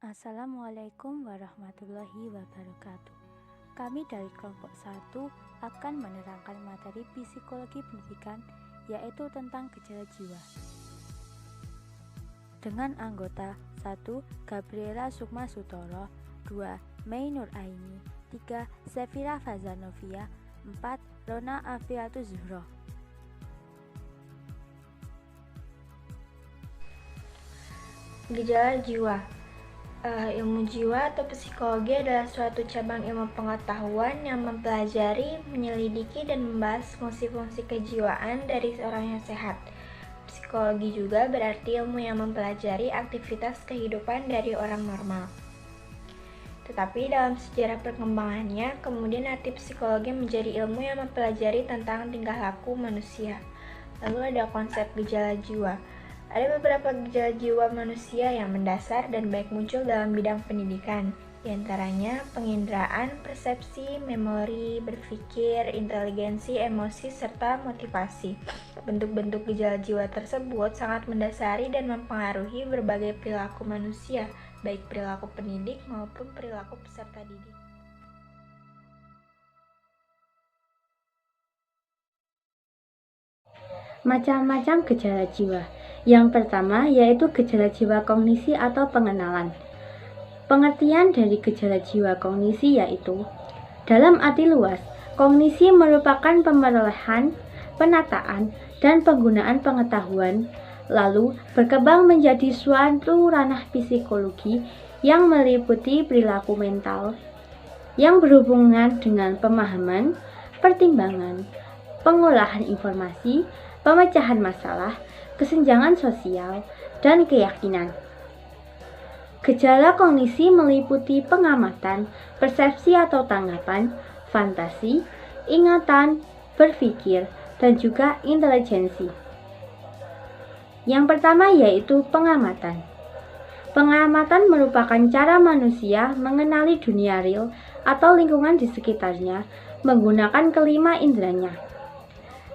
Assalamualaikum warahmatullahi wabarakatuh. Kami dari kelompok 1 akan menerangkan materi psikologi pendidikan, yaitu tentang gejala jiwa. Dengan anggota 1. Gabriela Sukma Sutoro, 2. Mei Nur Aini, 3. Sefira Fazanovia, 4. Rona Afriatu Zuhro. Gejala jiwa. Ilmu jiwa atau psikologi adalah suatu cabang ilmu pengetahuan yang mempelajari, menyelidiki, dan membahas fungsi-fungsi kejiwaan dari seorang yang sehat. Psikologi juga berarti ilmu yang mempelajari aktivitas kehidupan dari orang normal. Tetapi dalam sejarah perkembangannya, kemudian arti psikologi menjadi ilmu yang mempelajari tentang tingkah laku manusia. Lalu ada konsep gejala jiwa. Ada beberapa gejala jiwa manusia yang mendasar dan baik muncul dalam bidang pendidikan, di antaranya penginderaan, persepsi, memori, berpikir, inteligensi, emosi, serta motivasi. Bentuk-bentuk gejala jiwa tersebut sangat mendasari dan mempengaruhi berbagai perilaku manusia, baik perilaku pendidik maupun perilaku peserta didik. Macam-macam gejala jiwa. Yang pertama yaitu gejala jiwa kognisi atau pengenalan. Pengertian dari gejala jiwa kognisi yaitu, dalam arti luas, kognisi merupakan pemerolehan, penataan, dan penggunaan pengetahuan, lalu berkembang menjadi suatu ranah psikologi yang meliputi perilaku mental, yang berhubungan dengan pemahaman, pertimbangan, pengolahan informasi, pemecahan masalah, kesenjangan sosial, dan keyakinan. Gejala kognisi meliputi pengamatan, persepsi atau tanggapan, fantasi, ingatan, berpikir, dan juga intelijensi. Yang pertama yaitu pengamatan. Pengamatan merupakan cara manusia mengenali dunia real atau lingkungan di sekitarnya menggunakan kelima inderanya.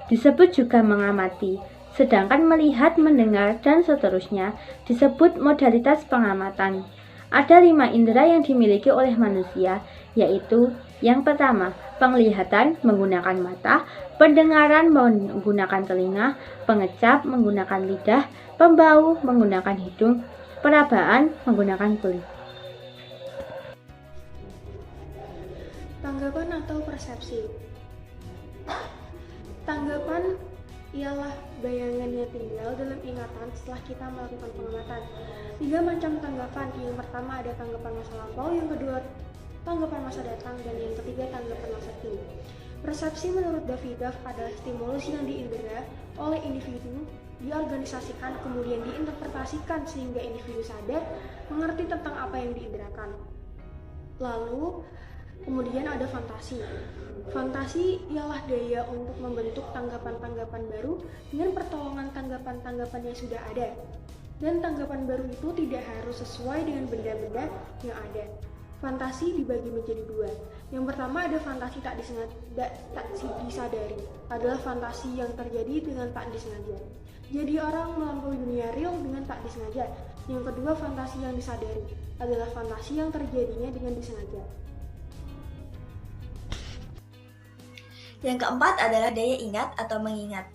Disebut juga mengamati, sedangkan melihat, mendengar, dan seterusnya disebut modalitas pengamatan. Ada 5 indera yang dimiliki oleh manusia, yaitu yang pertama, penglihatan menggunakan mata, pendengaran menggunakan telinga, pengecap menggunakan lidah, pembau menggunakan hidung, perabaan menggunakan kulit. Tanggapan atau persepsi. Tanggapan ialah bayangan yang tinggal dalam ingatan setelah kita melakukan pengamatan. 3 macam tanggapan. Yang pertama ada tanggapan masa lampau, yang kedua tanggapan masa datang, dan yang ketiga tanggapan masa kini. Persepsi menurut Davidoff adalah stimulus yang diindera oleh individu, diorganisasikan, kemudian diinterpretasikan sehingga individu sadar mengerti tentang apa yang diinderakan. Lalu kemudian ada fantasi. Fantasi ialah daya untuk membentuk tanggapan-tanggapan baru dengan pertolongan tanggapan-tanggapan yang sudah ada. Dan tanggapan baru itu tidak harus sesuai dengan benda-benda yang ada. Fantasi dibagi menjadi 2. Yang pertama ada fantasi tak disadari. Adalah fantasi yang terjadi dengan tak disengaja. Jadi orang melampaui dunia real dengan tak disengaja. Yang kedua fantasi yang disadari. Adalah fantasi yang terjadinya dengan disengaja. Yang keempat adalah daya ingat atau mengingat.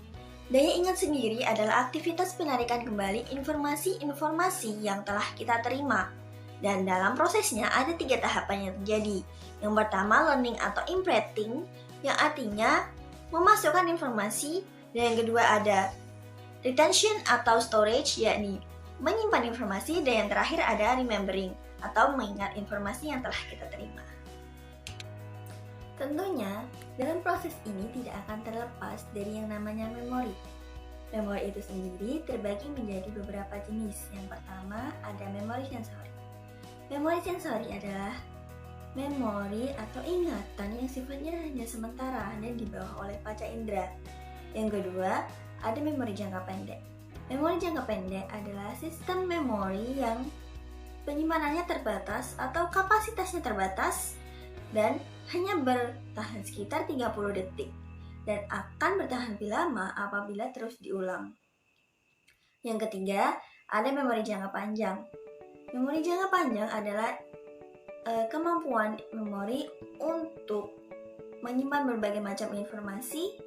Daya ingat sendiri adalah aktivitas penarikan kembali informasi-informasi yang telah kita terima. Dan dalam prosesnya ada 3 tahapan yang terjadi. Yang pertama learning atau imprinting, yang artinya memasukkan informasi. Dan yang kedua ada retention atau storage, yakni menyimpan informasi. Dan yang terakhir ada remembering atau mengingat informasi yang telah kita terima. Tentunya, dalam proses ini tidak akan terlepas dari yang namanya memori. Memori itu sendiri terbagi menjadi beberapa jenis. Yang pertama ada memori sensori. Memori sensori adalah memori atau ingatan yang sifatnya hanya sementara dan dibawa oleh panca indera. Yang kedua, ada memori jangka pendek. Memori jangka pendek adalah sistem memori yang penyimpanannya terbatas atau kapasitasnya terbatas dan hanya bertahan sekitar 30 detik dan akan bertahan lebih lama apabila terus diulang. Yang ketiga, ada memori jangka panjang. Memori jangka panjang adalah kemampuan memori untuk menyimpan berbagai macam informasi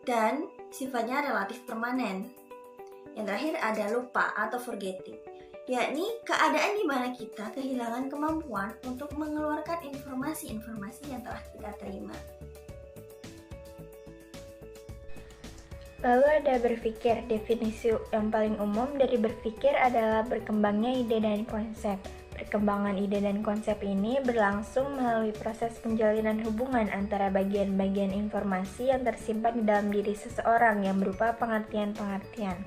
dan sifatnya relatif permanen. Yang terakhir ada lupa atau forgetting, yakni keadaan di mana kita kehilangan kemampuan untuk mengeluarkan informasi-informasi yang telah kita terima. Lalu ada berpikir. Definisi yang paling umum dari berpikir adalah berkembangnya ide dan konsep. Perkembangan ide dan konsep ini berlangsung melalui proses penjalinan hubungan antara bagian-bagian informasi yang tersimpan di dalam diri seseorang yang berupa pengertian-pengertian.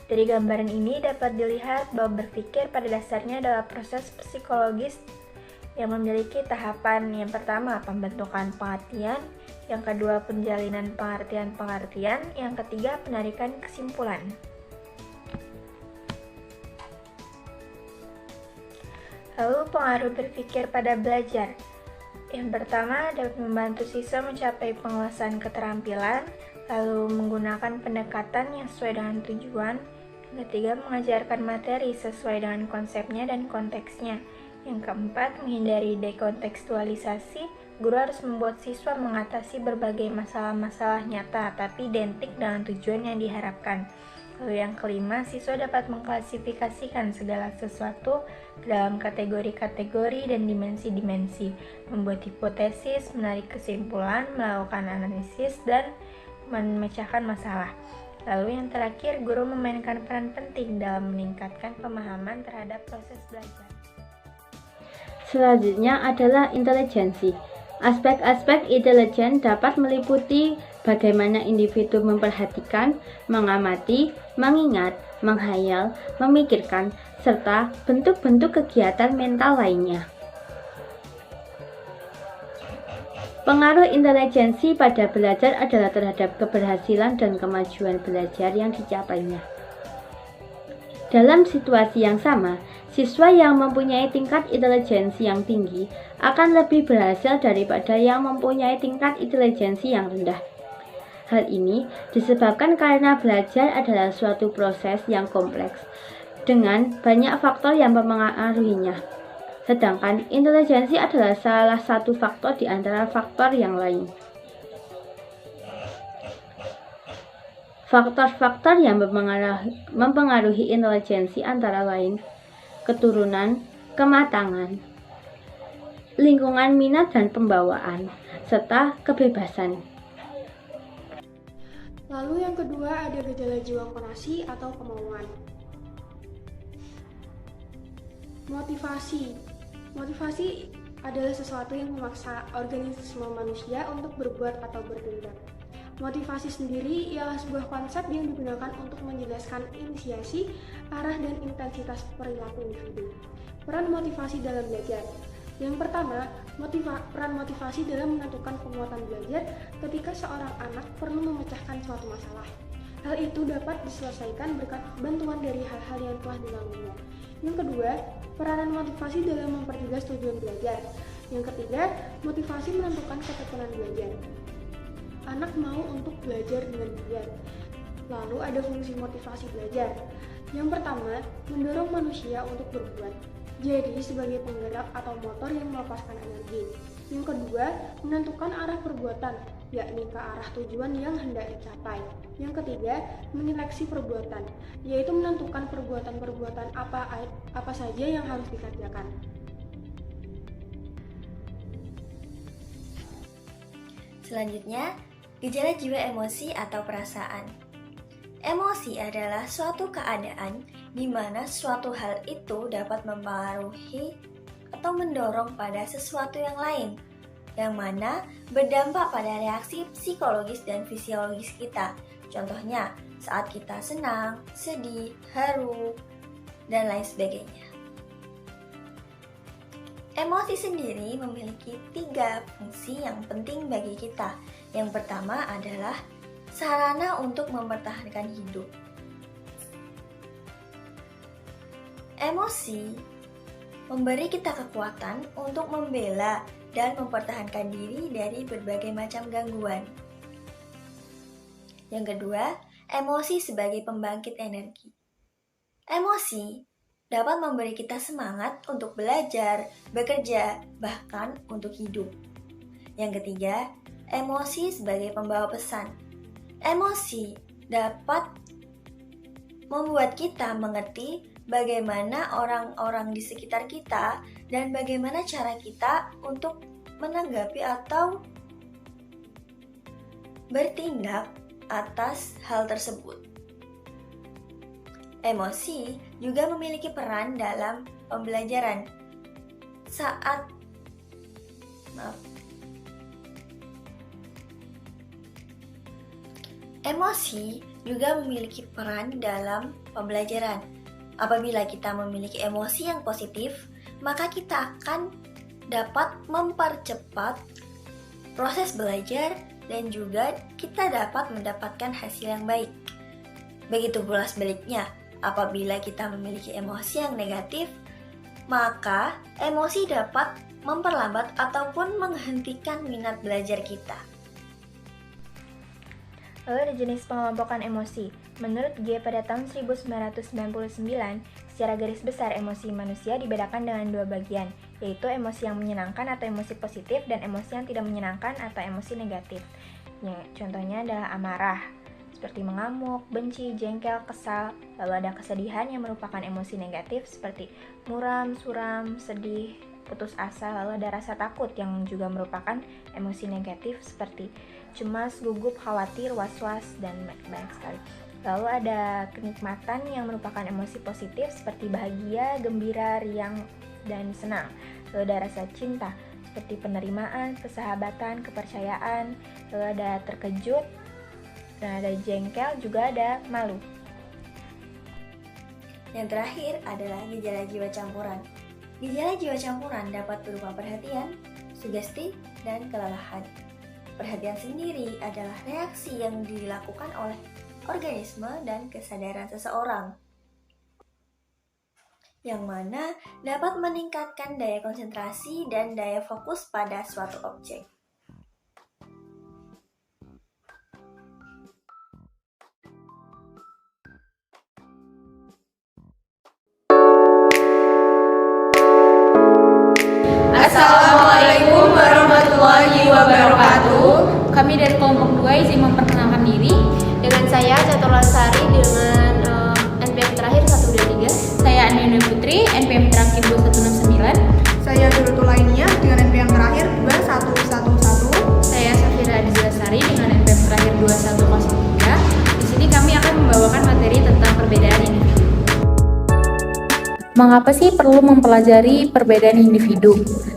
Dari gambaran ini dapat dilihat bahwa berpikir pada dasarnya adalah proses psikologis yang memiliki tahapan. Yang pertama, pembentukan pengertian, yang kedua, penjalinan pengertian-pengertian, yang ketiga, penarikan kesimpulan. Lalu pengaruh berpikir pada belajar. Yang pertama, dapat membantu siswa mencapai penguasaan keterampilan, lalu menggunakan pendekatan yang sesuai dengan tujuan. Yang ketiga, mengajarkan materi sesuai dengan konsepnya dan konteksnya. Yang keempat, menghindari dekontekstualisasi. Guru harus membuat siswa mengatasi berbagai masalah-masalah nyata, tapi identik dengan tujuan yang diharapkan. Lalu yang kelima, siswa dapat mengklasifikasikan segala sesuatu ke dalam kategori-kategori dan dimensi-dimensi, membuat hipotesis, menarik kesimpulan, melakukan analisis, dan memecahkan masalah. Lalu yang terakhir, guru memainkan peran penting dalam meningkatkan pemahaman terhadap proses belajar. Selanjutnya adalah intelijensi. Aspek-aspek intelijen dapat meliputi bagaimana individu memperhatikan, mengamati, mengingat, menghayal, memikirkan, serta bentuk-bentuk kegiatan mental lainnya. Pengaruh intelijensi pada belajar adalah terhadap keberhasilan dan kemajuan belajar yang dicapainya. Dalam situasi yang sama, siswa yang mempunyai tingkat intelijensi yang tinggi akan lebih berhasil daripada yang mempunyai tingkat intelijensi yang rendah. Hal ini disebabkan karena belajar adalah suatu proses yang kompleks dengan banyak faktor yang mempengaruhinya. Sedangkan intelijensi adalah salah satu faktor di antara faktor yang lain. Faktor-faktor yang mempengaruhi intelijensi antara lain keturunan, kematangan, lingkungan minat dan pembawaan, serta kebebasan. Lalu yang kedua ada gejala jiwa konasi atau kemauan. Motivasi adalah sesuatu yang memaksa organisme manusia untuk berbuat atau bertindak. Motivasi sendiri ialah sebuah konsep yang digunakan untuk menjelaskan inisiasi, arah, dan intensitas perilaku individu. Peran motivasi dalam belajar. Yang pertama, peran motivasi dalam menentukan penguatan belajar ketika seorang anak perlu memecahkan suatu masalah. Hal itu dapat diselesaikan berkat bantuan dari hal-hal yang telah dilaluinya. Yang kedua, peranan motivasi dalam memperjelas tujuan belajar. Yang ketiga, motivasi menentukan ketekunan belajar. Anak mau untuk belajar dengan giat. Lalu ada fungsi motivasi belajar. Yang pertama, mendorong manusia untuk berbuat. Jadi sebagai penggerak atau motor yang melepaskan energi. Yang kedua, menentukan arah perbuatan, yakni ke arah tujuan yang hendak dicapai. Yang ketiga, menyeleksi perbuatan, yaitu menentukan perbuatan-perbuatan apa saja yang harus dikerjakan. Selanjutnya, gejala jiwa emosi atau perasaan. Emosi adalah suatu keadaan di mana suatu hal itu dapat mempengaruhi atau mendorong pada sesuatu yang lain, yang mana berdampak pada reaksi psikologis dan fisiologis kita. Contohnya, saat kita senang, sedih, haru, dan lain sebagainya. Emosi sendiri memiliki 3 fungsi yang penting bagi kita. Yang pertama adalah sarana untuk mempertahankan hidup. Emosi memberi kita kekuatan untuk membela dan mempertahankan diri dari berbagai macam gangguan. Yang kedua, emosi sebagai pembangkit energi. Emosi dapat memberi kita semangat untuk belajar, bekerja, bahkan untuk hidup. Yang ketiga, emosi sebagai pembawa pesan. Emosi dapat membuat kita mengerti bagaimana orang-orang di sekitar kita dan bagaimana cara kita untuk menanggapi atau bertindak atas hal tersebut. Emosi juga memiliki peran dalam pembelajaran. Emosi juga memiliki peran dalam pembelajaran. Apabila kita memiliki emosi yang positif, maka kita akan dapat mempercepat proses belajar dan juga kita dapat mendapatkan hasil yang baik. Begitu pula sebaliknya, apabila kita memiliki emosi yang negatif, maka emosi dapat memperlambat ataupun menghentikan minat belajar kita. Lalu ada jenis pengelompokan emosi. Menurut G pada tahun 1999, secara garis besar emosi manusia dibedakan dengan dua bagian, yaitu emosi yang menyenangkan atau emosi positif dan emosi yang tidak menyenangkan atau emosi negatif. Contohnya adalah amarah, seperti mengamuk, benci, jengkel, kesal. Lalu ada kesedihan yang merupakan emosi negatif seperti muram, suram, sedih, putus asa. Lalu ada rasa takut yang juga merupakan emosi negatif seperti cemas, gugup, khawatir, was-was, dan banyak sekali. Lalu ada kenikmatan yang merupakan emosi positif seperti bahagia, gembira, riang, dan senang. Lalu ada rasa cinta seperti penerimaan, persahabatan, kepercayaan. Lalu ada terkejut, dan ada jengkel, juga ada malu. Yang terakhir adalah gejala jiwa campuran. Gejala jiwa campuran dapat berupa perhatian, sugesti, dan kelelahan. Perhatian sendiri adalah reaksi yang dilakukan oleh organisme dan kesadaran seseorang, yang mana dapat meningkatkan daya konsentrasi dan daya fokus pada suatu objek. Assalamualaikum warahmatullahi wabarakatuh. Kami dari kelompok 2 izin memperkenalkan diri. Dengan saya Catur Lasari dengan NPM terakhir 123. Saya Anindya Putri, NPM terakhir 2169. Saya Duru Lainnya dengan NPM terakhir 2111. Saya Safira Adizlasari dengan NPM terakhir 2103. Di sini kami akan membawakan materi tentang perbedaan individu. Mengapa sih perlu mempelajari perbedaan individu?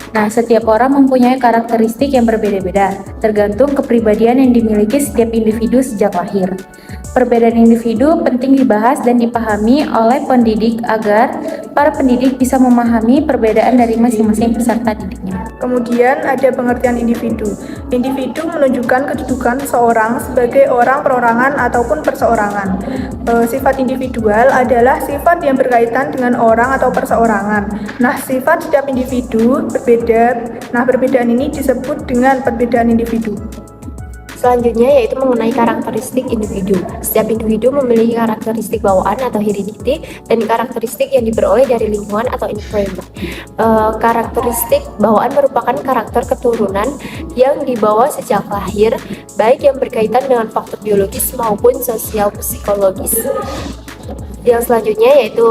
Nah, setiap orang mempunyai karakteristik yang berbeda-beda, tergantung kepribadian yang dimiliki setiap individu sejak lahir. Perbedaan individu penting dibahas dan dipahami oleh pendidik agar para pendidik bisa memahami perbedaan dari masing-masing peserta didiknya. Kemudian ada pengertian individu. Individu menunjukkan kedudukan seorang sebagai orang perorangan ataupun perseorangan. Sifat individual adalah sifat yang berkaitan dengan orang atau perseorangan. Nah, sifat setiap individu berbeda. Nah, perbedaan ini disebut dengan perbedaan individu. Selanjutnya yaitu mengenai karakteristik individu. Setiap individu memiliki karakteristik bawaan atau heredity dan karakteristik yang diperoleh dari lingkungan atau environment. Karakteristik bawaan merupakan karakter keturunan yang dibawa sejak lahir, baik yang berkaitan dengan faktor biologis maupun sosial psikologis. Yang selanjutnya yaitu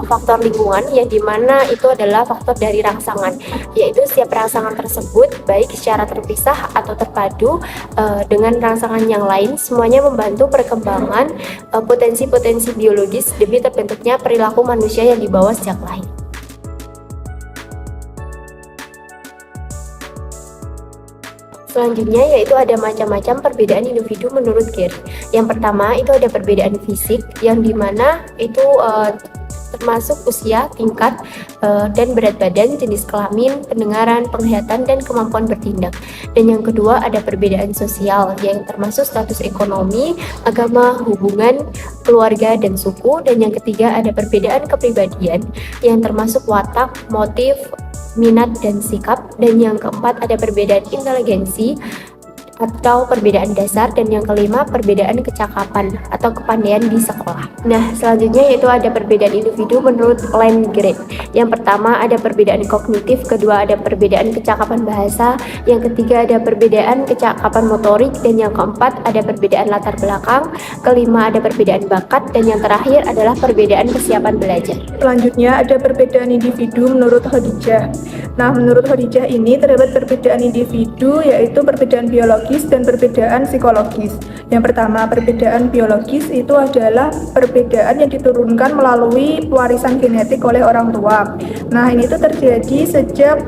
faktor lingkungan, yang dimana itu adalah faktor dari rangsangan, yaitu setiap rangsangan tersebut baik secara terpisah atau terpadu dengan rangsangan yang lain, semuanya membantu perkembangan potensi-potensi biologis demi terbentuknya perilaku manusia yang dibawa sejak lahir. Selanjutnya yaitu ada macam-macam perbedaan individu menurut Gary. Yang pertama itu ada perbedaan fisik, yang dimana itu termasuk usia, tingkat, dan berat badan, jenis kelamin, pendengaran, penglihatan, dan kemampuan bertindak. Dan yang kedua ada perbedaan sosial, yang termasuk status ekonomi, agama, hubungan, keluarga, dan suku. Dan yang ketiga ada perbedaan kepribadian, yang termasuk watak, motif, minat, dan sikap. Dan yang keempat ada perbedaan inteligensi, atau perbedaan dasar, dan yang kelima perbedaan kecakapan atau kepandaian di sekolah. Nah, selanjutnya yaitu ada perbedaan individu menurut Landgraf. Yang pertama ada perbedaan kognitif, kedua ada perbedaan kecakapan bahasa, yang ketiga ada perbedaan kecakapan motorik, dan yang keempat ada perbedaan latar belakang, kelima ada perbedaan bakat, dan yang terakhir adalah perbedaan kesiapan belajar. Selanjutnya ada perbedaan individu menurut Khadijah. Nah, menurut Khadijah ini terdapat perbedaan individu yaitu perbedaan biologis dan perbedaan psikologis. Yang pertama, perbedaan biologis itu adalah perbedaan yang diturunkan melalui warisan genetik oleh orang tua. Nah, ini tuh terjadi sejak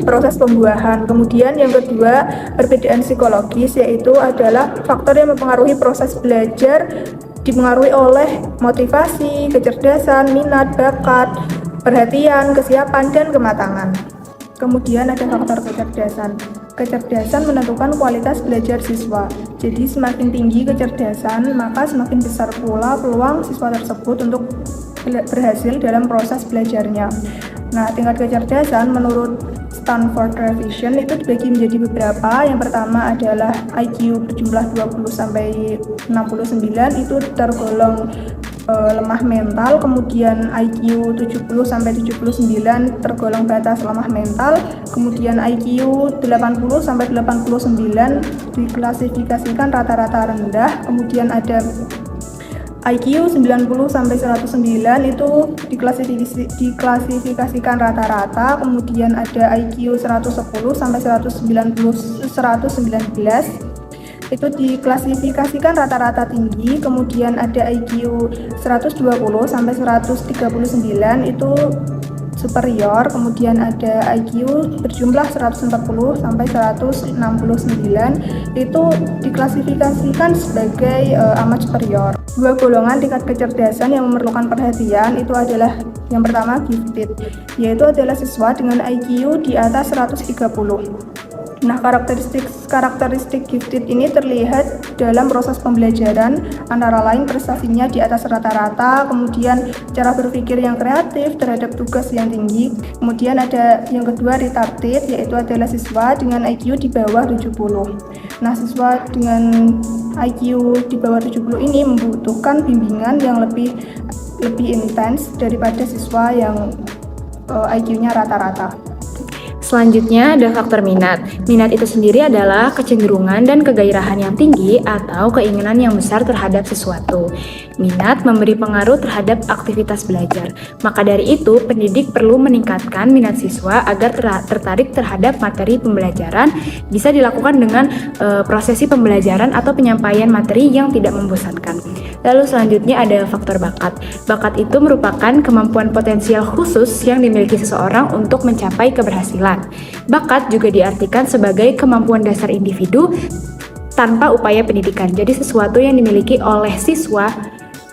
proses pembuahan. Kemudian yang kedua, perbedaan psikologis yaitu adalah faktor yang mempengaruhi proses belajar, dipengaruhi oleh motivasi, kecerdasan, minat, bakat, perhatian, kesiapan, dan kematangan. Kemudian ada faktor kecerdasan. Kecerdasan menentukan kualitas belajar siswa. Jadi semakin tinggi kecerdasan, maka semakin besar pula peluang siswa tersebut untuk berhasil dalam proses belajarnya. Nah, tingkat kecerdasan menurut Stanford Revision itu dibagi menjadi beberapa. Yang pertama adalah IQ berjumlah 20-69 itu tergolong lemah mental, kemudian IQ 70-79 tergolong batas lemah mental, kemudian IQ 80-89 diklasifikasikan rata-rata rendah, kemudian ada IQ 90-109 itu diklasifikasikan rata-rata, kemudian ada IQ 110-119 itu diklasifikasikan rata-rata tinggi, kemudian ada IQ 120-139 itu superior, kemudian ada IQ berjumlah 140-169 itu diklasifikasikan sebagai amat superior. Dua golongan tingkat kecerdasan yang memerlukan perhatian itu adalah yang pertama gifted, yaitu adalah siswa dengan IQ di atas 130. Nah, karakteristik gifted ini terlihat dalam proses pembelajaran, antara lain prestasinya di atas rata-rata, kemudian cara berpikir yang kreatif terhadap tugas yang tinggi. Kemudian ada yang kedua retarded, yaitu adalah siswa dengan IQ di bawah 70. Nah, siswa dengan IQ di bawah 70 ini membutuhkan bimbingan yang lebih intens daripada siswa yang IQ-nya rata-rata. Selanjutnya ada faktor minat. Minat itu sendiri adalah kecenderungan dan kegairahan yang tinggi atau keinginan yang besar terhadap sesuatu. Minat memberi pengaruh terhadap aktivitas belajar. Maka dari itu, pendidik perlu meningkatkan minat siswa agar tertarik terhadap materi pembelajaran. Bisa dilakukan dengan prosesi pembelajaran atau penyampaian materi yang tidak membosankan. Lalu selanjutnya ada faktor bakat. Bakat itu merupakan kemampuan potensial khusus yang dimiliki seseorang untuk mencapai keberhasilan. Bakat juga diartikan sebagai kemampuan dasar individu tanpa upaya pendidikan. Jadi sesuatu yang dimiliki oleh siswa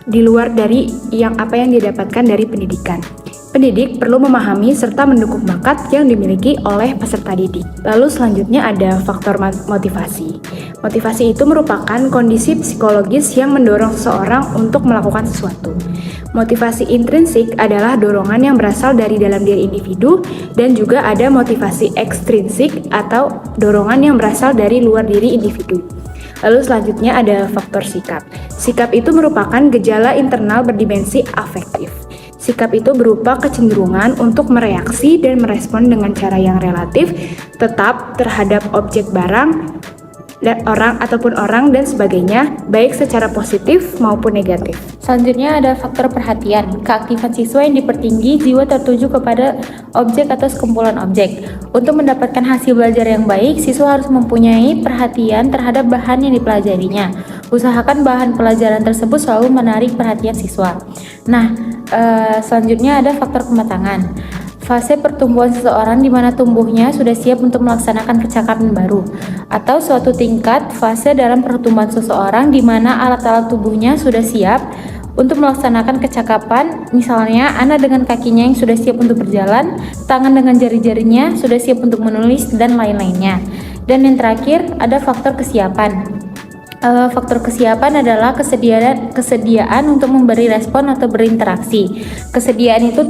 di luar dari apa yang didapatkan dari pendidikan. Pendidik perlu memahami serta mendukung bakat yang dimiliki oleh peserta didik. Lalu selanjutnya ada faktor motivasi. Motivasi itu merupakan kondisi psikologis yang mendorong seseorang untuk melakukan sesuatu. Motivasi intrinsik adalah dorongan yang berasal dari dalam diri individu, dan juga ada motivasi ekstrinsik atau dorongan yang berasal dari luar diri individu. Lalu selanjutnya ada faktor sikap. Sikap itu merupakan gejala internal berdimensi afektif. Sikap itu berupa kecenderungan untuk mereaksi dan merespon dengan cara yang relatif, tetap terhadap objek barang, orang dan sebagainya, baik secara positif maupun negatif. Selanjutnya ada faktor perhatian. Keaktifan siswa yang dipertinggi, jiwa tertuju kepada objek atau sekumpulan objek. Untuk mendapatkan hasil belajar yang baik, siswa harus mempunyai perhatian terhadap bahan yang dipelajarinya. Usahakan bahan pelajaran tersebut selalu menarik perhatian siswa. Nah, selanjutnya ada faktor kematangan. Fase pertumbuhan seseorang di mana tumbuhnya sudah siap untuk melaksanakan kecakapan baru, atau suatu tingkat fase dalam pertumbuhan seseorang di mana alat-alat tubuhnya sudah siap untuk melaksanakan kecakapan, misalnya anak dengan kakinya yang sudah siap untuk berjalan, tangan dengan jari-jarinya sudah siap untuk menulis, dan lain-lainnya. Dan yang terakhir ada faktor kesiapan. Faktor kesiapan adalah kesediaan untuk memberi respon atau berinteraksi. Kesediaan itu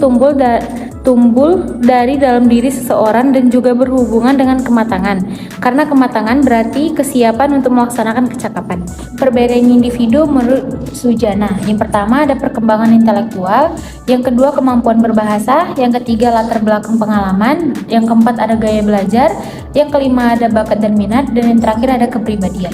tumbuh dari dalam diri seseorang dan juga berhubungan dengan kematangan. Karena kematangan berarti kesiapan untuk melaksanakan kecakapan. Perbedaan individu menurut Sujana. Yang pertama ada perkembangan intelektual, yang kedua kemampuan berbahasa, yang ketiga latar belakang pengalaman, yang keempat ada gaya belajar, yang kelima ada bakat dan minat, dan yang terakhir ada kepribadian.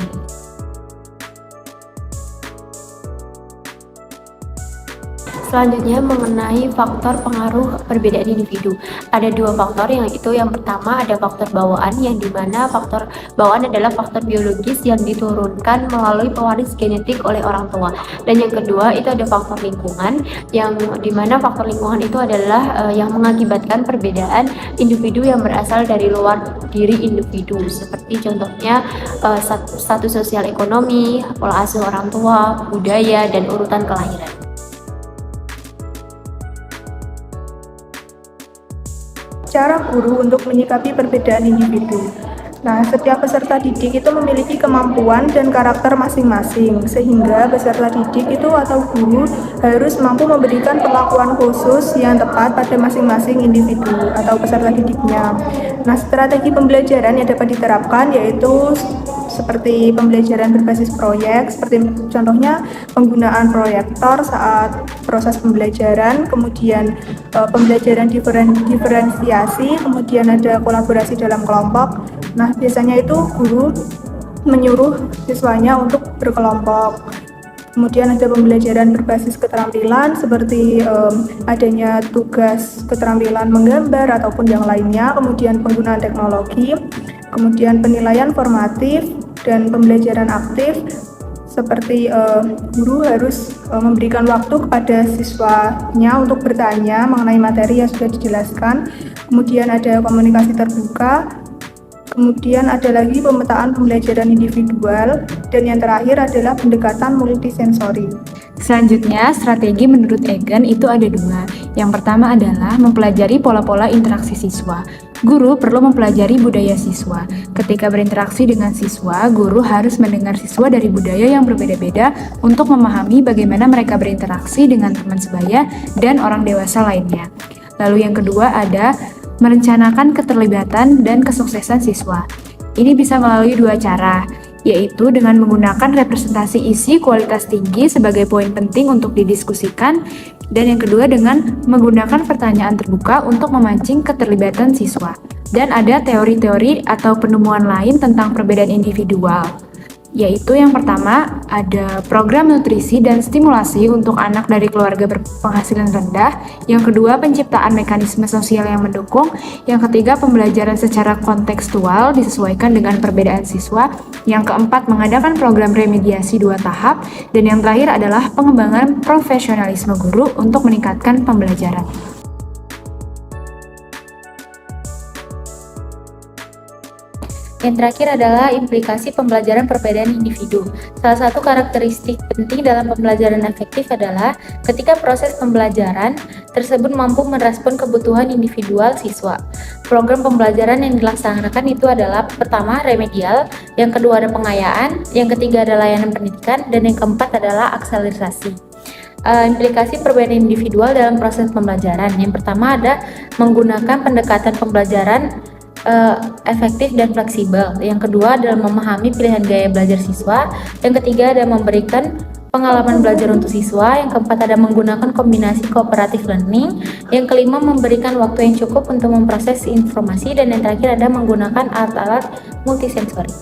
Selanjutnya mengenai faktor pengaruh perbedaan individu. Ada dua faktor, yang itu yang pertama ada faktor bawaan, yang dimana faktor bawaan adalah faktor biologis yang diturunkan melalui pewaris genetik oleh orang tua. Dan yang kedua itu ada faktor lingkungan, yang dimana faktor lingkungan itu adalah yang mengakibatkan perbedaan individu yang berasal dari luar diri individu. Seperti contohnya status sosial ekonomi, pola asuh orang tua, budaya, dan urutan kelahiran. Cara guru untuk menyikapi perbedaan individu. Nah, setiap peserta didik itu memiliki kemampuan dan karakter masing-masing, sehingga peserta didik itu atau guru harus mampu memberikan perlakuan khusus yang tepat pada masing-masing individu atau peserta didiknya. Nah, strategi pembelajaran yang dapat diterapkan yaitu seperti pembelajaran berbasis proyek, seperti contohnya penggunaan proyektor saat proses pembelajaran, kemudian pembelajaran diferensiasi, kemudian ada kolaborasi dalam kelompok. Nah, biasanya itu guru menyuruh siswanya untuk berkelompok. Kemudian ada pembelajaran berbasis keterampilan seperti adanya tugas keterampilan menggambar ataupun yang lainnya, kemudian penggunaan teknologi, kemudian penilaian formatif dan pembelajaran aktif seperti guru harus memberikan waktu kepada siswanya untuk bertanya mengenai materi yang sudah dijelaskan, kemudian ada komunikasi terbuka. Kemudian ada lagi pemetaan pembelajaran individual, dan yang terakhir adalah pendekatan multisensori. Selanjutnya, strategi menurut Egan itu ada dua. Yang pertama adalah mempelajari pola-pola interaksi siswa. Guru perlu mempelajari budaya siswa. Ketika berinteraksi dengan siswa, guru harus mendengar siswa dari budaya yang berbeda-beda untuk memahami bagaimana mereka berinteraksi dengan teman sebaya dan orang dewasa lainnya. Lalu yang kedua ada merencanakan keterlibatan dan kesuksesan siswa. Ini bisa melalui dua cara, yaitu dengan menggunakan representasi isi kualitas tinggi sebagai poin penting untuk didiskusikan, dan yang kedua dengan menggunakan pertanyaan terbuka untuk memancing keterlibatan siswa. Dan ada teori-teori atau penemuan lain tentang perbedaan individual, yaitu yang pertama ada program nutrisi dan stimulasi untuk anak dari keluarga berpenghasilan rendah, yang kedua penciptaan mekanisme sosial yang mendukung, yang ketiga pembelajaran secara kontekstual disesuaikan dengan perbedaan siswa, yang keempat mengadakan program remediasi 2 tahap, dan yang terakhir adalah pengembangan profesionalisme guru untuk meningkatkan pembelajaran. Yang terakhir adalah implikasi pembelajaran perbedaan individu. Salah satu karakteristik penting dalam pembelajaran efektif adalah ketika proses pembelajaran tersebut mampu merespon kebutuhan individual siswa. Program pembelajaran yang dilaksanakan itu adalah pertama remedial, yang kedua ada pengayaan, yang ketiga ada layanan pendidikan, dan yang keempat adalah akselerasi. Implikasi perbedaan individual dalam proses pembelajaran. Yang pertama ada menggunakan pendekatan pembelajaran efektif dan fleksibel. Yang kedua adalah memahami pilihan gaya belajar siswa. Yang ketiga adalah memberikan pengalaman belajar untuk siswa. Yang keempat ada menggunakan kombinasi cooperative learning. Yang kelima memberikan waktu yang cukup untuk memproses informasi. Dan yang terakhir ada menggunakan alat-alat multisensori.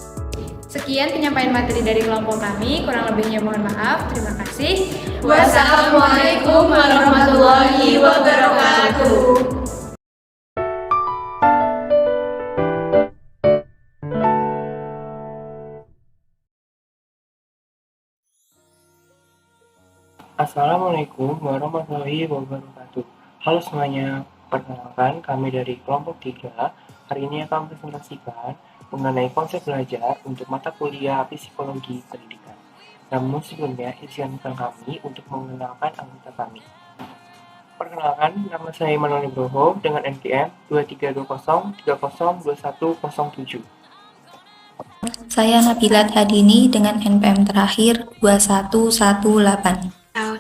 Sekian penyampaian materi dari kelompok kami, kurang lebihnya mohon maaf. Terima kasih. Wassalamualaikum warahmatullahi wabarakatuh. Assalamualaikum warahmatullahi wabarakatuh. Halo semuanya, perkenalkan kami dari kelompok 3. Hari ini akan presentasikan mengenai konsep belajar untuk mata kuliah psikologi pendidikan. Namun sebelumnya, izinkan kami untuk mengenalkan anggota kami. Perkenalkan, nama saya Immanuel Nugroho dengan NPM 2320302107. Saya Nabilat Hadini dengan NPM terakhir 2118.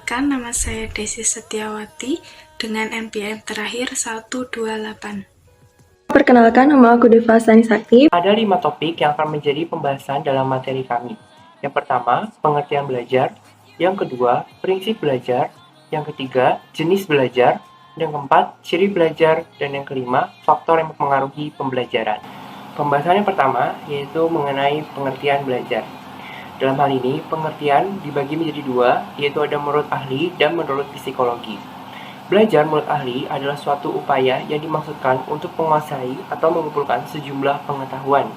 Perkenalkan, nama saya Desi Setiawati dengan NPM terakhir 128. Perkenalkan, nama aku Deva Sani Sakti. Ada 5 topik yang akan menjadi pembahasan dalam materi kami. Yang pertama, pengertian belajar. Yang kedua, prinsip belajar. Yang ketiga, jenis belajar. Yang keempat, ciri belajar. Dan yang kelima, faktor yang mempengaruhi pembelajaran. Pembahasan yang pertama yaitu mengenai pengertian belajar. Dalam hal ini, pengertian dibagi menjadi dua, yaitu ada menurut ahli dan menurut psikologi. Belajar menurut ahli adalah suatu upaya yang dimaksudkan untuk menguasai atau mengumpulkan sejumlah pengetahuan.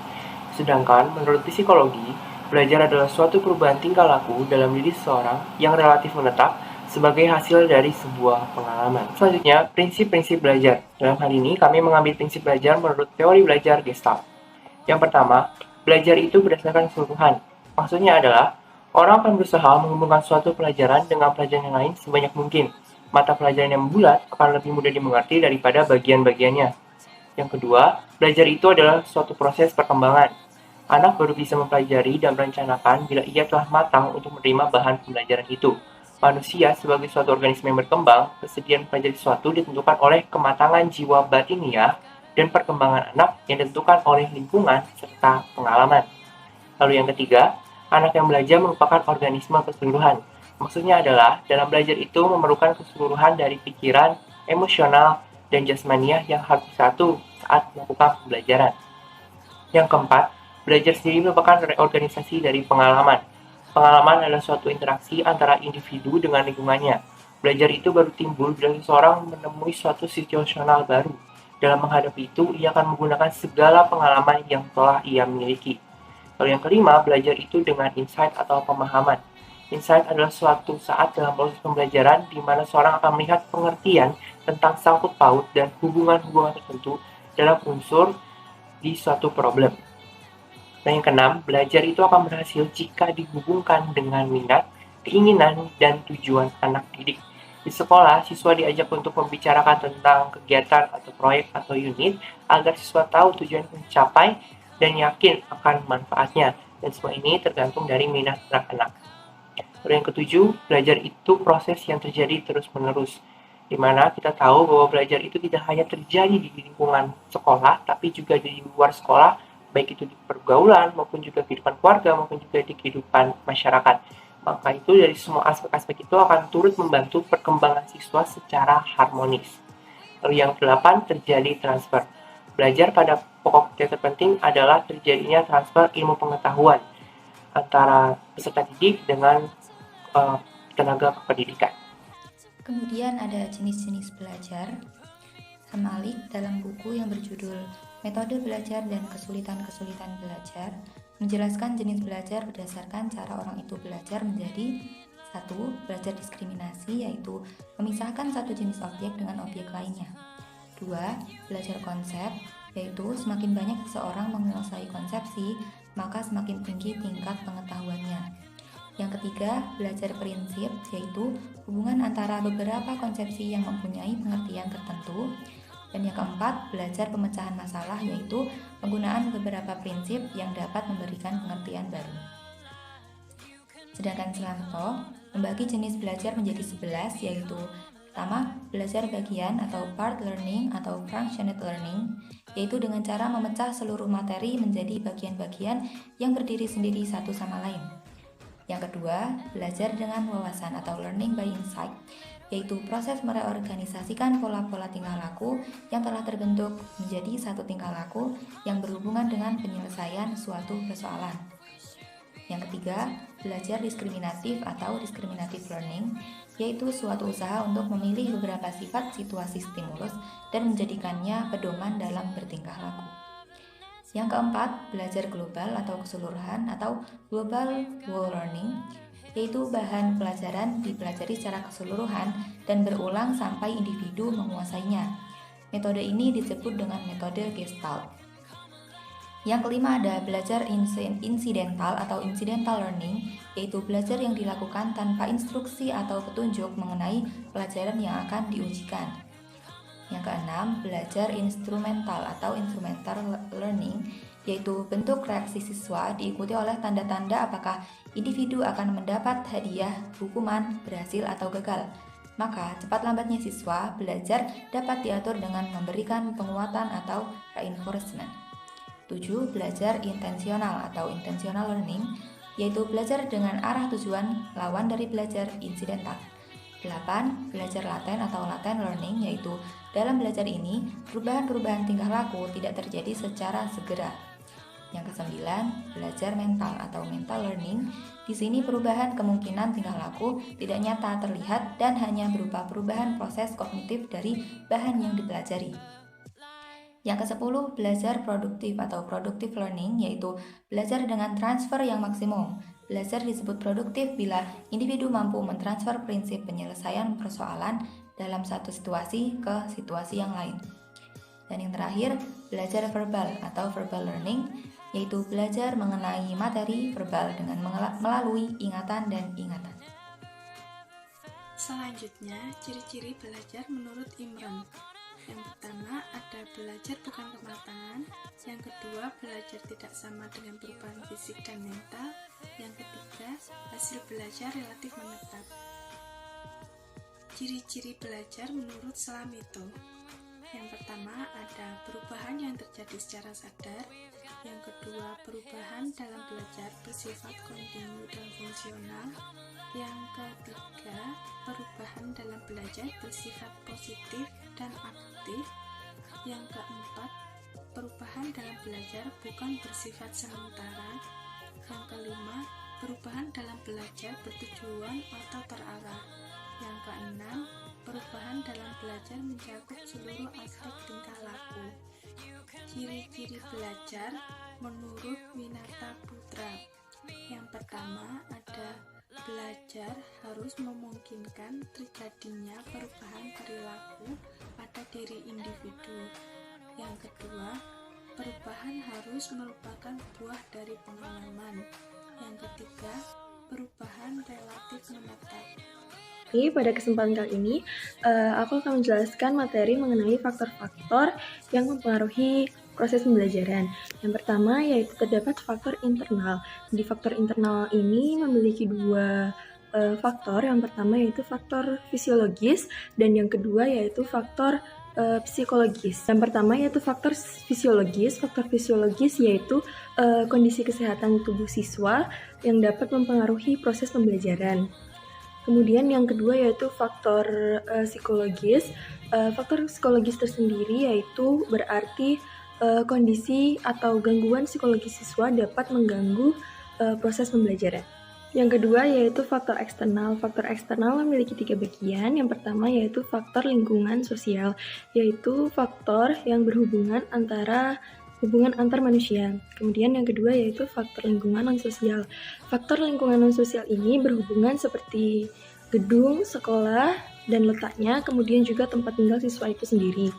Sedangkan menurut psikologi, belajar adalah suatu perubahan tingkah laku dalam diri seseorang yang relatif menetap sebagai hasil dari sebuah pengalaman. Selanjutnya, prinsip-prinsip belajar. Dalam hal ini, kami mengambil prinsip belajar menurut teori belajar Gestalt. Yang pertama, belajar itu berdasarkan keseluruhan. Maksudnya adalah, orang akan berusaha menghubungkan suatu pelajaran dengan pelajaran yang lain sebanyak mungkin. Mata pelajaran yang bulat akan lebih mudah dimengerti daripada bagian-bagiannya. Yang kedua, belajar itu adalah suatu proses perkembangan. Anak baru bisa mempelajari dan merencanakan bila ia telah matang untuk menerima bahan pembelajaran itu. Manusia sebagai suatu organisme yang berkembang, kesediaan mempelajari sesuatu ditentukan oleh kematangan jiwa batiniah dan perkembangan anak yang ditentukan oleh lingkungan serta pengalaman. Lalu yang ketiga, anak yang belajar merupakan organisme keseluruhan. Maksudnya adalah, dalam belajar itu memerlukan keseluruhan dari pikiran, emosional, dan jasmaniah yang harus disatu saat melakukan pembelajaran. Yang keempat, belajar sendiri merupakan reorganisasi dari pengalaman. Pengalaman adalah suatu interaksi antara individu dengan lingkungannya. Belajar itu baru timbul bila seseorang menemui suatu situasional baru. Dalam menghadapi itu, ia akan menggunakan segala pengalaman yang telah ia miliki. Lalu yang kelima, belajar itu dengan insight atau pemahaman. Insight adalah suatu saat dalam proses pembelajaran di mana seorang akan melihat pengertian tentang sangkut paut dan hubungan-hubungan tertentu dalam unsur di suatu problem. Dan yang keenam, belajar itu akan berhasil jika dihubungkan dengan minat, keinginan, dan tujuan anak didik. Di sekolah, siswa diajak untuk membicarakan tentang kegiatan atau proyek atau unit agar siswa tahu tujuan mencapai dan yakin akan manfaatnya. Dan semua ini tergantung dari minat anak-anak. Lalu yang ketujuh, belajar itu proses yang terjadi terus-menerus. Di mana kita tahu bahwa belajar itu tidak hanya terjadi di lingkungan sekolah, tapi juga di luar sekolah, baik itu di pergaulan, maupun juga kehidupan keluarga, maupun juga di kehidupan masyarakat. Maka itu dari semua aspek-aspek itu akan turut membantu perkembangan siswa secara harmonis. Lalu yang kedelapan, terjadi transfer. Belajar pada pokok yang terpenting adalah terjadinya transfer ilmu pengetahuan antara peserta didik dengan tenaga kependidikan. Kemudian ada jenis-jenis belajar. Malik dalam buku yang berjudul Metode Belajar dan Kesulitan-kesulitan Belajar menjelaskan jenis belajar berdasarkan cara orang itu belajar menjadi 1. Belajar diskriminasi, yaitu memisahkan satu jenis objek dengan objek lainnya. 2. Belajar konsep, yaitu semakin banyak seseorang menguasai konsepsi, maka semakin tinggi tingkat pengetahuannya. Yang ketiga, belajar prinsip, yaitu hubungan antara beberapa konsepsi yang mempunyai pengertian tertentu. Dan yang keempat, belajar pemecahan masalah, yaitu penggunaan beberapa prinsip yang dapat memberikan pengertian baru. Sedangkan Selamto membagi jenis belajar menjadi 11, yaitu pertama, belajar bagian atau part learning atau fractionated learning, yaitu dengan cara memecah seluruh materi menjadi bagian-bagian yang berdiri sendiri satu sama lain. Yang kedua, belajar dengan wawasan atau learning by insight, yaitu proses mereorganisasikan pola-pola tingkah laku yang telah terbentuk menjadi satu tingkah laku yang berhubungan dengan penyelesaian suatu persoalan. Yang ketiga, belajar diskriminatif atau discriminative learning, yaitu suatu usaha untuk memilih beberapa sifat situasi stimulus dan menjadikannya pedoman dalam bertingkah laku. Yang keempat, belajar global atau keseluruhan atau global whole learning, yaitu bahan pelajaran dipelajari secara keseluruhan dan berulang sampai individu menguasainya. Metode ini disebut dengan metode Gestalt. Yang kelima ada belajar incidental atau incidental learning, yaitu belajar yang dilakukan tanpa instruksi atau petunjuk mengenai pelajaran yang akan diujikan. Yang keenam, belajar instrumental atau instrumental learning, yaitu bentuk reaksi siswa diikuti oleh tanda-tanda apakah individu akan mendapat hadiah, hukuman, berhasil atau gagal. Maka cepat lambatnya siswa belajar dapat diatur dengan memberikan penguatan atau reinforcement. 7. Belajar intensional atau intentional learning, yaitu belajar dengan arah tujuan lawan dari belajar insidental. 8. Belajar laten atau latent learning, yaitu dalam belajar ini perubahan-perubahan tingkah laku tidak terjadi secara segera. Yang ke-9, belajar mental atau mental learning. Di sini perubahan kemungkinan tingkah laku tidak nyata terlihat dan hanya berupa perubahan proses kognitif dari bahan yang dipelajari. Yang ke-10, belajar produktif atau productive learning, yaitu belajar dengan transfer yang maksimum. Belajar disebut produktif bila individu mampu mentransfer prinsip penyelesaian persoalan dalam satu situasi ke situasi yang lain. Dan yang terakhir, belajar verbal atau verbal learning, yaitu belajar mengenai materi verbal dengan melalui ingatan dan ingatan. Selanjutnya, ciri-ciri belajar menurut Imron. Yang pertama, ada belajar bukan kematangan. Yang kedua, belajar tidak sama dengan perubahan fisik dan mental. Yang ketiga, hasil belajar relatif menetap. Ciri-ciri belajar menurut Salamito. Yang pertama, ada perubahan yang terjadi secara sadar. Yang kedua, perubahan dalam belajar bersifat kontinu dan fungsional. Yang ketiga, perubahan dalam belajar bersifat positif dan aktif. Yang keempat, perubahan dalam belajar bukan bersifat sementara. Yang kelima, perubahan dalam belajar bertujuan atau terarah. Yang keenam, perubahan dalam belajar mencakup seluruh aspek tingkah laku. Ciri-ciri belajar menurut Winata Putra. Yang pertama, ada belajar harus memungkinkan terjadinya perubahan perilaku pada diri individu. Yang kedua, perubahan harus merupakan buah dari pengalaman. Yang ketiga, perubahan relatif menetap. Pada kesempatan kali ini, aku akan menjelaskan materi mengenai faktor-faktor yang mempengaruhi proses pembelajaran. Yang pertama yaitu terdapat faktor internal. Di faktor internal ini memiliki dua faktor. Yang pertama yaitu faktor fisiologis dan yang kedua yaitu faktor psikologis. Yang pertama yaitu faktor fisiologis. Faktor fisiologis yaitu kondisi kesehatan tubuh siswa yang dapat mempengaruhi proses pembelajaran. Kemudian yang kedua yaitu faktor psikologis. Faktor psikologis tersendiri yaitu berarti kondisi atau gangguan psikologis siswa dapat mengganggu proses pembelajaran. Yang kedua yaitu faktor eksternal. Faktor eksternal memiliki 3 bagian. Yang pertama yaitu faktor lingkungan sosial, yaitu faktor yang berhubungan hubungan antar manusia. Kemudian yang kedua yaitu faktor lingkungan non-sosial. Faktor lingkungan non-sosial ini berhubungan seperti gedung, sekolah, dan letaknya, kemudian juga tempat tinggal siswa itu sendiri.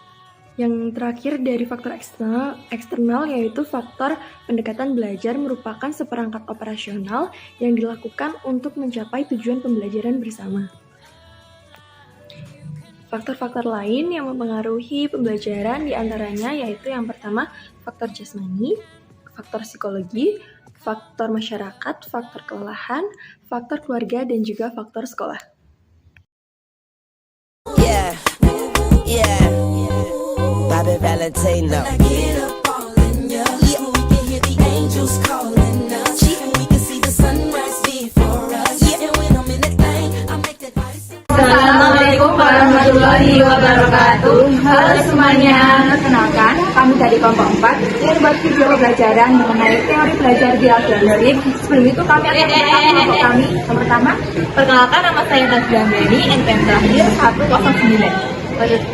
Yang terakhir dari faktor eksternal yaitu faktor pendekatan belajar merupakan seperangkat operasional yang dilakukan untuk mencapai tujuan pembelajaran bersama. Faktor-faktor lain yang mempengaruhi pembelajaran diantaranya yaitu yang pertama faktor jasmani, faktor psikologi, faktor masyarakat, faktor kelelahan, faktor keluarga, dan juga faktor sekolah. Bobby Valentino. Assalamualaikum warahmatullahi wabarakatuh. Halo semuanya, perkenalkan kami dari kelompok 4 yang buat video pembelajaran mengenai teori belajar behavior learning. Sebelum itu kami akan memperkenalkan kelompok kami. Yang pertama, perkenalkan nama saya Nazila Beni, NPM terakhir 109.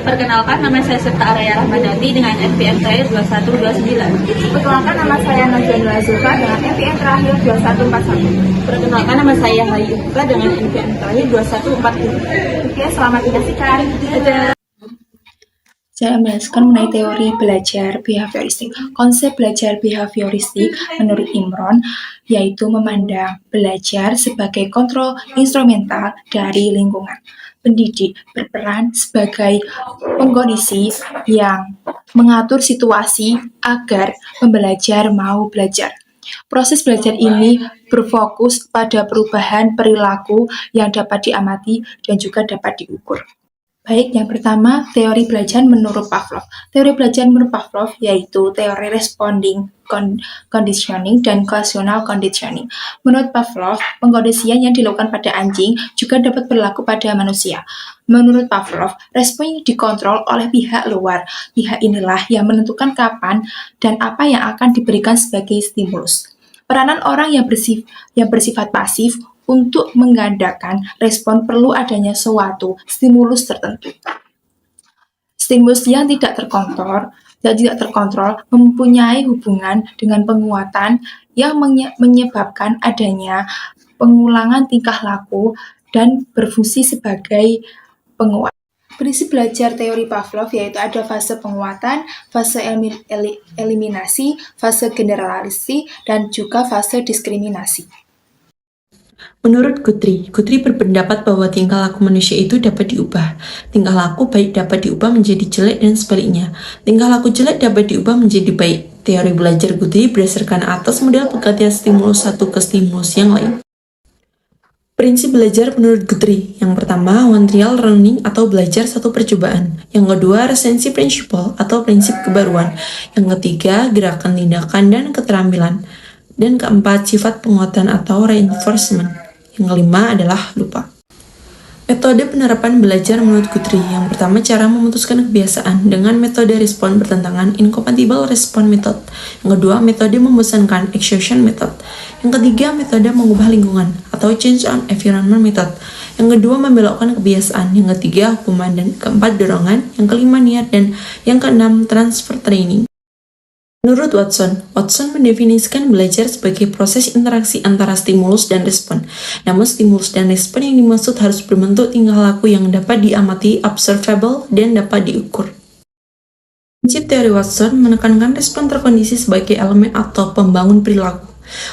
Perkenalkan nama saya Septa Araya Rahmadati dengan NPM terakhir 2129. Perkenalkan nama saya Nazila Zulfa dengan NPM terakhir 2141. Perkenalkan nama saya Hayu Uka dengan NPM terakhir 2140. Oke, selamat menyaksikan. Saya menjelaskan mengenai teori belajar behavioristik. Konsep belajar behavioristik menurut Imron yaitu memandang belajar sebagai kontrol instrumental dari lingkungan. Pendidik berperan sebagai pengkondisi yang mengatur situasi agar pembelajar mau belajar. Proses belajar ini berfokus pada perubahan perilaku yang dapat diamati dan juga dapat diukur. Baik, yang pertama, teori belajar menurut Pavlov. Teori belajar menurut Pavlov yaitu teori responding conditioning dan causal conditioning. Menurut Pavlov, pengkondisian yang dilakukan pada anjing juga dapat berlaku pada manusia. Menurut Pavlov, respon yang dikontrol oleh pihak luar. Pihak inilah yang menentukan kapan dan apa yang akan diberikan sebagai stimulus. Peranan orang yang bersifat pasif untuk menggandakan respon perlu adanya suatu stimulus tertentu. Stimulus yang tidak terkontrol mempunyai hubungan dengan penguatan yang menyebabkan adanya pengulangan tingkah laku dan berfungsi sebagai penguat. Prinsip belajar teori Pavlov yaitu ada fase penguatan, fase eliminasi, fase generalisasi, dan juga fase diskriminasi. Menurut Guthrie berpendapat bahwa tingkah laku manusia itu dapat diubah. Tingkah laku baik dapat diubah menjadi jelek dan sebaliknya. Tingkah laku jelek dapat diubah menjadi baik. Teori belajar Guthrie berdasarkan atas model pergantian stimulus satu ke stimulus yang lain. Prinsip belajar menurut Guthrie. Yang pertama, one trial learning atau belajar satu percobaan. Yang kedua, recency principle atau prinsip kebaruan. Yang ketiga, gerakan, tindakan, dan keterampilan. Dan keempat, sifat penguatan atau reinforcement. Yang kelima adalah lupa. Metode penerapan belajar menurut Guthrie. Yang pertama, cara memutuskan kebiasaan dengan metode respon bertentangan incompatible response method. Yang kedua, metode membosankan exhaustion method. Yang ketiga, metode mengubah lingkungan atau change on environment method. Yang kedua, membelokkan kebiasaan. Yang ketiga, hukuman. Dan keempat, dorongan. Yang kelima, niat. Dan yang keenam, transfer training. Menurut Watson mendefinisikan belajar sebagai proses interaksi antara stimulus dan respon. Namun stimulus dan respon yang dimaksud harus berbentuk tingkah laku yang dapat diamati, observable, dan dapat diukur. Prinsip teori Watson menekankan respon terkondisi sebagai elemen atau pembangun perilaku.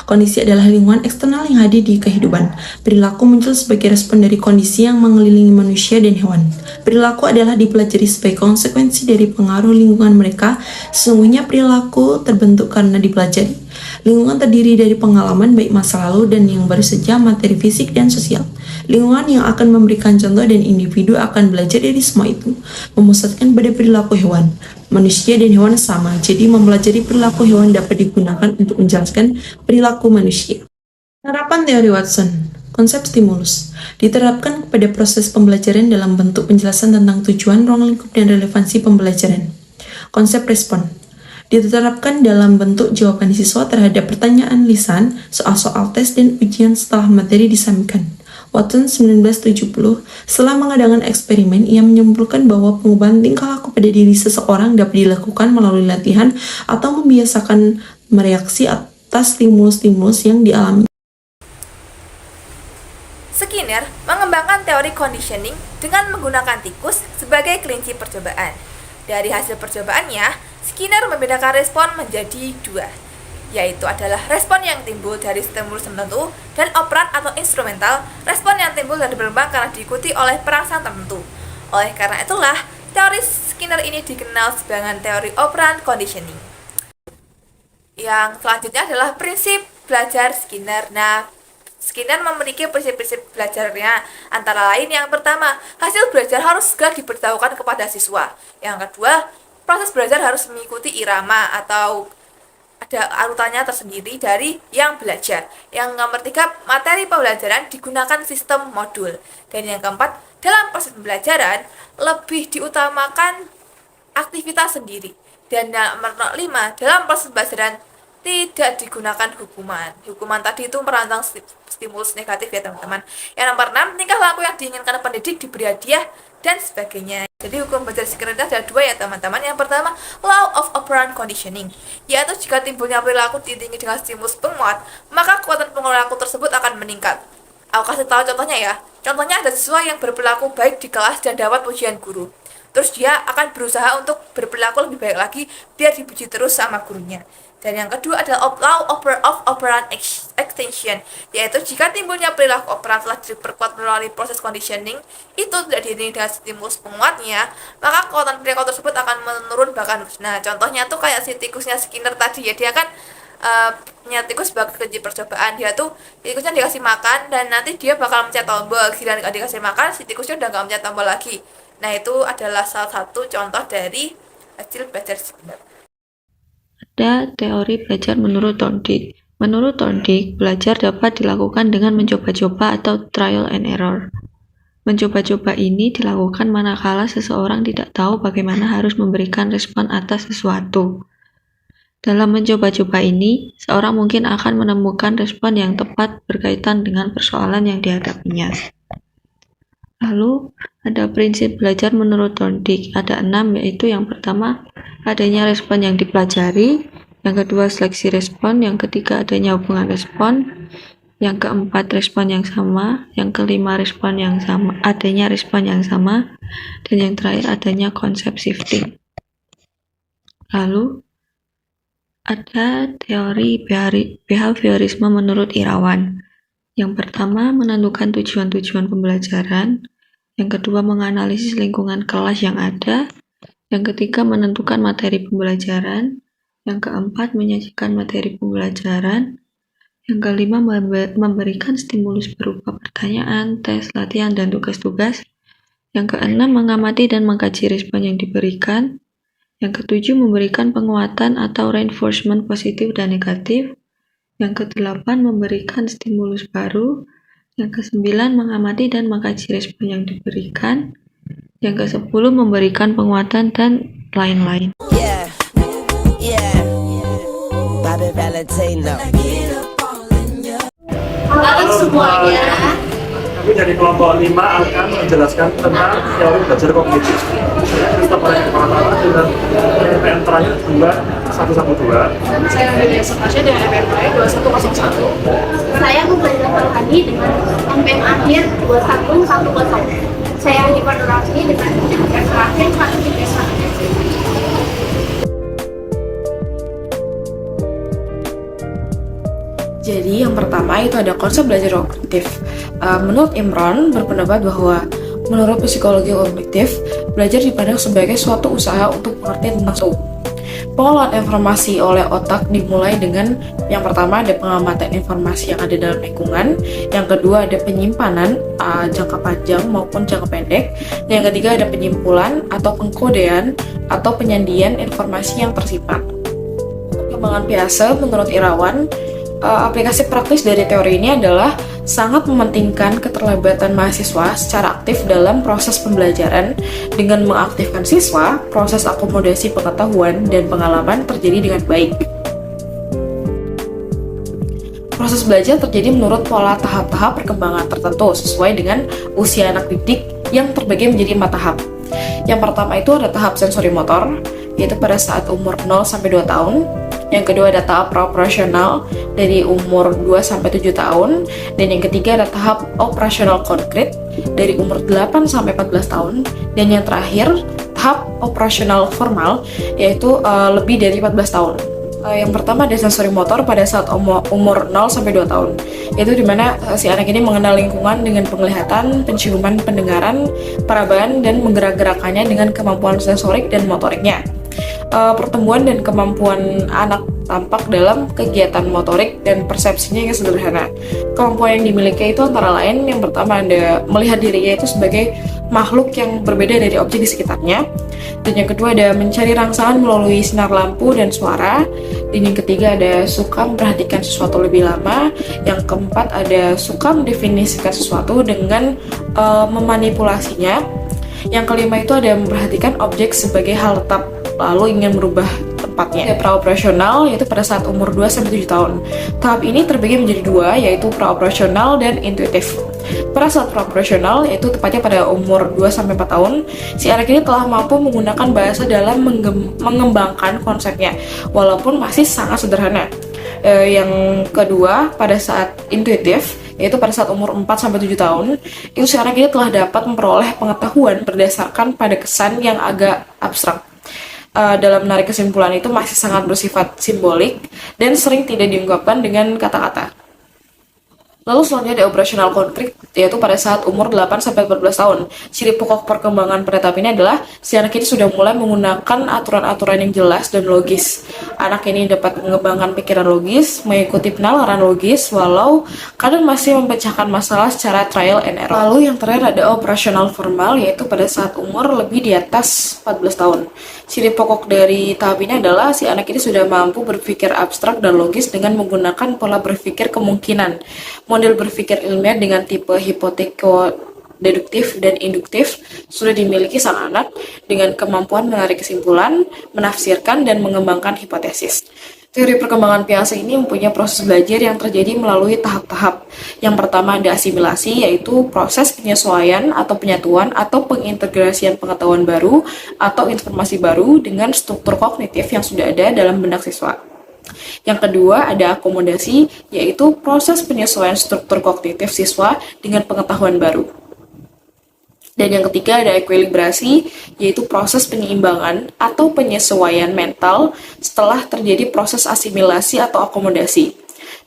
Kondisi adalah lingkungan eksternal yang hadir di kehidupan. Perilaku muncul sebagai respon dari kondisi yang mengelilingi manusia dan hewan. Perilaku adalah dipelajari sebagai konsekuensi dari pengaruh lingkungan mereka. Sesungguhnya perilaku terbentuk karena dipelajari. Lingkungan terdiri dari pengalaman baik masa lalu dan yang baru saja, materi fisik dan sosial. Lingkungan yang akan memberikan contoh dan individu akan belajar dari semua itu. Memusatkan pada perilaku hewan. Manusia dan hewan sama, jadi mempelajari perilaku hewan dapat digunakan untuk menjelaskan perilaku manusia. Penerapan teori Watson. Konsep stimulus diterapkan kepada proses pembelajaran dalam bentuk penjelasan tentang tujuan, ruang lingkup, dan relevansi pembelajaran. Konsep respon diterapkan dalam bentuk jawaban siswa terhadap pertanyaan lisan, soal-soal tes, dan ujian setelah materi disampaikan. Watson 1970, setelah mengadakan eksperimen, ia menyimpulkan bahwa pengubahan tingkah laku pada diri seseorang dapat dilakukan melalui latihan atau membiasakan mereaksi atas stimulus-stimulus yang dialami. Skinner mengembangkan teori conditioning dengan menggunakan tikus sebagai kelinci percobaan. Dari hasil percobaannya, Skinner membedakan respon menjadi dua, yaitu adalah respon yang timbul dari stimulus tertentu dan operan atau instrumental, respon yang timbul dan berkembang karena diikuti oleh perangsang tertentu. Oleh karena itulah, teori Skinner ini dikenal sebagai teori operant conditioning. Yang selanjutnya adalah prinsip belajar Skinner. Nah, Skinner memiliki prinsip-prinsip belajarnya, antara lain yang pertama, hasil belajar harus segera diberitahukan kepada siswa. Yang kedua, proses belajar harus mengikuti irama atau ada urutannya tersendiri dari yang belajar. Yang nomor tiga, materi pembelajaran digunakan sistem modul. Dan yang keempat, dalam proses pembelajaran lebih diutamakan aktivitas sendiri. Dan yang nomor 5, dalam proses pembelajaran tidak digunakan hukuman. Hukuman tadi itu merangsang stimulus negatif ya teman-teman. Yang nomor 6, tingkah laku yang diinginkan pendidik diberi hadiah dan sebagainya. Jadi hukum belajar Skinner ada dua ya teman-teman. Yang pertama, law of operant conditioning, yaitu jika timbulnya perilaku diiringi dengan stimulus penguat, maka kekuatan perilaku tersebut akan meningkat. Aku kasih tahu contohnya ya. Contohnya ada siswa yang berperilaku baik di kelas dan dapat pujian guru. Terus dia akan berusaha untuk berperilaku lebih baik lagi biar dipuji terus sama gurunya. Dan yang kedua adalah law of operant extension, yaitu jika timbulnya perilaku operan telah diperkuat melalui proses conditioning, itu tidak diiringi dengan stimulus penguatnya, maka kekuatan perilaku tersebut akan menurun bahkan. Nah, contohnya tuh kayak si tikusnya Skinner tadi ya, dia kan punya tikus sebagai kelinci percobaan. Dia tuh tikusnya dikasih makan dan nanti dia bakal mencet tombol. Giliran nggak dikasih makan, si tikusnya udah nggak mencet tombol lagi. Nah, itu adalah salah satu contoh dari hasil belajar Skinner. Ada teori belajar menurut Thorndike. Menurut Thorndike, belajar dapat dilakukan dengan mencoba-coba atau trial and error. Mencoba-coba ini dilakukan manakala seseorang tidak tahu bagaimana harus memberikan respon atas sesuatu. Dalam mencoba-coba ini, seorang mungkin akan menemukan respon yang tepat berkaitan dengan persoalan yang dihadapinya. Lalu, ada prinsip belajar menurut Thorndike. Ada 6, yaitu yang pertama, adanya respon yang dipelajari, yang kedua, seleksi respon, yang ketiga, adanya hubungan respon, yang keempat, respon yang sama, yang kelima, respon yang sama, adanya respon yang sama, dan yang terakhir, adanya konsep shifting. Lalu, ada teori behaviorisme menurut Irawan. Yang pertama, menentukan tujuan-tujuan pembelajaran. Yang kedua, menganalisis lingkungan kelas yang ada. Yang ketiga, menentukan materi pembelajaran. Yang keempat, menyajikan materi pembelajaran. Yang kelima, memberikan stimulus berupa pertanyaan, tes, latihan, dan tugas-tugas. Yang keenam, mengamati dan mengkaji respon yang diberikan. Yang ketujuh, memberikan penguatan atau reinforcement positif dan negatif. Yang kedelapan, memberikan stimulus baru. Yang kesembilan, mengamati dan mengkaji respon yang diberikan. Yang kesepuluh, memberikan penguatan dan lain-lain. Halo semuanya. Kami dari kelompok 5 akan menjelaskan tentang teori belajar kognitif. Kita pada pertama dengan MPN terakhir 2112. Saya Nadia Sekasya dengan MPN terakhir 2101. Saya Mubazir Farhadi dengan MPN akhir 2110. Saya Hanifah Nurasmi dengan MPN terakhir 131. Jadi yang pertama itu ada konsep belajar kognitif. Menurut Imran berpendapat bahwa menurut psikologi kognitif, belajar dipandang sebagai suatu usaha untuk mengerti tentang sesuatu. Pengolahan informasi oleh otak dimulai dengan yang pertama ada pengamatan informasi yang ada dalam lingkungan, yang kedua ada penyimpanan jangka panjang maupun jangka pendek, dan yang ketiga ada penyimpulan atau pengkodean atau penyandian informasi yang tersimpan. Perkembangan biasa menurut Irawan, aplikasi praktis dari teori ini adalah sangat mementingkan keterlibatan mahasiswa secara aktif dalam proses pembelajaran dengan mengaktifkan siswa, proses akomodasi pengetahuan dan pengalaman terjadi dengan baik. Proses belajar terjadi menurut pola tahap-tahap perkembangan tertentu sesuai dengan usia anak didik yang terbagi menjadi 4 tahap. Yang pertama itu ada tahap sensori motor, yaitu pada saat umur 0-2 tahun. Yang kedua ada tahap operasional dari umur 2-7 tahun, dan yang ketiga ada tahap operasional konkret dari umur 8-14 tahun, dan yang terakhir tahap operasional formal yaitu lebih dari 14 tahun. Yang pertama ada sensori motor pada saat umur 0-2 tahun, yaitu dimana si anak ini mengenal lingkungan dengan penglihatan, penciuman, pendengaran, perabahan, dan menggerak-gerakannya dengan kemampuan sensorik dan motoriknya. Pertumbuhan dan kemampuan anak tampak dalam kegiatan motorik dan persepsinya yang sederhana. Kemampuan yang dimiliki itu antara lain yang pertama ada melihat dirinya itu sebagai makhluk yang berbeda dari objek di sekitarnya, dan yang kedua ada mencari rangsangan melalui sinar lampu dan suara, dan yang ketiga ada suka memperhatikan sesuatu lebih lama, yang keempat ada suka mendefinisikan sesuatu dengan memanipulasinya, yang kelima itu ada memperhatikan objek sebagai hal tetap lalu ingin merubah tempatnya. Ada praoperasional yaitu pada saat umur 2-7 tahun. Tahap ini terbagi menjadi 2, yaitu praoperasional dan intuitif. Pada saat praoperasional yaitu tepatnya pada umur 2-4 tahun, si anak ini telah mampu menggunakan bahasa dalam mengembangkan konsepnya walaupun masih sangat sederhana. Yang kedua pada saat intuitif yaitu pada saat umur 4-7 tahun, itu si anak ini telah dapat memperoleh pengetahuan berdasarkan pada kesan yang agak abstrak. dalam menarik kesimpulan itu masih sangat bersifat simbolik dan sering tidak diungkapkan dengan kata-kata. Lalu selanjutnya ada operasional konkret, yaitu pada saat umur 8-14 tahun. Ciri pokok perkembangan pada tahap ini adalah si anak ini sudah mulai menggunakan aturan-aturan yang jelas dan logis. Anak ini dapat mengembangkan pikiran logis, mengikuti penalaran logis, walau kadang masih memecahkan masalah secara trial and error. Lalu yang terakhir ada operasional formal, yaitu pada saat umur lebih di atas 14 tahun. Ciri pokok dari tahap ini adalah si anak ini sudah mampu berpikir abstrak dan logis dengan menggunakan pola berpikir kemungkinan. Model berpikir ilmiah dengan tipe hipoteko-deduktif dan induktif sudah dimiliki sang anak dengan kemampuan menarik kesimpulan, menafsirkan, dan mengembangkan hipotesis. Teori perkembangan Piaget ini mempunyai proses belajar yang terjadi melalui tahap-tahap. Yang pertama ada asimilasi, yaitu proses penyesuaian atau penyatuan atau pengintegrasian pengetahuan baru atau informasi baru dengan struktur kognitif yang sudah ada dalam benak siswa. Yang kedua ada akomodasi, yaitu proses penyesuaian struktur kognitif siswa dengan pengetahuan baru. Dan yang ketiga ada ekuilibrasi, yaitu proses penyeimbangan atau penyesuaian mental setelah terjadi proses asimilasi atau akomodasi.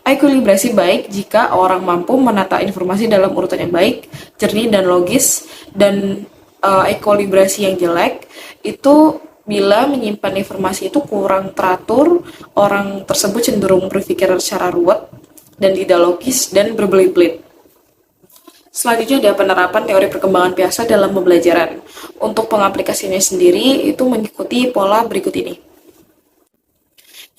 Ekuilibrasi baik jika orang mampu menata informasi dalam urutan yang baik, jernih dan logis, dan ekuilibrasi yang jelek itu bila menyimpan informasi itu kurang teratur, orang tersebut cenderung berpikir secara ruwet dan tidak logis dan berbelit-belit. Selanjutnya ada penerapan teori perkembangan Piaget dalam pembelajaran. Untuk pengaplikasiannya sendiri itu mengikuti pola berikut ini.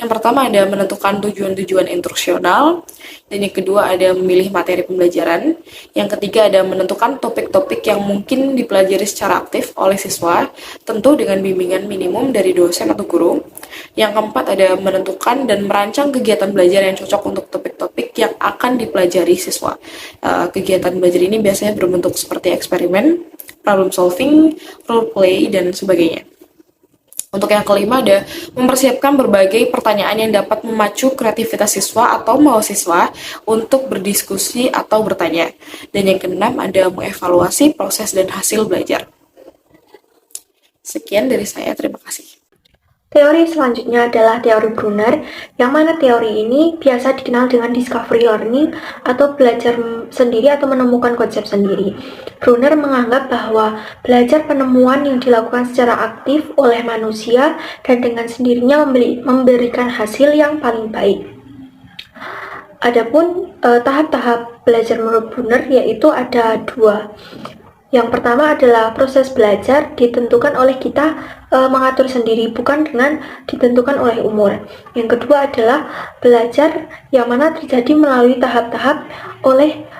Yang pertama ada menentukan tujuan-tujuan instruksional, dan yang kedua ada memilih materi pembelajaran, yang ketiga ada menentukan topik-topik yang mungkin dipelajari secara aktif oleh siswa, tentu dengan bimbingan minimum dari dosen atau guru. Yang keempat ada menentukan dan merancang kegiatan belajar yang cocok untuk topik-topik yang akan dipelajari siswa. Kegiatan belajar ini biasanya berbentuk seperti eksperimen, problem solving, role play, dan sebagainya. Untuk yang kelima ada mempersiapkan berbagai pertanyaan yang dapat memacu kreativitas siswa atau mahasiswa untuk berdiskusi atau bertanya. Dan yang keenam ada mengevaluasi proses dan hasil belajar. Sekian dari saya, terima kasih. Teori selanjutnya adalah teori Brunner, yang mana teori ini biasa dikenal dengan discovery learning atau belajar sendiri atau menemukan konsep sendiri. Brunner menganggap bahwa belajar penemuan yang dilakukan secara aktif oleh manusia dan dengan sendirinya memberikan hasil yang paling baik. Adapun tahap-tahap belajar menurut Brunner yaitu ada dua. Yang pertama adalah proses belajar ditentukan oleh kita mengatur sendiri, bukan dengan ditentukan oleh umur. Yang kedua adalah belajar yang mana terjadi melalui tahap-tahap oleh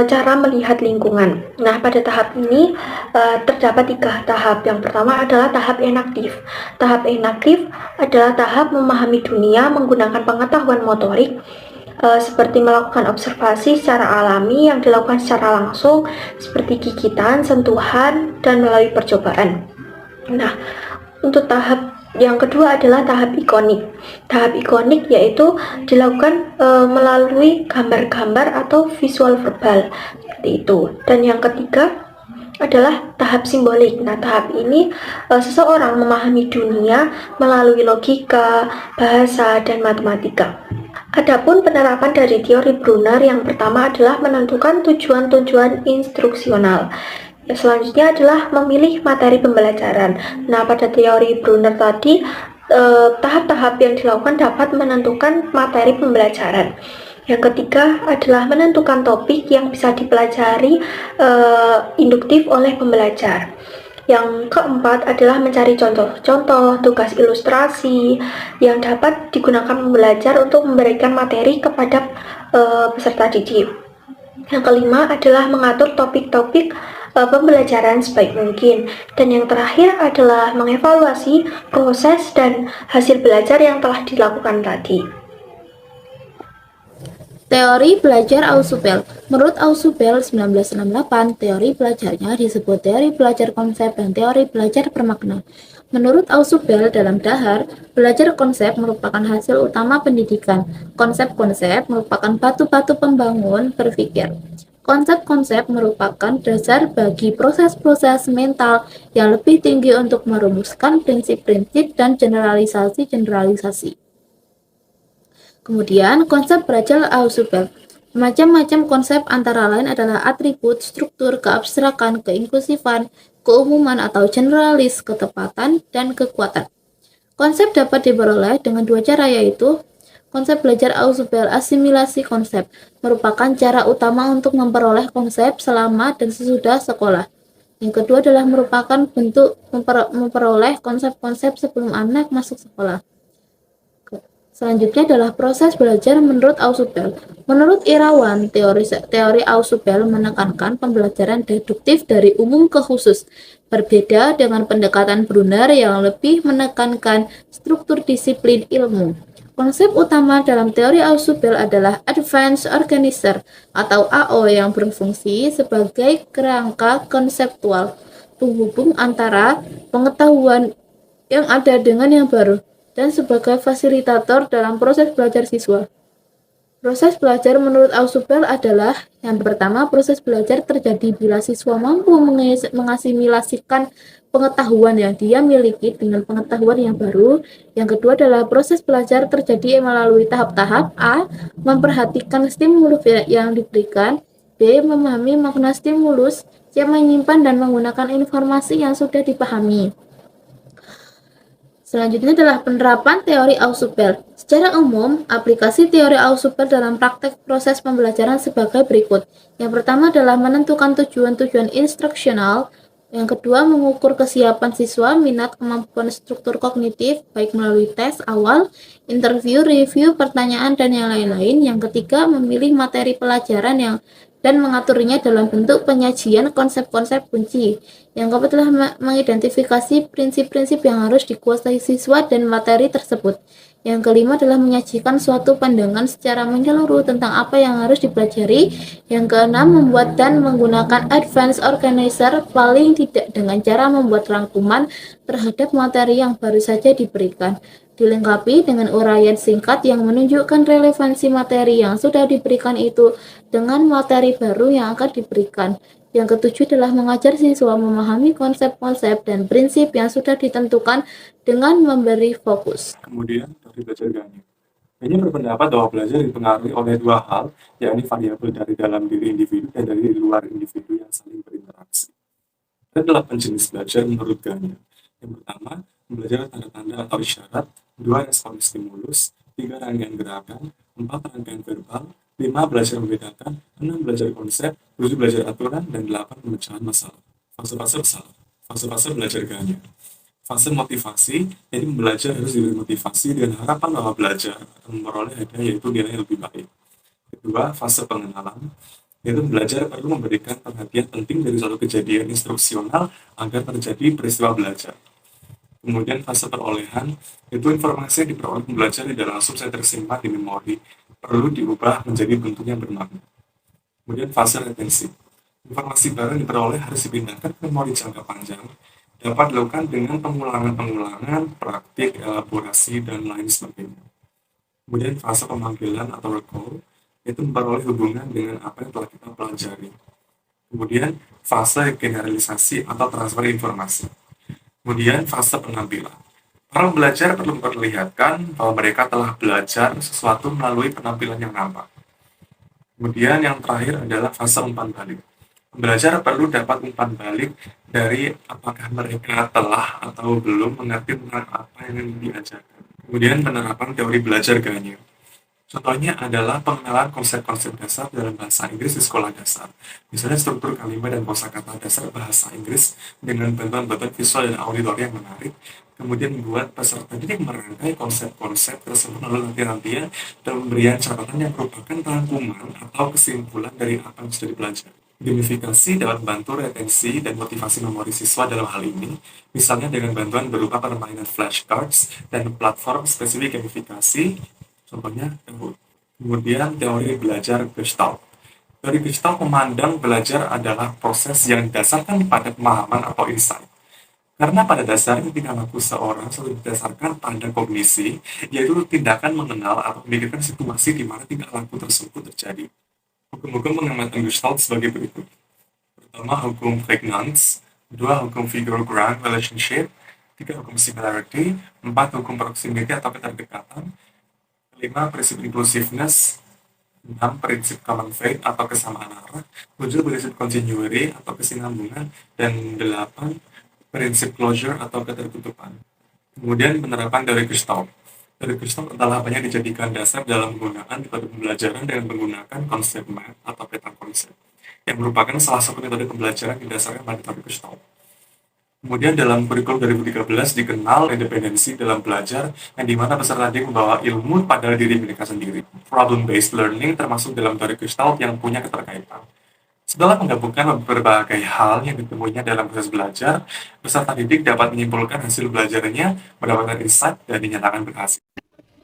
cara melihat lingkungan. Nah, pada tahap ini terdapat 3 tahap. Yang pertama adalah tahap enaktif. Tahap enaktif adalah tahap memahami dunia menggunakan pengetahuan motorik, seperti melakukan observasi secara alami yang dilakukan secara langsung, seperti gigitan, sentuhan, dan melalui percobaan. Nah, untuk tahap yang kedua adalah tahap ikonik. Tahap ikonik yaitu dilakukan melalui gambar-gambar atau visual verbal, seperti itu. Dan yang ketiga adalah tahap simbolik. Nah, tahap ini seseorang memahami dunia melalui logika, bahasa, dan matematika. Adapun penerapan dari teori Brunner yang pertama adalah menentukan tujuan-tujuan instruksional. Selanjutnya adalah memilih materi pembelajaran. Nah, pada teori Brunner tadi, tahap-tahap yang dilakukan dapat menentukan materi pembelajaran. Yang ketiga adalah menentukan topik yang bisa dipelajari induktif oleh pembelajar. Yang keempat adalah mencari contoh-contoh, tugas ilustrasi yang dapat digunakan pembelajar untuk memberikan materi kepada peserta didik. Yang kelima adalah mengatur topik-topik pembelajaran sebaik mungkin. Dan yang terakhir adalah mengevaluasi proses dan hasil belajar yang telah dilakukan tadi. Teori belajar Ausubel. Menurut Ausubel 1968, teori belajarnya disebut teori belajar konsep dan teori belajar bermakna. Menurut Ausubel dalam Dahar, belajar konsep merupakan hasil utama pendidikan. Konsep-konsep merupakan batu-batu pembangun berpikir. Konsep-konsep merupakan dasar bagi proses-proses mental yang lebih tinggi untuk merumuskan prinsip-prinsip dan generalisasi-generalisasi. Kemudian, konsep Rachel Ausubel. Macam-macam konsep antara lain adalah atribut, struktur, keabstrakan, keinklusifan, keumuman atau generalis, ketepatan, dan kekuatan. Konsep dapat diperoleh dengan dua cara, yaitu konsep belajar Ausubel. Asimilasi konsep merupakan cara utama untuk memperoleh konsep selama dan sesudah sekolah. Yang kedua adalah merupakan bentuk memperoleh konsep-konsep sebelum anak masuk sekolah. Selanjutnya adalah proses belajar menurut Ausubel. Menurut Irawan, teori Ausubel menekankan pembelajaran deduktif dari umum ke khusus, berbeda dengan pendekatan Brunner yang lebih menekankan struktur disiplin ilmu. Konsep utama dalam teori Ausubel adalah Advanced Organizer atau AO yang berfungsi sebagai kerangka konseptual penghubung antara pengetahuan yang ada dengan yang baru, dan sebagai fasilitator dalam proses belajar siswa. Proses belajar menurut Ausubel adalah yang pertama, proses belajar terjadi bila siswa mampu mengasimilasikan pengetahuan yang dia miliki dengan pengetahuan yang baru. Yang kedua adalah proses belajar terjadi melalui tahap-tahap. A. Memperhatikan stimulus yang diberikan. B. Memahami makna stimulus. C. Menyimpan dan menggunakan informasi yang sudah dipahami. Selanjutnya adalah penerapan teori Ausubel. Secara umum, aplikasi teori Ausubel dalam praktek proses pembelajaran sebagai berikut. Yang pertama adalah menentukan tujuan-tujuan instruksional. Yang kedua, mengukur kesiapan siswa, minat, kemampuan struktur kognitif, baik melalui tes awal, interview, review, pertanyaan, dan yang lain-lain. Yang ketiga, memilih materi pelajaran dan mengaturnya dalam bentuk penyajian konsep-konsep kunci. Yang keempat adalah mengidentifikasi prinsip-prinsip yang harus dikuasai siswa dan materi tersebut. Yang kelima adalah menyajikan suatu pandangan secara menyeluruh tentang apa yang harus dipelajari. Yang keenam, membuat dan menggunakan advanced organizer paling tidak dengan cara membuat rangkuman terhadap materi yang baru saja diberikan. Dilengkapi dengan uraian singkat yang menunjukkan relevansi materi yang sudah diberikan itu dengan materi baru yang akan diberikan. Yang ketujuh adalah mengajar siswa memahami konsep-konsep dan prinsip yang sudah ditentukan dengan memberi fokus. Kemudian, dari belajar Ganya. Ganya berpendapat bahwa belajar dipengaruhi oleh dua hal, yakni variabel dari dalam diri individu dan dari luar individu yang saling berinteraksi. Ada 8 jenis belajar menurut Ganya. Yang pertama, belajar tanda-tanda atau isyarat, 2 respon stimulus, 3 rangkaian gerakan, 4 rangkaian verbal, 5 belajar membedakan, 6 belajar konsep, 7 belajar aturan, dan 8 pemecahan masalah. Fase-fase belajar Ganya. Fase motivasi, jadi belajar harus diberi motivasi dengan harapan bahwa belajar akan memperoleh hadiah yaitu nilai yang lebih baik. Kedua, fase pengenalan, yaitu belajar perlu memberikan perhatian penting dari suatu kejadian instruksional agar terjadi peristiwa belajar. Kemudian fase perolehan, itu informasi yang diperoleh pembelajar tidak langsung saja tersimpan di memori, perlu diubah menjadi bentuk yang bermakna. Kemudian fase retensi, informasi baru yang diperoleh harus dipindahkan ke memori jangka panjang, dapat dilakukan dengan pengulangan, praktik, elaborasi, dan lain sebagainya. Kemudian fase pemanggilan atau recall, itu memperoleh hubungan dengan apa yang telah kita pelajari. Kemudian fase generalisasi atau transfer informasi. Kemudian fase penampilan. Para pembelajar perlu memperlihatkan bahwa mereka telah belajar sesuatu melalui penampilan yang nampak. Kemudian yang terakhir adalah fase umpan balik. Pembelajar perlu dapat umpan balik dari apakah mereka telah atau belum mengerti tentang apa yang diajarkan. Kemudian penerapan teori belajar Ganya. Contohnya adalah pengenalan konsep-konsep dasar dalam bahasa Inggris di sekolah dasar. Misalnya struktur kalimat dan kosakata dasar bahasa Inggris dengan bantuan-bantuan visual dan auditori yang menarik. Kemudian membuat peserta didik merangkai konsep-konsep tersebut lalu nanti-nantinya dan pemberian catatan yang merupakan rangkuman atau kesimpulan dari apa yang sudah dipelajari. Gamifikasi dapat membantu retensi dan motivasi memori siswa dalam hal ini, misalnya dengan bantuan berupa permainan flashcards dan platform spesifik gamifikasi, contohnya Kahoot. Kemudian teori belajar Gestalt. Teori Gestalt memandang belajar adalah proses yang didasarkan pada pemahaman atau insight. Karena pada dasarnya tingkah laku seorang selalu didasarkan pada kognisi, yaitu tindakan mengenal atau memikirkan situasi di mana tingkah laku tersebut terjadi. Hukum-hukum pengamatan Gestalt sebagai berikut. Pertama, hukum Prägnanz. Kedua, hukum figure-ground relationship. Tiga, hukum similarity. Empat, hukum proximity atau keterdekatan. Kelima, prinsip inclusiveness. 6. Prinsip common fate atau kesamaan arah. 7. Prinsip continuity atau kesinambungan. Dan 8. Prinsip closure atau ketertutupan. Kemudian penerapan teori Gestalt. Teori Gestalt adalah apa yang dijadikan dasar dalam penggunaan metode pembelajaran dengan menggunakan konsep map atau peta konsep, yang merupakan salah satu metode pembelajaran yang didasarkan pada teori Gestalt. Kemudian dalam kurikulum 2013 dikenal independensi dalam belajar, yang dimana peserta didik membawa ilmu pada diri mereka sendiri. Problem-based learning termasuk dalam teori Gestalt yang punya keterkaitan. Setelah menggabungkan berbagai hal yang ditemuinya dalam proses belajar, peserta didik dapat menyimpulkan hasil belajarnya, mendapatkan insight, dan dinyatakan berhasil.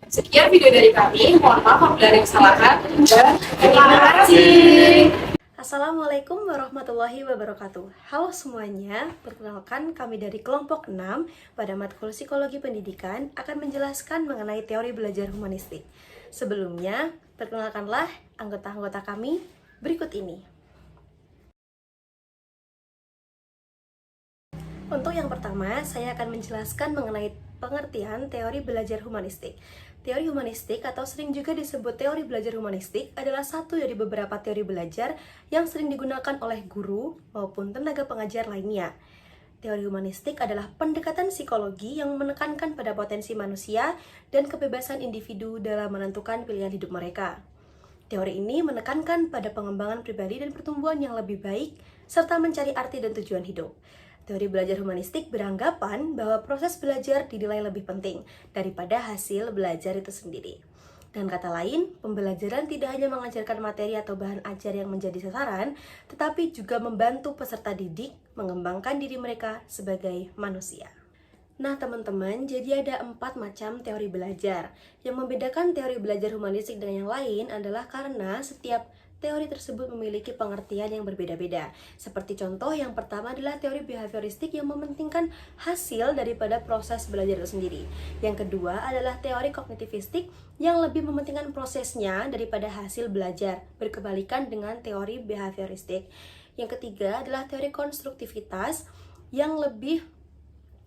Sekian video dari kami, mohon maaf apabila ada kesalahan, dan terima kasih. Assalamualaikum warahmatullahi wabarakatuh. Halo semuanya, perkenalkan kami dari kelompok 6 pada matkul Psikologi Pendidikan akan menjelaskan mengenai teori belajar humanistik. Sebelumnya, perkenalkanlah anggota-anggota kami berikut ini. Untuk yang pertama, saya akan menjelaskan mengenai pengertian teori belajar humanistik. Teori humanistik atau sering juga disebut teori belajar humanistik adalah satu dari beberapa teori belajar yang sering digunakan oleh guru maupun tenaga pengajar lainnya. Teori humanistik adalah pendekatan psikologi yang menekankan pada potensi manusia dan kebebasan individu dalam menentukan pilihan hidup mereka. Teori ini menekankan pada pengembangan pribadi dan pertumbuhan yang lebih baik, serta mencari arti dan tujuan hidup. Teori belajar humanistik beranggapan bahwa proses belajar dinilai lebih penting daripada hasil belajar itu sendiri. Dengan kata lain, pembelajaran tidak hanya mengajarkan materi atau bahan ajar yang menjadi sasaran, tetapi juga membantu peserta didik mengembangkan diri mereka sebagai manusia. Nah teman-teman, jadi ada 4 macam teori belajar. Yang membedakan teori belajar humanistik dengan yang lain adalah karena setiap teori tersebut memiliki pengertian yang berbeda-beda. Seperti contoh yang pertama adalah teori behavioristik yang mementingkan hasil daripada proses belajar itu sendiri. Yang kedua adalah teori kognitivistik yang lebih mementingkan prosesnya daripada hasil belajar, berkebalikan dengan teori behavioristik. Yang ketiga adalah teori konstruktivitas yang lebih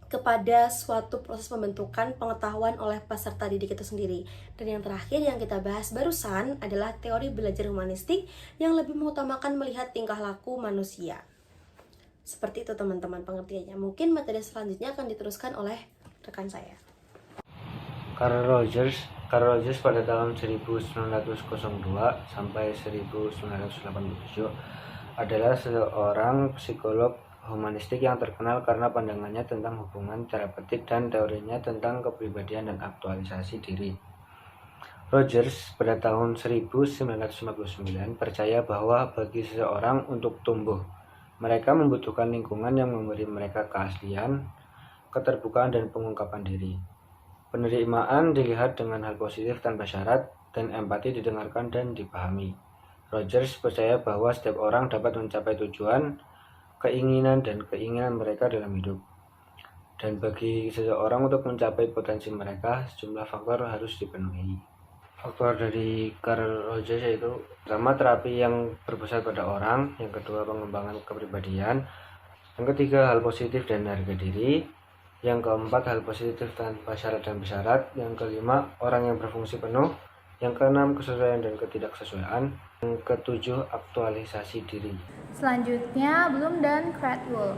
kepada suatu proses pembentukan pengetahuan oleh peserta didik itu sendiri. Dan yang terakhir yang kita bahas barusan adalah teori belajar humanistik yang lebih mengutamakan melihat tingkah laku manusia. Seperti itu teman-teman pengertiannya. Mungkin materi selanjutnya akan diteruskan oleh rekan saya. Carl Rogers pada tahun 1902 sampai 1987 adalah seorang psikolog humanistik yang terkenal karena pandangannya tentang hubungan terapeutik dan teorinya tentang kepribadian dan aktualisasi diri. Rogers pada tahun 1959 percaya bahwa bagi seseorang untuk tumbuh, mereka membutuhkan lingkungan yang memberi mereka keaslian, keterbukaan, dan pengungkapan diri. Penerimaan dilihat dengan hal positif tanpa syarat, dan empati didengarkan dan dipahami. Rogers percaya bahwa setiap orang dapat mencapai tujuan, keinginan mereka dalam hidup. Dan bagi seseorang untuk mencapai potensi mereka, sejumlah faktor harus dipenuhi. Faktor dari Carl Rogers yaitu pertama terapi yang berpusat pada orang, yang kedua pengembangan kepribadian, yang ketiga hal positif dan harga diri, yang keempat hal positif tanpa syarat dan bersyarat, yang kelima orang yang berfungsi penuh, yang keenam kesesuaian dan ketidaksesuaian, yang ketujuh aktualisasi diri. Selanjutnya, Bloom dan Cradwell.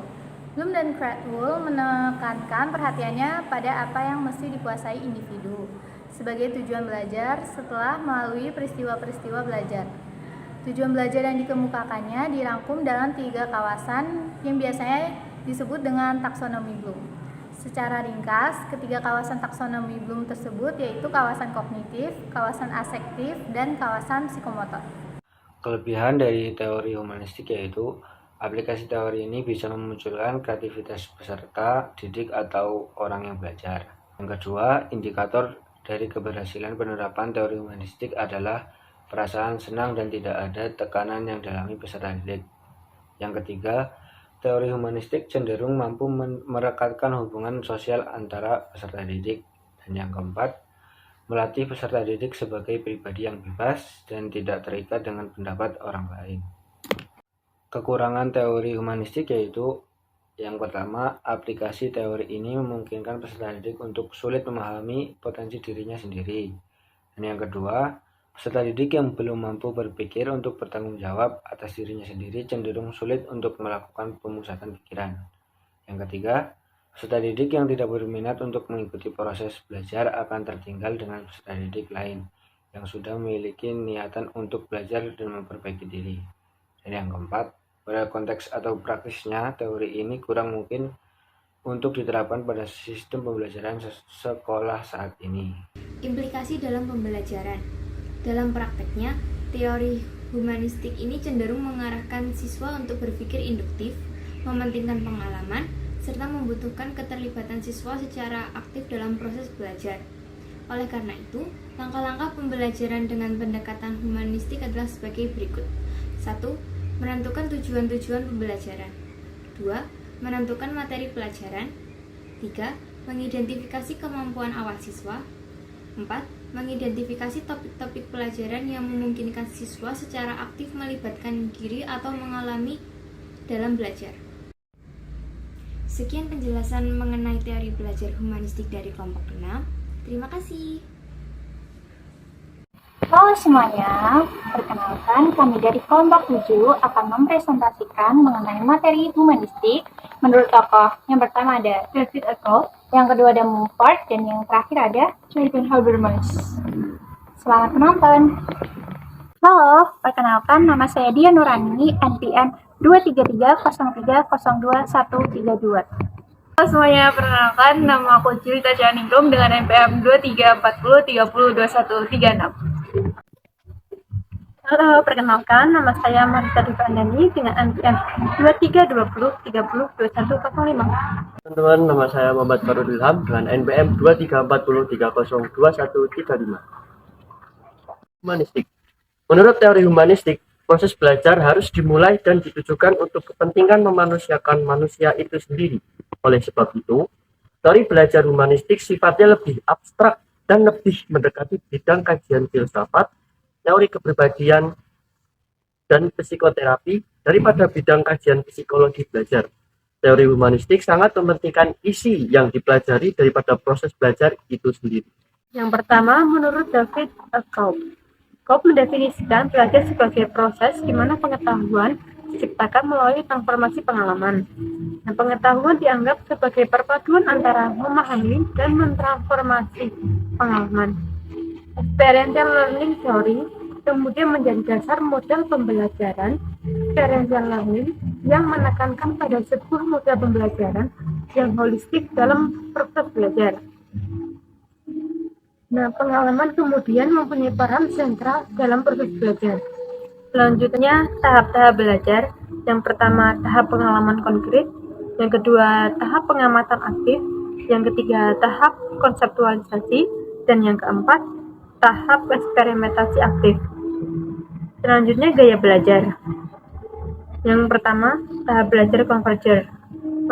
Bloom dan Cradwell menekankan perhatiannya pada apa yang mesti dikuasai individu sebagai tujuan belajar setelah melalui peristiwa-peristiwa belajar. Tujuan belajar yang dikemukakannya dirangkum dalam 3 kawasan yang biasanya disebut dengan taksonomi Bloom. Secara ringkas, ketiga kawasan taksonomi Bloom tersebut yaitu kawasan kognitif, kawasan afektif, dan kawasan psikomotor. Kelebihan dari teori humanistik yaitu aplikasi teori ini bisa memunculkan kreativitas peserta didik atau orang yang belajar. Yang kedua, indikator dari keberhasilan penerapan teori humanistik adalah perasaan senang dan tidak ada tekanan yang dialami peserta didik. Yang ketiga, teori humanistik cenderung mampu merekatkan hubungan sosial antara peserta didik. Dan yang keempat, melatih peserta didik sebagai pribadi yang bebas dan tidak terikat dengan pendapat orang lain. Kekurangan teori humanistik yaitu yang pertama, aplikasi teori ini memungkinkan peserta didik untuk sulit memahami potensi dirinya sendiri. Dan yang kedua, peserta didik yang belum mampu berpikir untuk bertanggung jawab atas dirinya sendiri cenderung sulit untuk melakukan pemusatan pikiran. Yang ketiga, peserta didik yang tidak berminat untuk mengikuti proses belajar akan tertinggal dengan peserta didik lain yang sudah memiliki niatan untuk belajar dan memperbaiki diri. Dan yang keempat, pada konteks atau praktisnya, teori ini kurang mungkin untuk diterapkan pada sistem pembelajaran sekolah saat ini. Implikasi dalam pembelajaran. Dalam prakteknya, teori humanistik ini cenderung mengarahkan siswa untuk berpikir induktif, mementingkan pengalaman, serta membutuhkan keterlibatan siswa secara aktif dalam proses belajar. Oleh karena itu, langkah-langkah pembelajaran dengan pendekatan humanistik adalah sebagai berikut. 1. Menentukan tujuan-tujuan pembelajaran. 2. Menentukan materi pelajaran. 3. Mengidentifikasi kemampuan awal siswa. 4. Mengidentifikasi topik-topik pelajaran yang memungkinkan siswa secara aktif melibatkan diri atau mengalami dalam belajar. Sekian penjelasan mengenai teori belajar humanistik dari kelompok 6. Terima kasih. Halo semuanya, perkenalkan kami dari kelompok 7 akan mempresentasikan mengenai materi humanistik menurut tokoh. Yang pertama ada David Eccles, yang kedua ada Mumford, dan yang terakhir ada Jonathan Habermas. Selamat menonton. Halo, perkenalkan nama saya Dia Nurani, NPM 23303020132. Halo semuanya, perkenalkan nama aku Julita Caningrum dengan NPM 2340302136. Halo, perkenalkan nama saya Marita Divandani dengan NPM 2320302105. Teman-teman, nama saya Muhammad Farul Ilham dengan NPM 2340302135. Humanistik. Menurut teori humanistik, proses belajar harus dimulai dan ditujukan untuk kepentingan memanusiakan manusia itu sendiri. Oleh sebab itu, teori belajar humanistik sifatnya lebih abstrak dan lebih mendekati bidang kajian filsafat, teori kepribadian, dan psikoterapi daripada bidang kajian psikologi belajar. Teori humanistik sangat mementingkan isi yang dipelajari daripada proses belajar itu sendiri. Yang pertama, menurut David Eccles, Cobb mendefinisikan belajar sebagai proses di mana pengetahuan diciptakan melalui transformasi pengalaman. Dan pengetahuan dianggap sebagai perpaduan antara memahami dan mentransformasi pengalaman. Experiential learning theory kemudian menjadi dasar model pembelajaran experiential learning yang menekankan pada sebuah model pembelajaran yang holistik dalam proses belajar. Nah, pengalaman kemudian mempunyai peran sentral dalam proses belajar. Selanjutnya, tahap-tahap belajar. Yang pertama, tahap pengalaman konkret. Yang kedua, tahap pengamatan aktif. Yang ketiga, tahap konseptualisasi. Dan yang keempat, tahap eksperimentasi aktif. Selanjutnya, gaya belajar. Yang pertama, tahap belajar converger.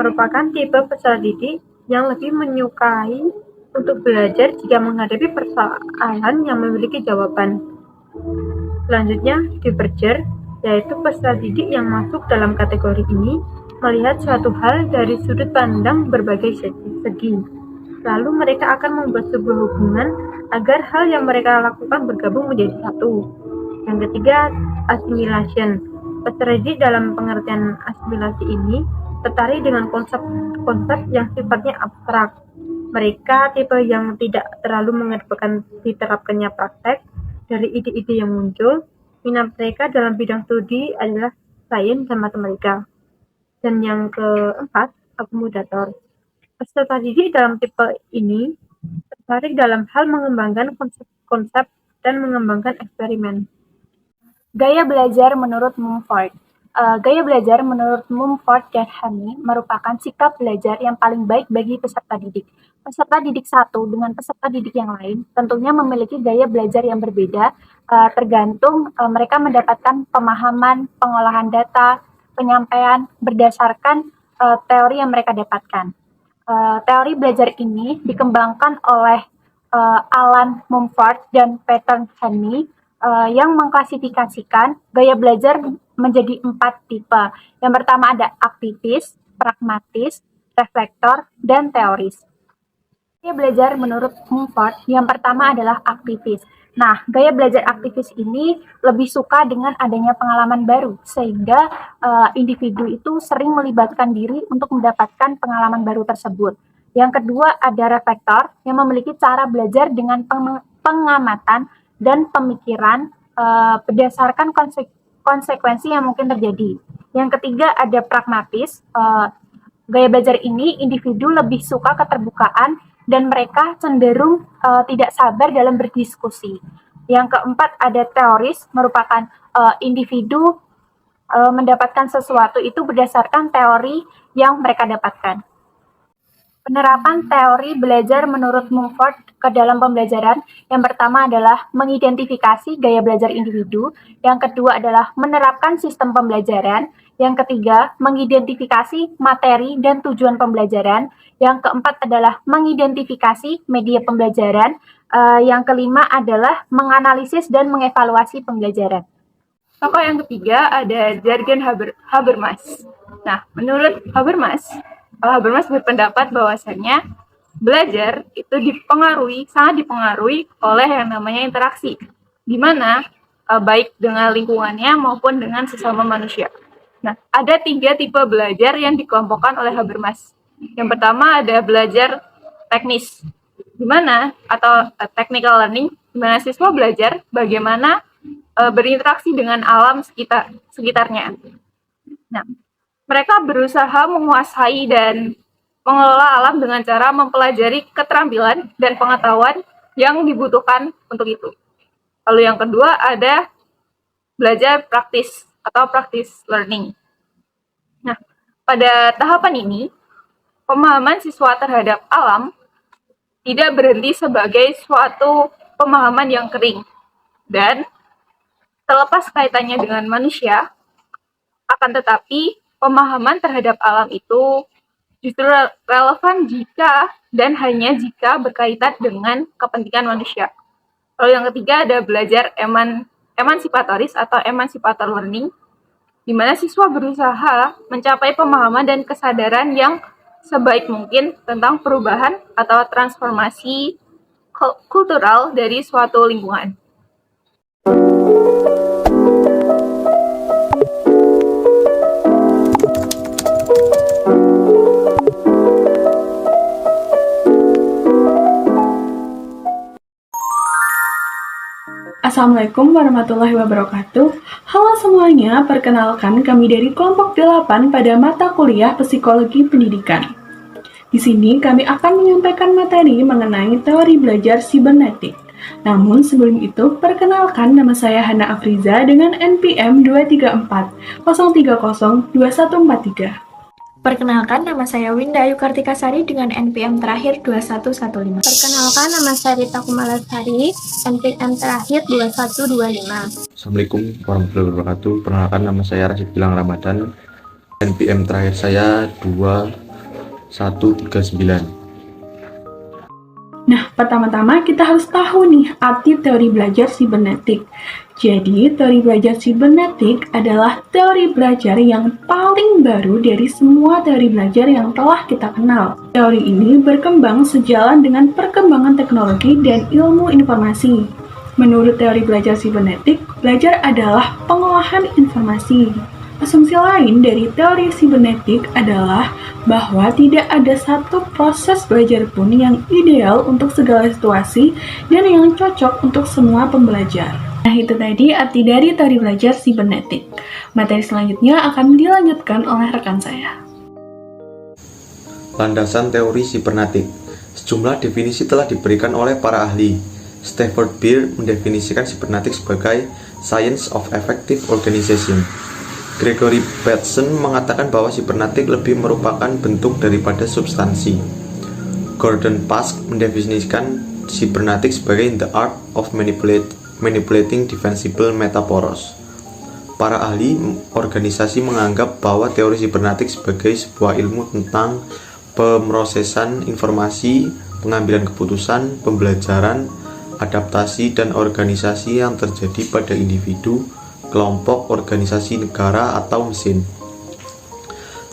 Merupakan tipe peserta didik yang lebih menyukai untuk belajar jika menghadapi persoalan yang memiliki jawaban. Selanjutnya, diverger, yaitu peserta didik yang masuk dalam kategori ini melihat suatu hal dari sudut pandang berbagai segi. Lalu mereka akan membuat sebuah hubungan agar hal yang mereka lakukan bergabung menjadi satu. Yang ketiga, assimilation. Peserta didik dalam pengertian asimilasi ini tertarik dengan konsep-konsep yang sifatnya abstrak. Mereka tipe yang tidak terlalu mengedepankan diterapkannya praktek dari ide-ide yang muncul. Minat mereka dalam bidang studi adalah sains dan matematika. Dan yang keempat, akomodator. Peserta didik dalam tipe ini tertarik dalam hal mengembangkan konsep-konsep dan mengembangkan eksperimen. Gaya belajar menurut Mumford. Gaya belajar menurut Mumford dan Hammy merupakan sikap belajar yang paling baik bagi peserta didik. Peserta didik satu dengan peserta didik yang lain tentunya memiliki gaya belajar yang berbeda, tergantung mereka mendapatkan pemahaman, pengolahan data, penyampaian berdasarkan teori yang mereka dapatkan. Teori belajar ini dikembangkan oleh Alan Mumford dan Peter Haney yang mengklasifikasikan gaya belajar menjadi 4 tipe. Yang pertama ada aktivis, pragmatis, reflektor, dan teoris. Gaya belajar menurut Mumford yang pertama adalah aktivis. Nah, gaya belajar aktivis ini lebih suka dengan adanya pengalaman baru, sehingga individu itu sering melibatkan diri untuk mendapatkan pengalaman baru tersebut. Yang kedua ada reflektor yang memiliki cara belajar dengan pengamatan dan pemikiran berdasarkan konsekuensi yang mungkin terjadi. Yang ketiga ada pragmatis. Gaya belajar ini individu lebih suka keterbukaan dan mereka cenderung tidak sabar dalam berdiskusi. Yang keempat ada teoris, merupakan individu mendapatkan sesuatu itu berdasarkan teori yang mereka dapatkan. Penerapan teori belajar menurut Mumford ke dalam pembelajaran yang pertama adalah mengidentifikasi gaya belajar individu, yang kedua adalah menerapkan sistem pembelajaran, yang ketiga mengidentifikasi materi dan tujuan pembelajaran, yang keempat adalah mengidentifikasi media pembelajaran, yang kelima adalah menganalisis dan mengevaluasi pembelajaran. Tokoh yang ketiga ada Jürgen Habermas. Nah, menurut Habermas berpendapat bahwasannya belajar itu sangat dipengaruhi oleh yang namanya interaksi, di mana baik dengan lingkungannya maupun dengan sesama manusia. Nah, ada 3 tipe belajar yang dikelompokkan oleh Habermas. Yang pertama ada belajar teknis, atau technical learning, di mana siswa belajar bagaimana berinteraksi dengan alam sekitarnya. Nah, mereka berusaha menguasai dan mengelola alam dengan cara mempelajari keterampilan dan pengetahuan yang dibutuhkan untuk itu. Lalu yang kedua ada belajar praktis atau practice learning. Nah, pada tahapan ini, pemahaman siswa terhadap alam tidak berhenti sebagai suatu pemahaman yang kering. Dan terlepas kaitannya dengan manusia, akan tetapi pemahaman terhadap alam itu justru relevan jika dan hanya jika berkaitan dengan kepentingan manusia. Lalu yang ketiga ada belajar emansipatoris atau emancipator learning, di mana siswa berusaha mencapai pemahaman dan kesadaran yang sebaik mungkin tentang perubahan atau transformasi kultural dari suatu lingkungan. Assalamualaikum warahmatullahi wabarakatuh. Halo semuanya, perkenalkan kami dari kelompok 8 pada mata kuliah Psikologi Pendidikan. Di sini kami akan menyampaikan materi mengenai teori belajar sibernetik. Namun sebelum itu, perkenalkan nama saya Hana Afriza dengan NPM 234-030-2143. Perkenalkan, nama saya Winda Ayu Kartikasari dengan NPM terakhir 2115. Perkenalkan, nama saya Rita Kumalasari, NPM terakhir 2125. Assalamualaikum warahmatullahi wabarakatuh. Perkenalkan, nama saya Rasid Gilang Ramadan, NPM terakhir saya 2139. Nah, pertama-tama kita harus tahu nih arti teori belajar sibernetik. Jadi, teori belajar sibernetik adalah teori belajar yang paling baru dari semua teori belajar yang telah kita kenal. Teori ini berkembang sejalan dengan perkembangan teknologi dan ilmu informasi. Menurut teori belajar sibernetik, belajar adalah pengolahan informasi. Asumsi lain dari teori sibernetik adalah bahwa tidak ada satu proses belajar pun yang ideal untuk segala situasi dan yang cocok untuk semua pembelajar. Nah, itu tadi arti dari teori belajar sibernetik. Materi selanjutnya akan dilanjutkan oleh rekan saya. Landasan teori sibernetik. Sejumlah definisi telah diberikan oleh para ahli. Stafford Beer mendefinisikan sibernetik sebagai Science of Effective Organization. Gregory Bateson mengatakan bahwa sibernetik lebih merupakan bentuk daripada substansi. Gordon Pask mendefinisikan sibernetik sebagai the art of manipulating defensible metaphors. Para ahli organisasi menganggap bahwa teori sibernetik sebagai sebuah ilmu tentang pemrosesan informasi pengambilan keputusan, pembelajaran, adaptasi, dan organisasi yang terjadi pada individu, kelompok, organisasi negara, atau mesin.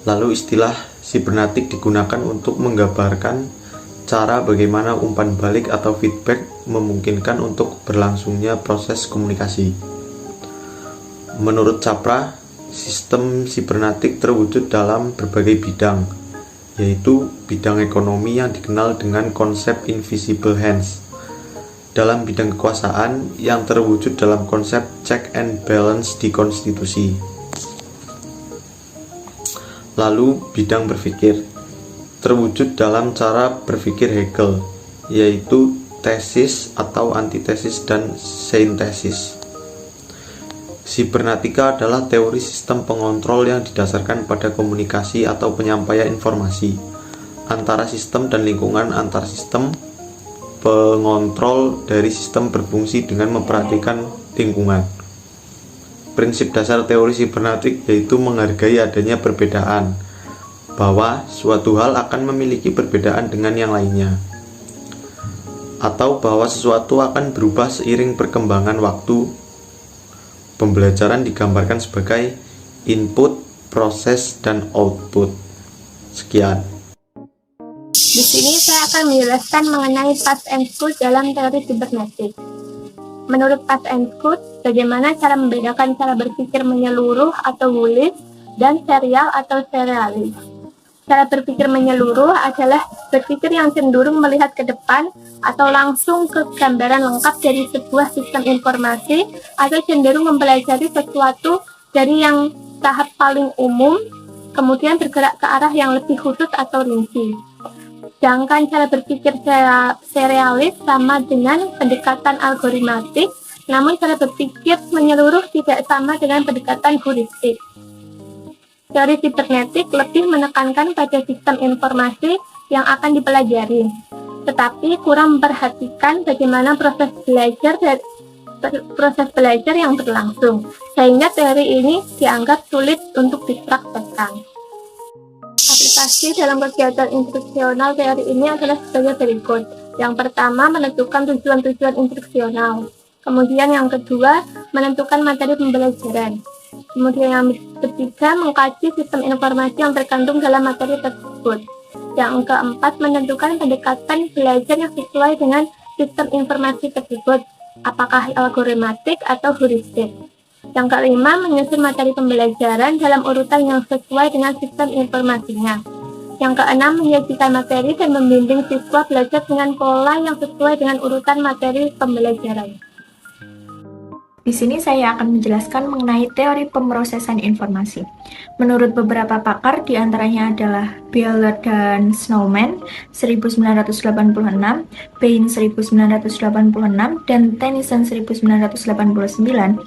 Lalu istilah sibernetik digunakan untuk menggambarkan cara bagaimana umpan balik atau feedback memungkinkan untuk berlangsungnya proses komunikasi. Menurut Capra, sistem sibernetik terwujud dalam berbagai bidang, yaitu bidang ekonomi yang dikenal dengan konsep invisible hands, dalam bidang kekuasaan yang terwujud dalam konsep check and balance di konstitusi. Lalu bidang berpikir terwujud dalam cara berpikir Hegel, yaitu tesis atau antitesis dan sintesis. Sibernetika adalah teori sistem pengontrol yang didasarkan pada komunikasi atau penyampaian informasi antara sistem dan lingkungan antar sistem. Pengontrol dari sistem berfungsi dengan memperhatikan lingkungan. Prinsip dasar teori sibernetik yaitu menghargai adanya perbedaan, bahwa suatu hal akan memiliki perbedaan dengan yang lainnya, atau bahwa sesuatu akan berubah seiring perkembangan waktu. Pembelajaran digambarkan sebagai input, proses, dan output. Sekian. Di sini saya akan menjelaskan mengenai fast and good dalam teori sibernetik. Menurut fast and good, bagaimana cara membedakan cara berpikir menyeluruh atau holistik dan serial atau serialis. Cara berpikir menyeluruh adalah berpikir yang cenderung melihat ke depan atau langsung ke gambaran lengkap dari sebuah sistem informasi, atau cenderung mempelajari sesuatu dari yang tahap paling umum, kemudian bergerak ke arah yang lebih khusus atau rinci. Sedangkan cara berpikir serialis sama dengan pendekatan algoritmatik, namun cara berpikir menyeluruh tidak sama dengan pendekatan heuristik. Teori sibernetik lebih menekankan pada sistem informasi yang akan dipelajari, tetapi kurang memperhatikan bagaimana proses belajar yang berlangsung, sehingga teori ini dianggap sulit untuk dipraktekkan. Aplikasi dalam kegiatan instruksional teori ini adalah sebagai berikut. Yang pertama, menentukan tujuan-tujuan instruksional. Kemudian yang kedua, menentukan materi pembelajaran. Kemudian yang ketiga, mengkaji sistem informasi yang terkandung dalam materi tersebut. Yang keempat, menentukan pendekatan belajar yang sesuai dengan sistem informasi tersebut, apakah algoritmatik atau heuristik. Yang kelima, menyusun materi pembelajaran dalam urutan yang sesuai dengan sistem informasinya. Yang keenam, menyajikan materi dan membimbing siswa belajar dengan pola yang sesuai dengan urutan materi pembelajaran. Di sini saya akan menjelaskan mengenai teori pemrosesan informasi. Menurut beberapa pakar, diantaranya adalah Beller dan Snowman 1986, Bain 1986, dan Tennyson 1989.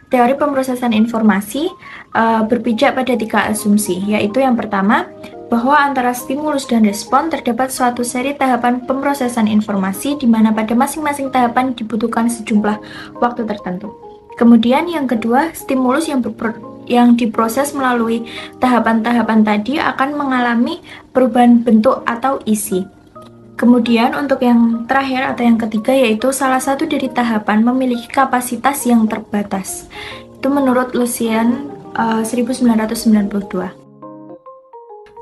Teori pemrosesan informasi berpijak pada 3 asumsi, yaitu yang pertama, bahwa antara stimulus dan respon terdapat suatu seri tahapan pemrosesan informasi di mana pada masing-masing tahapan dibutuhkan sejumlah waktu tertentu. Kemudian yang kedua, stimulus yang diproses melalui tahapan-tahapan tadi akan mengalami perubahan bentuk atau isi. Kemudian untuk yang terakhir atau yang ketiga, yaitu salah satu dari tahapan memiliki kapasitas yang terbatas. Itu menurut Lucian 1992.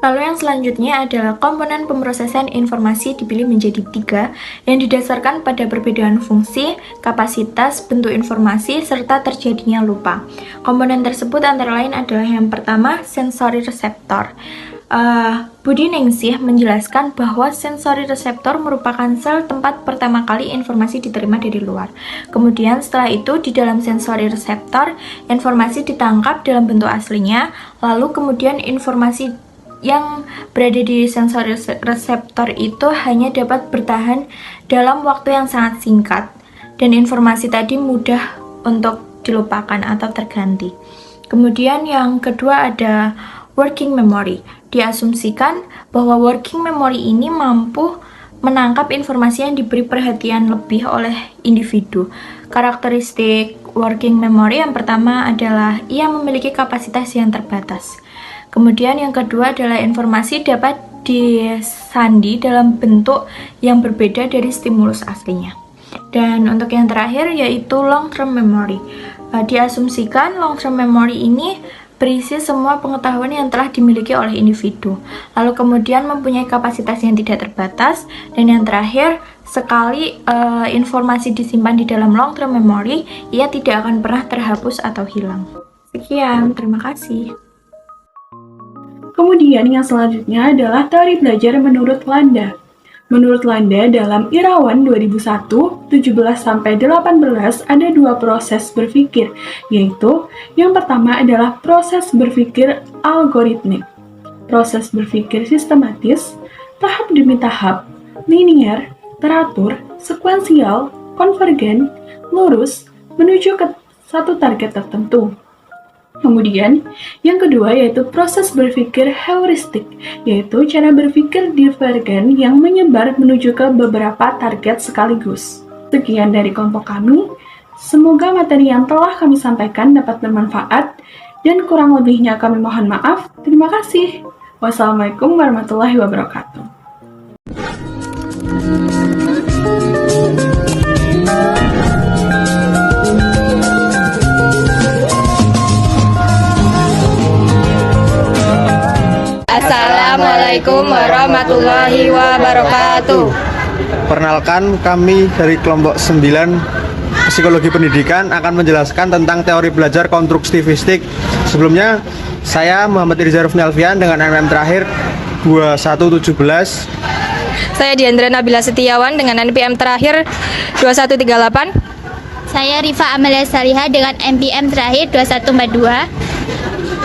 Lalu yang selanjutnya adalah komponen pemrosesan informasi dipilih menjadi 3 yang didasarkan pada perbedaan fungsi, kapasitas, bentuk informasi, serta terjadinya lupa. Komponen tersebut antara lain adalah yang pertama, sensory receptor. Budi Ningsih menjelaskan bahwa sensory receptor merupakan sel tempat pertama kali informasi diterima dari luar. Kemudian setelah itu di dalam sensory receptor, informasi ditangkap dalam bentuk aslinya, lalu kemudian informasi yang berada di sensori reseptor itu hanya dapat bertahan dalam waktu yang sangat singkat, dan informasi tadi mudah untuk dilupakan atau terganti. Kemudian yang kedua ada working memory. Diasumsikan bahwa working memory ini mampu menangkap informasi yang diberi perhatian lebih oleh individu. Karakteristik working memory yang pertama adalah ia memiliki kapasitas yang terbatas. Kemudian yang kedua adalah informasi dapat disandi dalam bentuk yang berbeda dari stimulus aslinya. Dan untuk yang terakhir yaitu long term memory. Diasumsikan long term memory ini berisi semua pengetahuan yang telah dimiliki oleh individu, lalu kemudian mempunyai kapasitas yang tidak terbatas, dan yang terakhir, sekali informasi disimpan di dalam long term memory, ia tidak akan pernah terhapus atau hilang. Sekian, terima kasih. Kemudian yang selanjutnya adalah teori belajar menurut Landa. Menurut Landa, dalam Irawan 2001, 17-18 ada dua proses berpikir, yaitu yang pertama adalah proses berpikir algoritmik, proses berpikir sistematis, tahap demi tahap, linear, teratur, sekuensial, konvergen, lurus, menuju ke satu target tertentu. Kemudian, yang kedua yaitu proses berpikir heuristik, yaitu cara berpikir divergen yang menyebar menuju ke beberapa target sekaligus. Sekian dari kelompok kami, semoga materi yang telah kami sampaikan dapat bermanfaat, dan kurang lebihnya kami mohon maaf. Terima kasih. Wassalamualaikum warahmatullahi wabarakatuh. Assalamualaikum warahmatullahi wabarakatuh. Perkenalkan, kami dari kelompok 9 Psikologi Pendidikan akan menjelaskan tentang teori belajar konstruktivistik. Sebelumnya, saya Muhammad Iriza Rufni Alfian dengan NPM terakhir 2117. Saya Diandra Nabila Setiawan dengan NPM terakhir 2138. Saya Rifa Amalia Saliha dengan NPM terakhir 2142.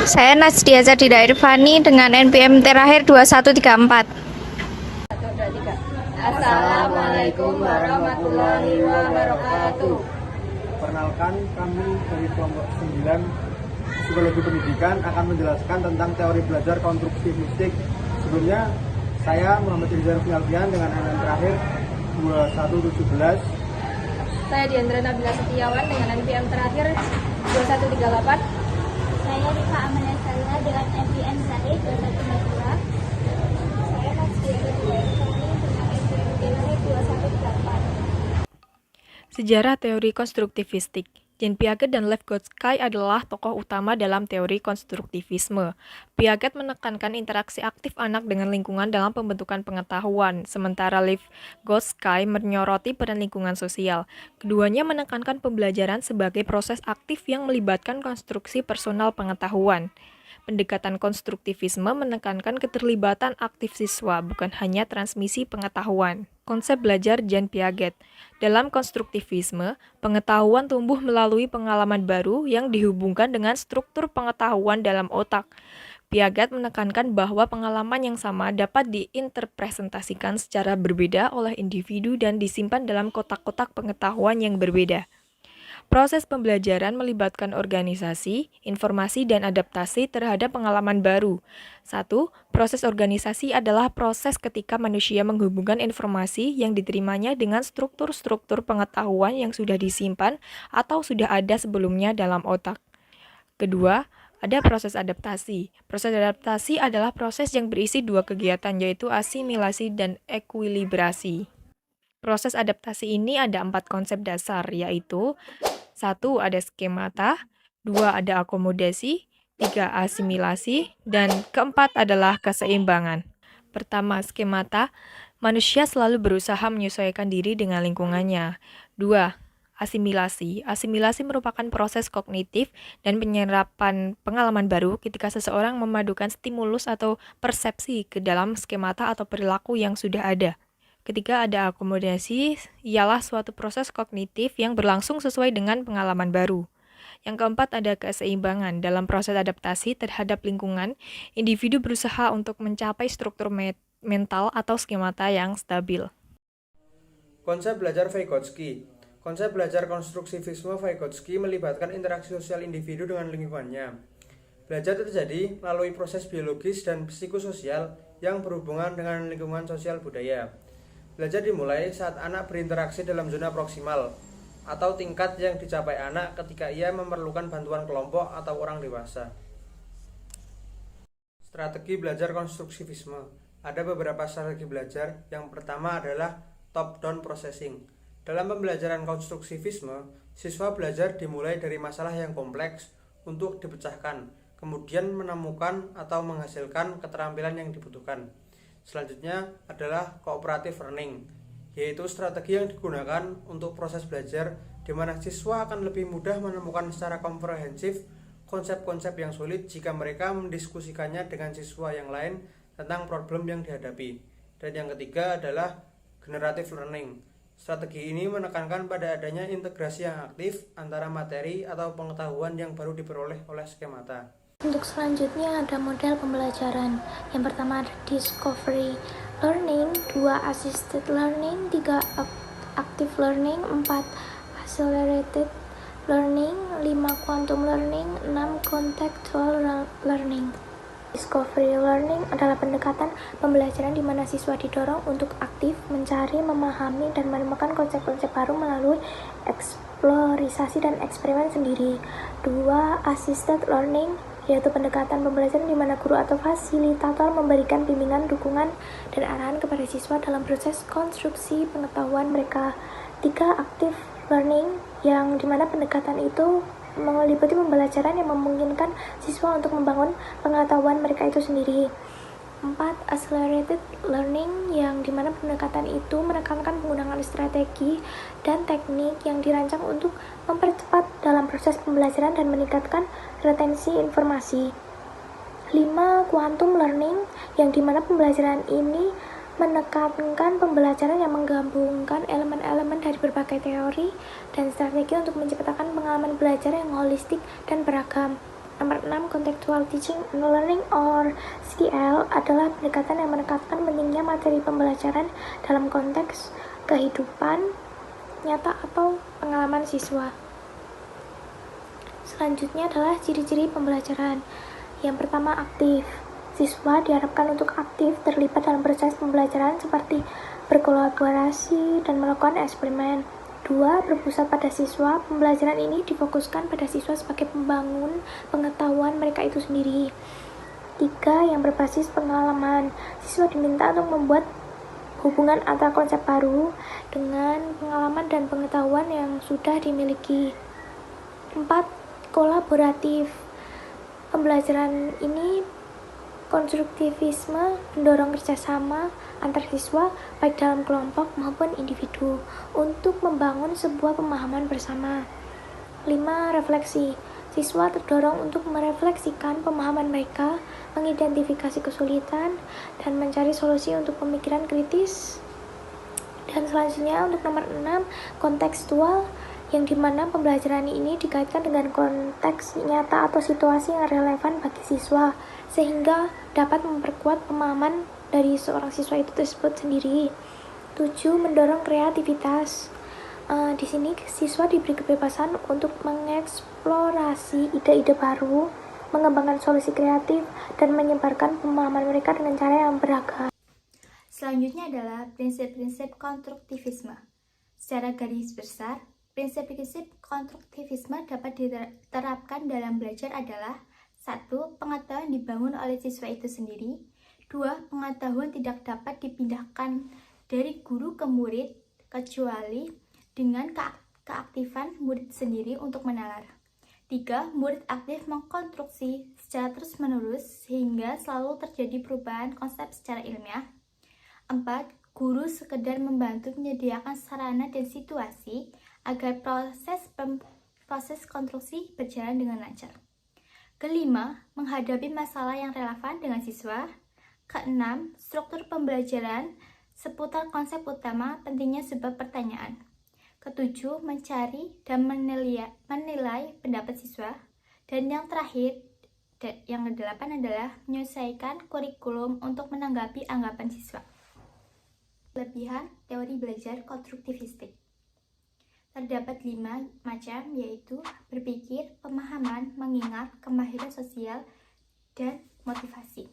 Saya Nasdia Zadida Irfani dengan NPM terakhir 2134. Assalamualaikum warahmatullahi wabarakatuh. Perkenalkan, kami dari kelompok 9 Psikologi Pendidikan akan menjelaskan tentang teori belajar konstruktivistik. Sebelumnya, saya Muhammad Iriza Rufni Alfian dengan NPM terakhir 2117. Saya Diandra Nabila Setiawan dengan NPM terakhir 2138. Saya Rifa Amalia Saliha dengan NPM terakhir 2142. Saya Nasdia Zadida Irfani dengan NPM terakhir 2134. Sejarah teori konstruktivistik. Jean Piaget dan Lev Gotsky adalah tokoh utama dalam teori konstruktivisme. Piaget menekankan interaksi aktif anak dengan lingkungan dalam pembentukan pengetahuan, sementara Lev Gotsky menyoroti peran lingkungan sosial. Keduanya menekankan pembelajaran sebagai proses aktif yang melibatkan konstruksi personal pengetahuan. Pendekatan konstruktivisme menekankan keterlibatan aktif siswa, bukan hanya transmisi pengetahuan. Konsep belajar Jean Piaget. Dalam konstruktivisme, pengetahuan tumbuh melalui pengalaman baru yang dihubungkan dengan struktur pengetahuan dalam otak. Piaget menekankan bahwa pengalaman yang sama dapat diinterpretasikan secara berbeda oleh individu dan disimpan dalam kotak-kotak pengetahuan yang berbeda. Proses pembelajaran melibatkan organisasi, informasi, dan adaptasi terhadap pengalaman baru. 1. Proses organisasi adalah proses ketika manusia menghubungkan informasi yang diterimanya dengan struktur-struktur pengetahuan yang sudah disimpan atau sudah ada sebelumnya dalam otak. Kedua, ada proses adaptasi. Proses adaptasi adalah proses yang berisi dua kegiatan, yaitu asimilasi dan ekuilibrasi. Proses adaptasi ini ada 4 konsep dasar, yaitu 1. Ada skemata, 2. Ada akomodasi, 3. Asimilasi, dan keempat adalah keseimbangan. Pertama, skemata. Manusia selalu berusaha menyesuaikan diri dengan lingkungannya. 2. Asimilasi. Asimilasi merupakan proses kognitif dan penyerapan pengalaman baru ketika seseorang memadukan stimulus atau persepsi ke dalam skemata atau perilaku yang sudah ada. Ketiga, ada akomodasi, ialah suatu proses kognitif yang berlangsung sesuai dengan pengalaman baru. Yang keempat, ada keseimbangan. Dalam proses adaptasi terhadap lingkungan, individu berusaha untuk mencapai struktur mental atau skemata yang stabil. Konsep belajar Vygotsky. Konsep belajar konstruktivisme Vygotsky melibatkan interaksi sosial individu dengan lingkungannya. Belajar terjadi melalui proses biologis dan psikososial yang berhubungan dengan lingkungan sosial budaya. Belajar dimulai saat anak berinteraksi dalam zona proksimal atau tingkat yang dicapai anak ketika ia memerlukan bantuan kelompok atau orang dewasa. Strategi belajar konstruktivisme. Ada beberapa strategi belajar. Yang pertama adalah top-down processing. Dalam pembelajaran konstruktivisme, siswa belajar dimulai dari masalah yang kompleks untuk dipecahkan, kemudian menemukan atau menghasilkan keterampilan yang dibutuhkan. Selanjutnya adalah cooperative learning, yaitu strategi yang digunakan untuk proses belajar di mana siswa akan lebih mudah menemukan secara komprehensif konsep-konsep yang sulit jika mereka mendiskusikannya dengan siswa yang lain tentang problem yang dihadapi. Dan yang ketiga adalah generative learning. Strategi ini menekankan pada adanya integrasi yang aktif antara materi atau pengetahuan yang baru diperoleh oleh skemata. Untuk selanjutnya ada model pembelajaran. Yang pertama ada discovery learning, 2 assisted learning, 3 active learning, 4 accelerated learning, 5 quantum learning, 6 contextual learning. Discovery learning adalah pendekatan pembelajaran di mana siswa didorong untuk aktif mencari, memahami, dan menemukan konsep-konsep baru melalui eksplorasi dan eksperimen sendiri. 2 assisted learning yaitu pendekatan pembelajaran di mana guru atau fasilitator memberikan bimbingan, dukungan, dan arahan kepada siswa dalam proses konstruksi pengetahuan mereka. 3 active learning yang dimana pendekatan itu meliputi pembelajaran yang memungkinkan siswa untuk membangun pengetahuan mereka itu sendiri. 4 accelerated learning yang dimana pendekatan itu menekankan penggunaan strategi dan teknik yang dirancang untuk mempercepat dalam proses pembelajaran dan meningkatkan retensi informasi. 5 quantum learning yang dimana pembelajaran ini menekankan pembelajaran yang menggabungkan elemen-elemen dari berbagai teori dan strategi untuk menciptakan pengalaman belajar yang holistik dan beragam. Nomor 6, Contextual Teaching and Learning or CTL adalah pendekatan yang menekankan pentingnya materi pembelajaran dalam konteks kehidupan nyata atau pengalaman siswa. Selanjutnya adalah ciri-ciri pembelajaran. Yang pertama, aktif. Siswa diharapkan untuk aktif terlibat dalam proses pembelajaran seperti berkolaborasi dan melakukan eksperimen. 2. Berpusat pada siswa. Pembelajaran ini difokuskan pada siswa sebagai pembangun pengetahuan mereka itu sendiri. 3. Yang berbasis pengalaman. Siswa diminta untuk membuat hubungan antara konsep baru dengan pengalaman dan pengetahuan yang sudah dimiliki. 4. Kolaboratif. Pembelajaran ini konstruktivisme mendorong kerjasama antar siswa baik dalam kelompok maupun individu untuk membangun sebuah pemahaman bersama. 5. Refleksi. Siswa terdorong untuk merefleksikan pemahaman mereka, mengidentifikasi kesulitan, dan mencari solusi untuk pemikiran kritis. Dan selanjutnya untuk nomor 6, kontekstual, yang dimana pembelajaran ini dikaitkan dengan konteks nyata atau situasi yang relevan bagi siswa, sehingga dapat memperkuat pemahaman dari seorang siswa itu tersebut sendiri. 7. Mendorong kreativitas. Di sini siswa diberi kebebasan untuk mengeksplorasi ide-ide baru, mengembangkan solusi kreatif, dan menyebarkan pemahaman mereka dengan cara yang beragam. Selanjutnya adalah prinsip-prinsip konstruktivisme. Secara garis besar, prinsip-prinsip konstruktivisme dapat diterapkan dalam belajar adalah 1. Pengetahuan dibangun oleh siswa itu sendiri. 2. Pengetahuan tidak dapat dipindahkan dari guru ke murid kecuali dengan keaktifan murid sendiri untuk menalar. 3. Murid aktif mengkonstruksi secara terus-menerus sehingga selalu terjadi perubahan konsep secara ilmiah. 4. Guru sekedar membantu menyediakan sarana dan situasi agar proses konstruksi berjalan dengan lancar. Kelima, menghadapi masalah yang relevan dengan siswa. Keenam, struktur pembelajaran seputar konsep utama, pentingnya sebab pertanyaan. Ketujuh, mencari dan menilai pendapat siswa. Dan yang terakhir, yang kedelapan adalah menyesuaikan kurikulum untuk menanggapi anggapan siswa. Kelebihan teori belajar konstruktivistik. Terdapat 5 macam, yaitu berpikir, pemahaman, mengingat, kemahiran sosial, dan motivasi.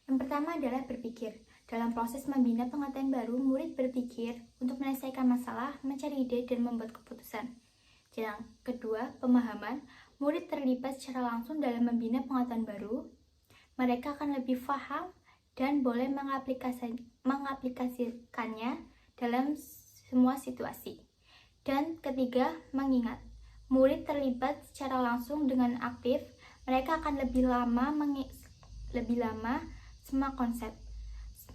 Yang pertama adalah berpikir. Dalam proses membina pengetahuan baru, murid berpikir untuk menyelesaikan masalah, mencari ide, dan membuat keputusan. Yang kedua, pemahaman. Murid terlibat secara langsung dalam membina pengetahuan baru. Mereka akan lebih paham dan boleh mengaplikasikannya dalam semua situasi. Dan ketiga, mengingat. Murid terlibat secara langsung dengan aktif, mereka akan lebih lama semua konsep.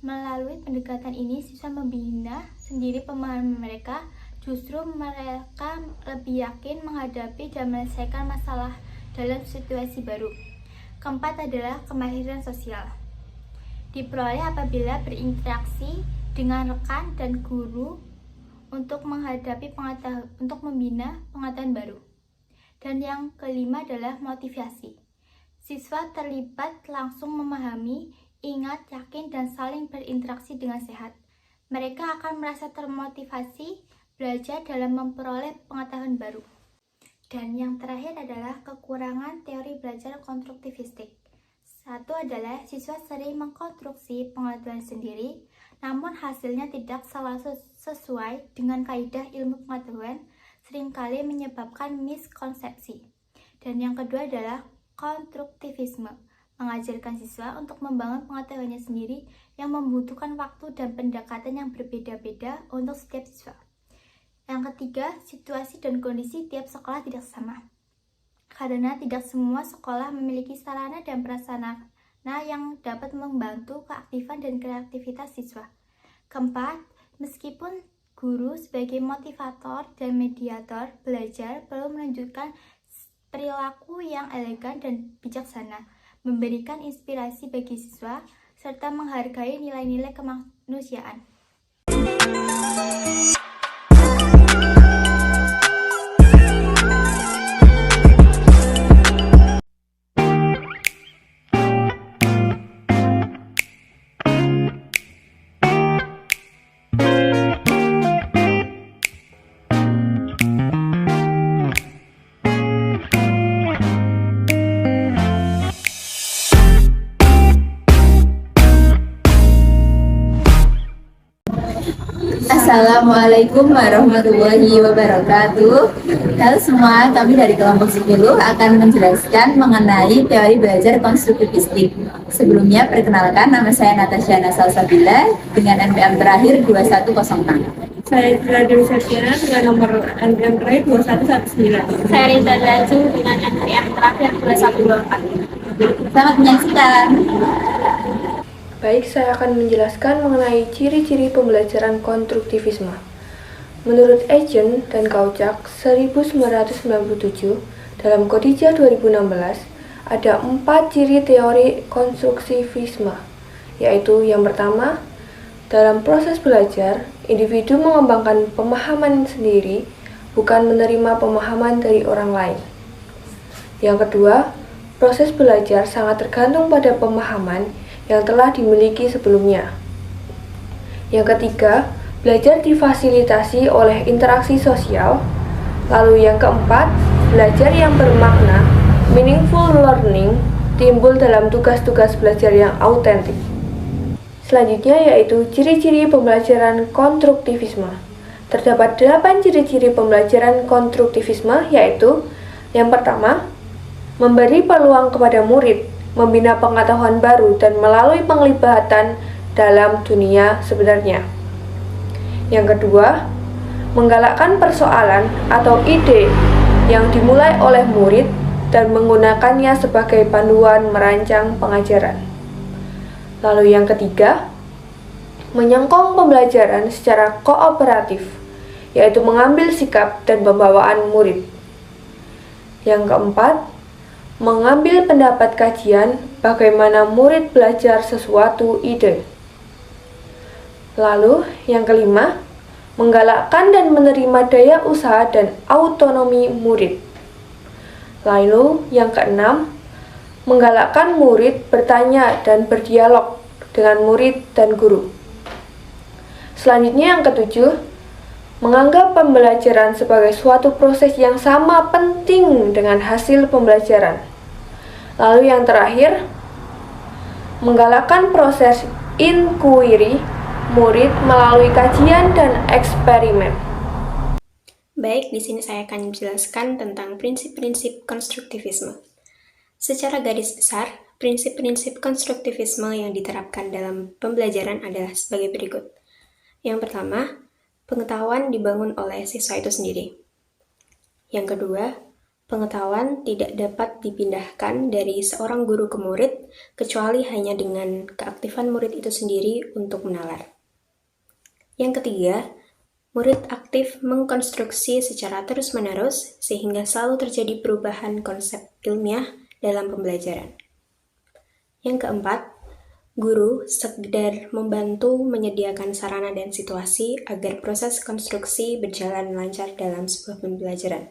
Melalui pendekatan ini, siswa membina sendiri pemahaman mereka. Justru mereka lebih yakin menghadapi dan menyelesaikan masalah dalam situasi baru. Keempat adalah kemahiran sosial. Diperoleh apabila berinteraksi dengan rekan dan guru untuk membina pengetahuan baru. Dan yang kelima adalah motivasi. Siswa terlibat langsung memahami, ingat, yakin, dan saling berinteraksi dengan sehat. Mereka akan merasa termotivasi belajar dalam memperoleh pengetahuan baru. Dan yang terakhir adalah kekurangan teori belajar konstruktivistik. Satu adalah siswa sering mengkonstruksi pengetahuan sendiri, namun hasilnya tidak selalu sesuai dengan kaidah ilmu pengetahuan, seringkali menyebabkan miskonsepsi. Dan yang kedua adalah konstruktivisme, mengajarkan siswa untuk membangun pengetahuannya sendiri yang membutuhkan waktu dan pendekatan yang berbeda-beda untuk setiap siswa. Yang ketiga, situasi dan kondisi tiap sekolah tidak sama. Karena tidak semua sekolah memiliki sarana dan prasarana yang dapat membantu keaktifan dan kreativitas siswa. Keempat, meskipun guru sebagai motivator dan mediator belajar perlu menunjukkan perilaku yang elegan dan bijaksana, memberikan inspirasi bagi siswa, serta menghargai nilai-nilai kemanusiaan. Assalamualaikum warahmatullahi wabarakatuh. Halo semua, kami dari kelompok 10 akan menjelaskan mengenai teori belajar konstruktivistik. Sebelumnya, perkenalkan, nama saya Natasha Nasalsabila dengan NPM terakhir 2106. Saya Dewi Septiana dengan nomor NPM terakhir 2119. Saya Rinda Laju dengan NPM terakhir 2124. Selamat menyaksikan. Baik, saya akan menjelaskan mengenai ciri-ciri pembelajaran konstruktivisme. Menurut Agent dan Kauchak 1997 dalam Kodija 2016, ada 4 ciri teori konstruktivisme, yaitu yang pertama, dalam proses belajar, individu mengembangkan pemahaman sendiri, bukan menerima pemahaman dari orang lain. Yang kedua, proses belajar sangat tergantung pada pemahaman yang telah dimiliki sebelumnya. Yang ketiga, belajar difasilitasi oleh interaksi sosial. Lalu yang keempat, belajar yang bermakna, meaningful learning, timbul dalam tugas-tugas belajar yang autentik. Selanjutnya yaitu ciri-ciri pembelajaran konstruktivisme. Terdapat 8 ciri-ciri pembelajaran konstruktivisme, yaitu yang pertama, memberi peluang kepada murid, membina pengetahuan baru dan melalui penglibatan dalam dunia sebenarnya. Yang kedua, menggalakkan persoalan atau ide yang dimulai oleh murid dan menggunakannya sebagai panduan merancang pengajaran. Lalu yang ketiga, menyongkong pembelajaran secara kooperatif, yaitu mengambil sikap dan pembawaan murid. Yang keempat, mengambil pendapat kajian bagaimana murid belajar sesuatu ide. Lalu, yang kelima, menggalakkan dan menerima daya usaha dan autonomi murid. Lalu, yang keenam, menggalakkan murid bertanya dan berdialog dengan murid dan guru. Selanjutnya, yang ketujuh, menganggap pembelajaran sebagai suatu proses yang sama penting dengan hasil pembelajaran. Lalu yang terakhir, menggalakkan proses inquiry murid melalui kajian dan eksperimen. Baik, di sini saya akan menjelaskan tentang prinsip-prinsip konstruktivisme. Secara garis besar, Prinsip-prinsip konstruktivisme yang diterapkan dalam pembelajaran adalah sebagai berikut. Yang pertama, pengetahuan dibangun oleh siswa itu sendiri. Yang kedua, pengetahuan tidak dapat dipindahkan dari seorang guru ke murid, kecuali hanya dengan keaktifan murid itu sendiri untuk menalar. Yang ketiga, murid aktif mengkonstruksi secara terus-menerus sehingga selalu terjadi perubahan konsep ilmiah dalam pembelajaran. Yang keempat, guru sekedar membantu menyediakan sarana dan situasi agar proses konstruksi berjalan lancar dalam sebuah pembelajaran.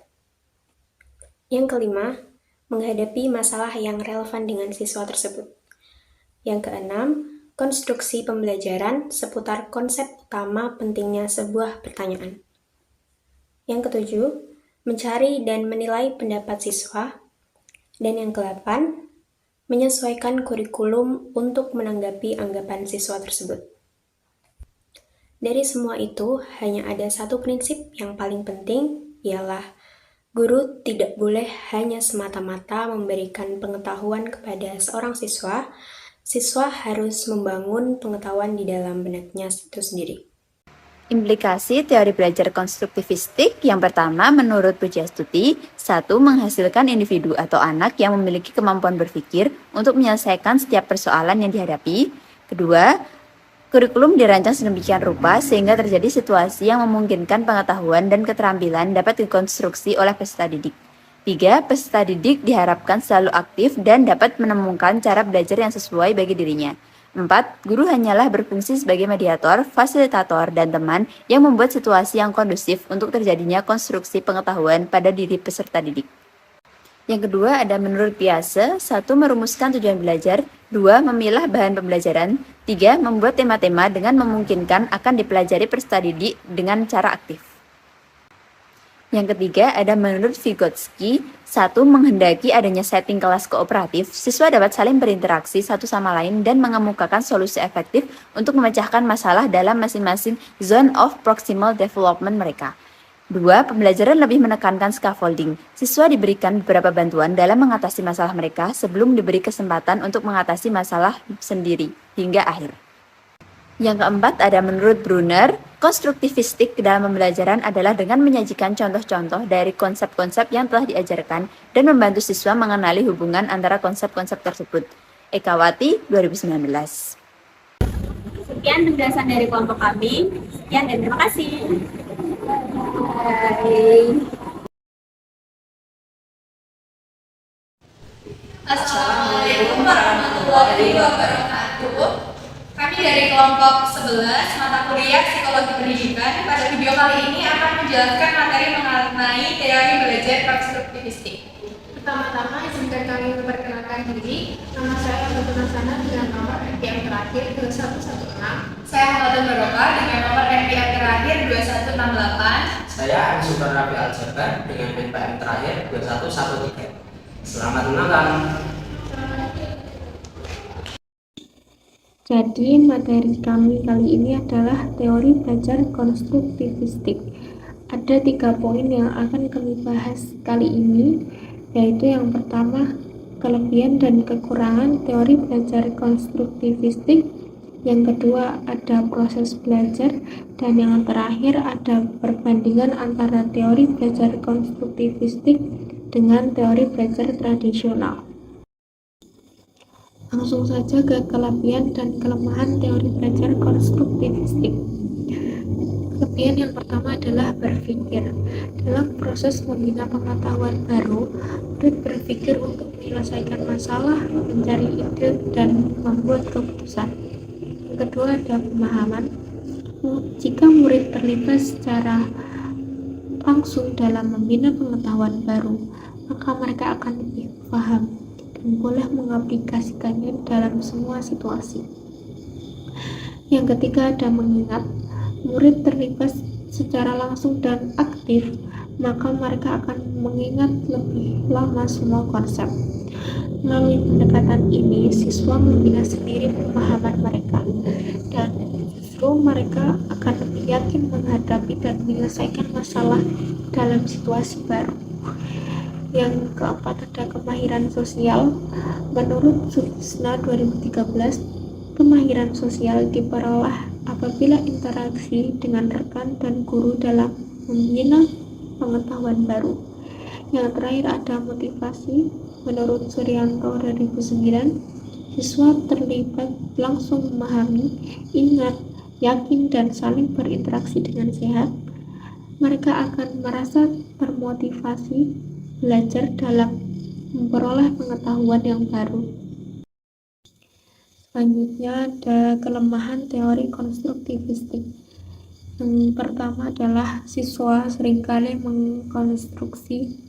Yang kelima, menghadapi masalah yang relevan dengan siswa tersebut. Yang keenam, konstruksi pembelajaran seputar konsep utama pentingnya sebuah pertanyaan. Yang ketujuh, mencari dan menilai pendapat siswa. Dan yang kedelapan, menyesuaikan kurikulum untuk menanggapi anggapan siswa tersebut. Dari semua itu, hanya ada satu prinsip yang paling penting, ialah guru tidak boleh hanya semata-mata memberikan pengetahuan kepada seorang siswa. Siswa harus membangun pengetahuan di dalam benaknya itu sendiri. Implikasi teori belajar konstruktivistik yang pertama menurut Pujastuti, 1. Menghasilkan individu atau anak yang memiliki kemampuan berpikir untuk menyelesaikan setiap persoalan yang dihadapi. Kedua, kurikulum dirancang sedemikian rupa sehingga terjadi situasi yang memungkinkan pengetahuan dan keterampilan dapat dikonstruksi oleh peserta didik. 3. Peserta didik diharapkan selalu aktif dan dapat menemukan cara belajar yang sesuai bagi dirinya. 4. Guru hanyalah berfungsi sebagai mediator, fasilitator, dan teman yang membuat situasi yang kondusif untuk terjadinya konstruksi pengetahuan pada diri peserta didik. Yang kedua ada menurut Piaget, 1. Merumuskan tujuan belajar, 2. Memilah bahan pembelajaran, 3. Membuat tema-tema dengan memungkinkan akan dipelajari peserta didik dengan cara aktif. Yang ketiga ada menurut Vygotsky, 1. Menghendaki adanya setting kelas kooperatif, siswa dapat saling berinteraksi satu sama lain dan mengemukakan solusi efektif untuk memecahkan masalah dalam masing-masing zone of proximal development mereka. 2. Pembelajaran lebih menekankan scaffolding. Siswa diberikan beberapa bantuan dalam mengatasi masalah mereka sebelum diberi kesempatan untuk mengatasi masalah sendiri hingga akhir. Yang keempat ada menurut Brunner, konstruktivistik dalam pembelajaran adalah dengan menyajikan contoh-contoh dari konsep-konsep yang telah diajarkan dan membantu siswa mengenali hubungan antara konsep-konsep tersebut. Ekawati, 2019. Sekian penjelasan dari kelompok kami. Sekian dan terima kasih. Bye. Assalamualaikum warahmatullahi wabarakatuh. Kami dari kelompok 11 mata kuliah Psikologi Pendidikan pada video kali ini akan menjelaskan materi mengenai teori belajar konstruktivistik. Pertama-tama izinkan kami memperkenalkan diri. Nama saya Abdul Nasana dengan nomor NPM terakhir 2116. Saya Hamdan Barokah dengan nomor NPM terakhir 2168. Saya Ari Sultan Rafi Al-Jabar dengan NPM terakhir 2113. Selamat menonton. Jadi materi kami kali ini adalah teori belajar konstruktivistik. Ada 3 poin yang akan kami bahas kali ini, yaitu yang pertama, kelebihan dan kekurangan teori belajar konstruktivistik. Yang kedua, ada proses belajar. Dan yang terakhir, ada perbandingan antara teori belajar konstruktivistik dengan teori belajar tradisional. Langsung saja ke kelebihan dan kelemahan teori belajar konstruktivistik. Kelebihan yang pertama adalah berpikir. Dalam proses membina pengetahuan baru, murid berpikir untuk menyelesaikan masalah, mencari ide, dan membuat keputusan. Yang kedua ada pemahaman. Jika murid terlibat secara langsung dalam membina pengetahuan baru, maka mereka akan lebih paham dan boleh mengaplikasikannya dalam semua situasi. Yang ketiga ada mengingat. Murid terlibat secara langsung dan aktif, maka mereka akan mengingat lebih lama semua konsep. Melalui pendekatan ini, siswa membina sendiri pemahaman mereka, dan justru mereka akan lebih yakin menghadapi dan menyelesaikan masalah dalam situasi baru. Yang keempat ada kemahiran sosial. Menurut Sutisna 2013, kemahiran sosial diperoleh apabila interaksi dengan rekan dan guru dalam membina pengetahuan baru. Yang terakhir ada motivasi. Menurut Suryanto 2009, siswa terlibat langsung memahami, ingat, yakin, dan saling berinteraksi dengan sehat. Mereka akan merasa termotivasi belajar dalam memperoleh pengetahuan yang baru. Selanjutnya ada kelemahan teori konstruktivistik. Yang pertama adalah siswa seringkali mengkonstruksi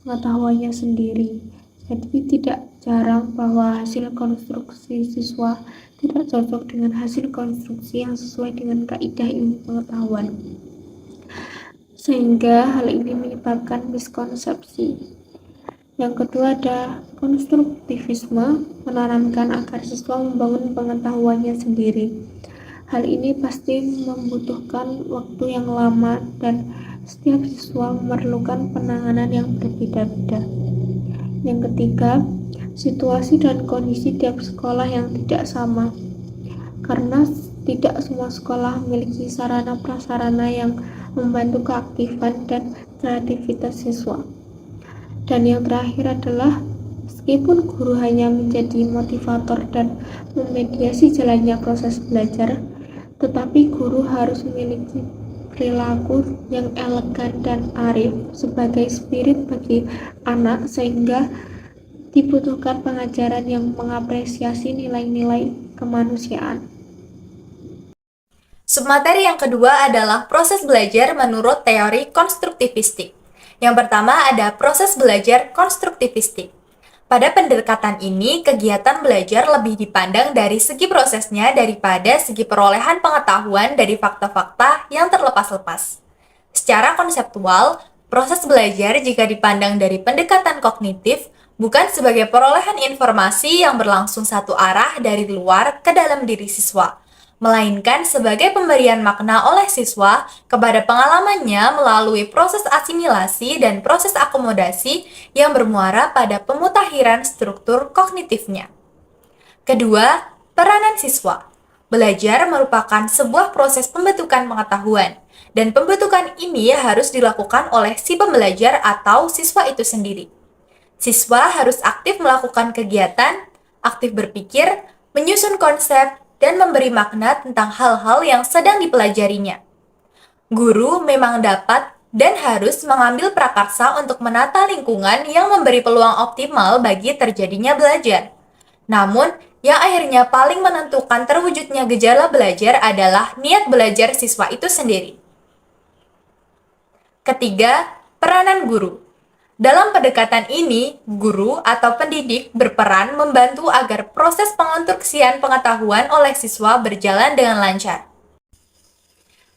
pengetahuannya sendiri. Jadi tidak jarang bahwa hasil konstruksi siswa tidak cocok dengan hasil konstruksi yang sesuai dengan kaidah ilmu pengetahuan. Sehingga hal ini menyebabkan miskonsepsi. Yang kedua ada konstruktivisme, menanamkan agar siswa membangun pengetahuannya sendiri. Hal ini pasti membutuhkan waktu yang lama dan setiap siswa memerlukan penanganan yang berbeda-beda. Yang ketiga, situasi dan kondisi tiap sekolah yang tidak sama. Karena tidak semua sekolah memiliki sarana prasarana yang membantu keaktifan dan kreativitas siswa. Dan yang terakhir adalah meskipun guru hanya menjadi motivator dan memediasi jalannya proses belajar, tetapi guru harus memiliki perilaku yang elegan dan arif sebagai spirit bagi anak, sehingga dibutuhkan pengajaran yang mengapresiasi nilai-nilai kemanusiaan. Submateri yang kedua adalah proses belajar menurut teori konstruktivistik. Yang pertama ada proses belajar konstruktivistik. Pada pendekatan ini, kegiatan belajar lebih dipandang dari segi prosesnya daripada segi perolehan pengetahuan dari fakta-fakta yang terlepas-lepas. Secara konseptual, proses belajar jika dipandang dari pendekatan kognitif bukan sebagai perolehan informasi yang berlangsung satu arah dari luar ke dalam diri siswa, melainkan sebagai pemberian makna oleh siswa kepada pengalamannya melalui proses asimilasi dan proses akomodasi yang bermuara pada pemutakhiran struktur kognitifnya. Kedua, peranan siswa. Belajar merupakan sebuah proses pembentukan pengetahuan, dan pembentukan ini harus dilakukan oleh si pembelajar atau siswa itu sendiri. Siswa harus aktif melakukan kegiatan, aktif berpikir, menyusun konsep, dan memberi makna tentang hal-hal yang sedang dipelajarinya. Guru memang dapat dan harus mengambil prakarsa untuk menata lingkungan yang memberi peluang optimal bagi terjadinya belajar. Namun, yang akhirnya paling menentukan terwujudnya gejala belajar adalah niat belajar siswa itu sendiri. Ketiga, peranan guru. Dalam pendekatan ini, guru atau pendidik berperan membantu agar proses pengonstruksian pengetahuan oleh siswa berjalan dengan lancar.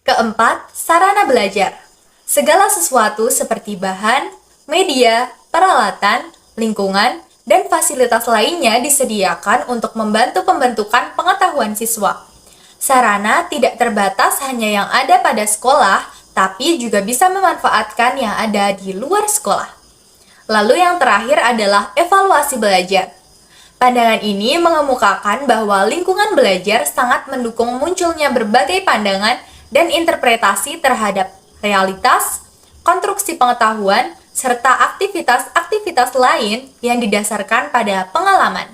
Keempat, sarana belajar. Segala sesuatu seperti bahan, media, peralatan, lingkungan, dan fasilitas lainnya disediakan untuk membantu pembentukan pengetahuan siswa. Sarana tidak terbatas hanya yang ada pada sekolah, tapi juga bisa memanfaatkan yang ada di luar sekolah. Lalu yang terakhir adalah evaluasi belajar. Pandangan ini mengemukakan bahwa lingkungan belajar sangat mendukung munculnya berbagai pandangan dan interpretasi terhadap realitas, konstruksi pengetahuan, serta aktivitas-aktivitas lain yang didasarkan pada pengalaman.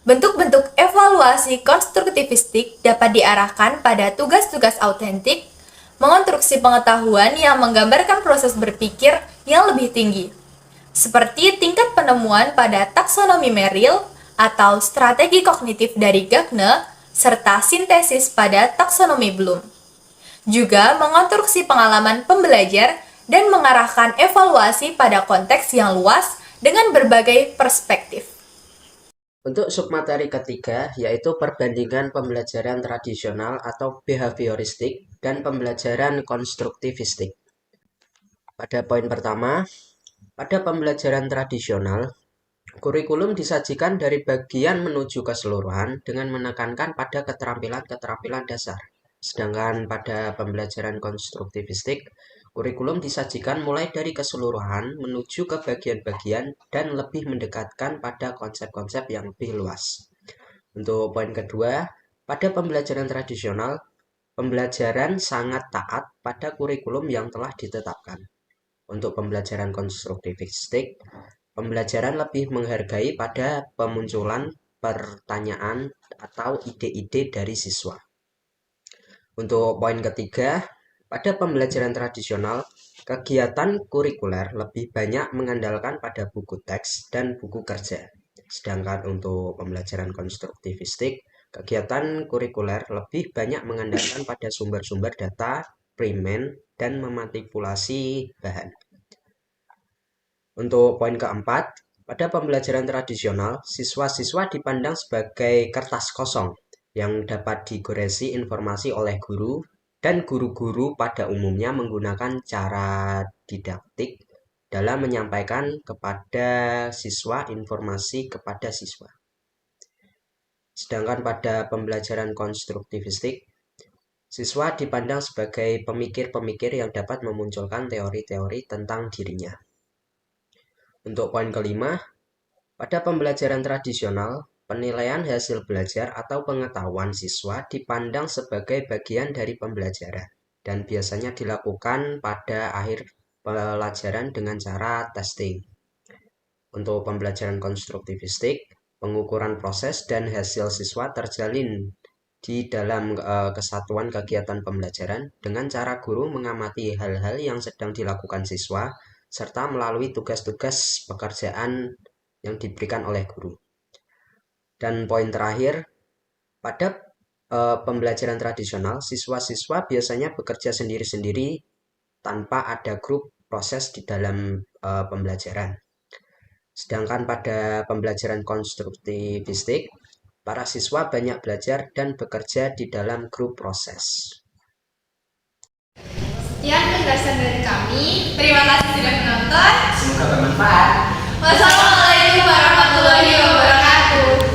Bentuk-bentuk evaluasi konstruktivistik dapat diarahkan pada tugas-tugas autentik, mengonstruksi pengetahuan yang menggambarkan proses berpikir yang lebih tinggi, seperti tingkat penemuan pada taksonomi Merrill atau strategi kognitif dari Gagne, serta sintesis pada taksonomi Bloom. Juga mengonstruksi pengalaman pembelajar dan mengarahkan evaluasi pada konteks yang luas dengan berbagai perspektif. Untuk submateri ketiga, yaitu perbandingan pembelajaran tradisional atau behavioristik dan pembelajaran konstruktivistik. Pada poin pertama, pada pembelajaran tradisional, kurikulum disajikan dari bagian menuju keseluruhan dengan menekankan pada keterampilan-keterampilan dasar. Sedangkan pada pembelajaran konstruktivistik, Kurikulum disajikan mulai dari keseluruhan menuju ke bagian-bagian dan lebih mendekatkan pada konsep-konsep yang lebih luas. Untuk poin kedua, pada pembelajaran tradisional, pembelajaran sangat taat pada kurikulum yang telah ditetapkan. Untuk pembelajaran konstruktivistik, pembelajaran lebih menghargai pada pemunculan pertanyaan atau ide-ide dari siswa. Untuk poin ketiga, pada pembelajaran tradisional, kegiatan kurikuler lebih banyak mengandalkan pada buku teks dan buku kerja. Sedangkan untuk pembelajaran konstruktivistik, kegiatan kurikuler lebih banyak mengandalkan pada sumber-sumber data, primen, dan memanipulasi bahan. Untuk poin keempat, pada pembelajaran tradisional, siswa-siswa dipandang sebagai kertas kosong yang dapat digoresi informasi oleh guru, dan guru-guru pada umumnya menggunakan cara didaktik dalam menyampaikan kepada siswa informasi kepada siswa. Sedangkan pada pembelajaran konstruktivistik, siswa dipandang sebagai pemikir-pemikir yang dapat memunculkan teori-teori tentang dirinya. Untuk poin kelima, pada pembelajaran tradisional, penilaian hasil belajar atau pengetahuan siswa dipandang sebagai bagian dari pembelajaran dan biasanya dilakukan pada akhir pelajaran dengan cara testing. Untuk pembelajaran konstruktivistik, pengukuran proses dan hasil siswa terjalin di dalam kesatuan kegiatan pembelajaran dengan cara guru mengamati hal-hal yang sedang dilakukan siswa serta melalui tugas-tugas pekerjaan yang diberikan oleh guru. Dan poin terakhir, pada pembelajaran tradisional, siswa-siswa biasanya bekerja sendiri-sendiri tanpa ada grup proses di dalam pembelajaran. Sedangkan pada pembelajaran konstruktivistik, para siswa banyak belajar dan bekerja di dalam grup proses. Sekian penjelasan dari kami. Terima kasih sudah menonton. Semoga bermanfaat. Wassalamualaikum warahmatullahi wabarakatuh.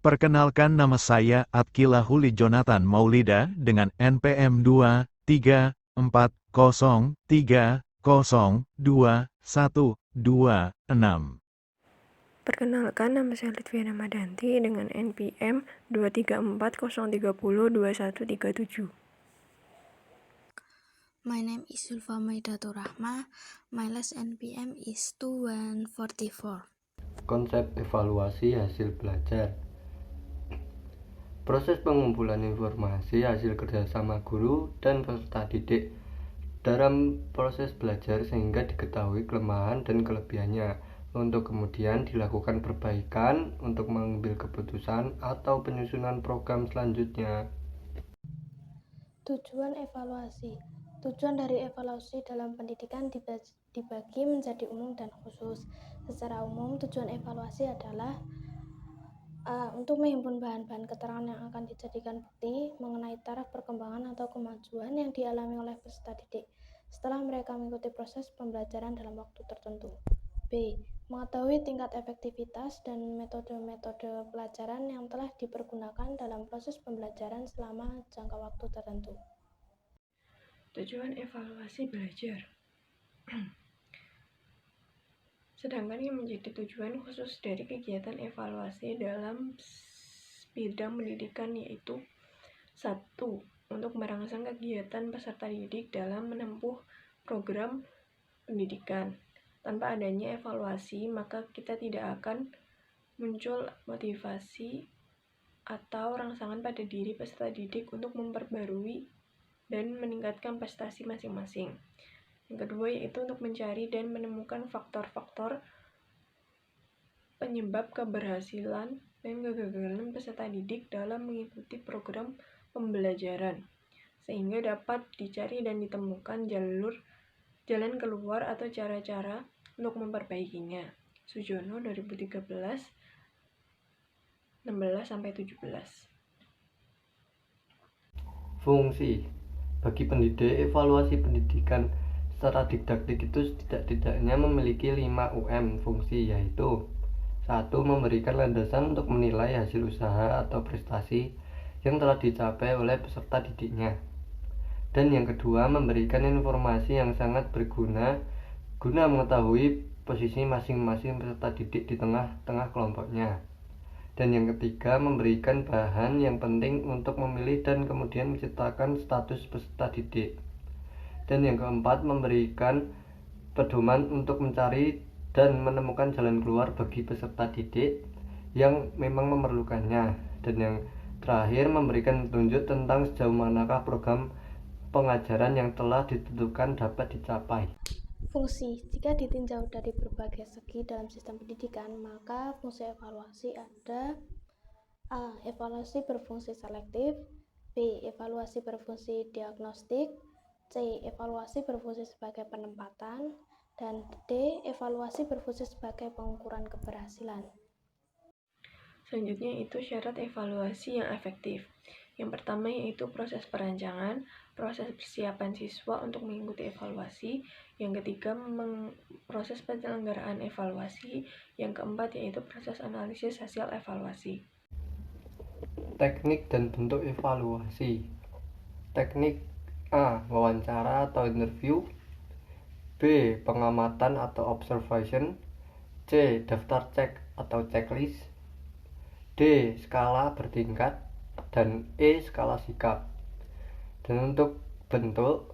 Perkenalkan, nama saya Atkila Huli Jonathan Maulida dengan NPM 23403021126. Perkenalkan, nama saya Litviana Madanti dengan NPM 23403021137. My name is Zulfa Maidatur Rahma. My last NPM is 2144. Konsep evaluasi hasil belajar. Proses pengumpulan informasi hasil kerjasama guru dan peserta didik dalam proses belajar sehingga diketahui kelemahan dan kelebihannya untuk kemudian dilakukan perbaikan untuk mengambil keputusan atau penyusunan program selanjutnya. Tujuan evaluasi. Tujuan dari evaluasi dalam pendidikan dibagi menjadi umum dan khusus. Secara umum, tujuan evaluasi adalah untuk menghimpun bahan-bahan keterangan yang akan dijadikan bukti mengenai taraf perkembangan atau kemajuan yang dialami oleh peserta didik setelah mereka mengikuti proses pembelajaran dalam waktu tertentu. B. Mengetahui tingkat efektivitas dan metode-metode pelajaran yang telah dipergunakan dalam proses pembelajaran selama jangka waktu tertentu. Tujuan evaluasi belajar. Sedangkan yang menjadi tujuan khusus dari kegiatan evaluasi dalam bidang pendidikan yaitu 1. Untuk merangsang kegiatan peserta didik dalam menempuh program pendidikan. Tanpa adanya evaluasi, maka kita tidak akan muncul motivasi atau rangsangan pada diri peserta didik untuk memperbarui dan meningkatkan prestasi masing-masing. Yang kedua yaitu untuk mencari dan menemukan faktor-faktor penyebab keberhasilan dan kegagalan peserta didik dalam mengikuti program pembelajaran, sehingga dapat dicari dan ditemukan jalan keluar atau cara-cara untuk memperbaikinya. Sujono 2013 16-17. Fungsi. Bagi pendidik, evaluasi pendidikan secara didaktik itu setidak-tidaknya memiliki 5 UM fungsi, yaitu 1. Memberikan landasan untuk menilai hasil usaha atau prestasi yang telah dicapai oleh peserta didiknya. Dan yang kedua, memberikan informasi yang sangat berguna guna mengetahui posisi masing-masing peserta didik di tengah-tengah kelompoknya. Dan yang ketiga, memberikan bahan yang penting untuk memilih dan kemudian menciptakan status peserta didik. Dan yang keempat, memberikan pedoman untuk mencari dan menemukan jalan keluar bagi peserta didik yang memang memerlukannya. Dan yang terakhir, memberikan petunjuk tentang sejauh manakah program pengajaran yang telah ditentukan dapat dicapai. Fungsi, jika ditinjau dari berbagai segi dalam sistem pendidikan, maka fungsi evaluasi ada A. Evaluasi berfungsi selektif, B. Evaluasi berfungsi diagnostik, C. Evaluasi berfungsi sebagai penempatan, dan D. Evaluasi berfungsi sebagai pengukuran keberhasilan. Selanjutnya itu syarat evaluasi yang efektif. Yang pertama yaitu proses perancangan, proses persiapan siswa untuk mengikuti evaluasi. Yang ketiga, proses penyelenggaraan evaluasi. Yang keempat yaitu proses analisis hasil evaluasi. Teknik dan bentuk evaluasi. Teknik A. Wawancara atau interview, B. Pengamatan atau observation, C. Daftar cek atau checklist, D. Skala bertingkat, dan E. Skala sikap. Dan untuk bentuk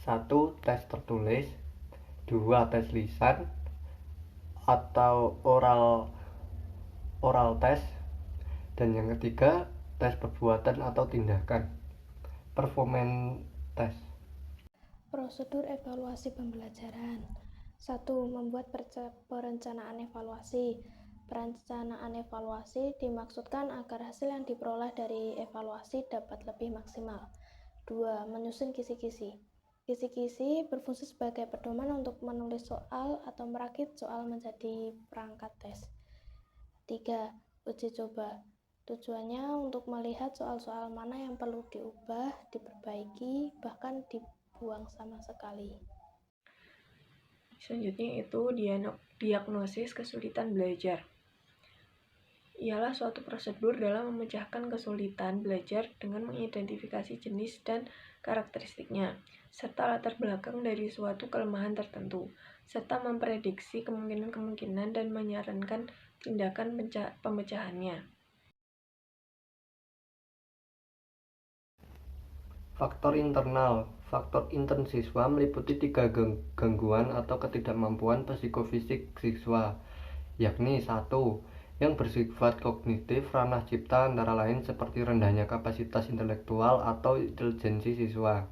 1. Tes tertulis, 2. Tes lisan atau oral tes, dan yang ketiga tes perbuatan atau tindakan, performance test. Prosedur evaluasi pembelajaran. 1. Membuat perencanaan evaluasi. Perencanaan evaluasi dimaksudkan agar hasil yang diperoleh dari evaluasi dapat lebih maksimal. 2. Menyusun kisi-kisi. Kisi-kisi berfungsi sebagai pedoman untuk menulis soal atau merakit soal menjadi perangkat tes. 3. Uji coba. Tujuannya untuk melihat soal-soal mana yang perlu diubah, diperbaiki, bahkan dibuang sama sekali. Selanjutnya itu diagnosis kesulitan belajar. Ialah suatu prosedur dalam memecahkan kesulitan belajar dengan mengidentifikasi jenis dan karakteristiknya, serta latar belakang dari suatu kelemahan tertentu, serta memprediksi kemungkinan-kemungkinan dan menyarankan tindakan pemecahannya. Faktor internal. Faktor intern siswa meliputi 3 gangguan atau ketidakmampuan psikofisik siswa, yakni 1. Yang bersifat kognitif ranah cipta antara lain seperti rendahnya kapasitas intelektual atau intelijensi siswa.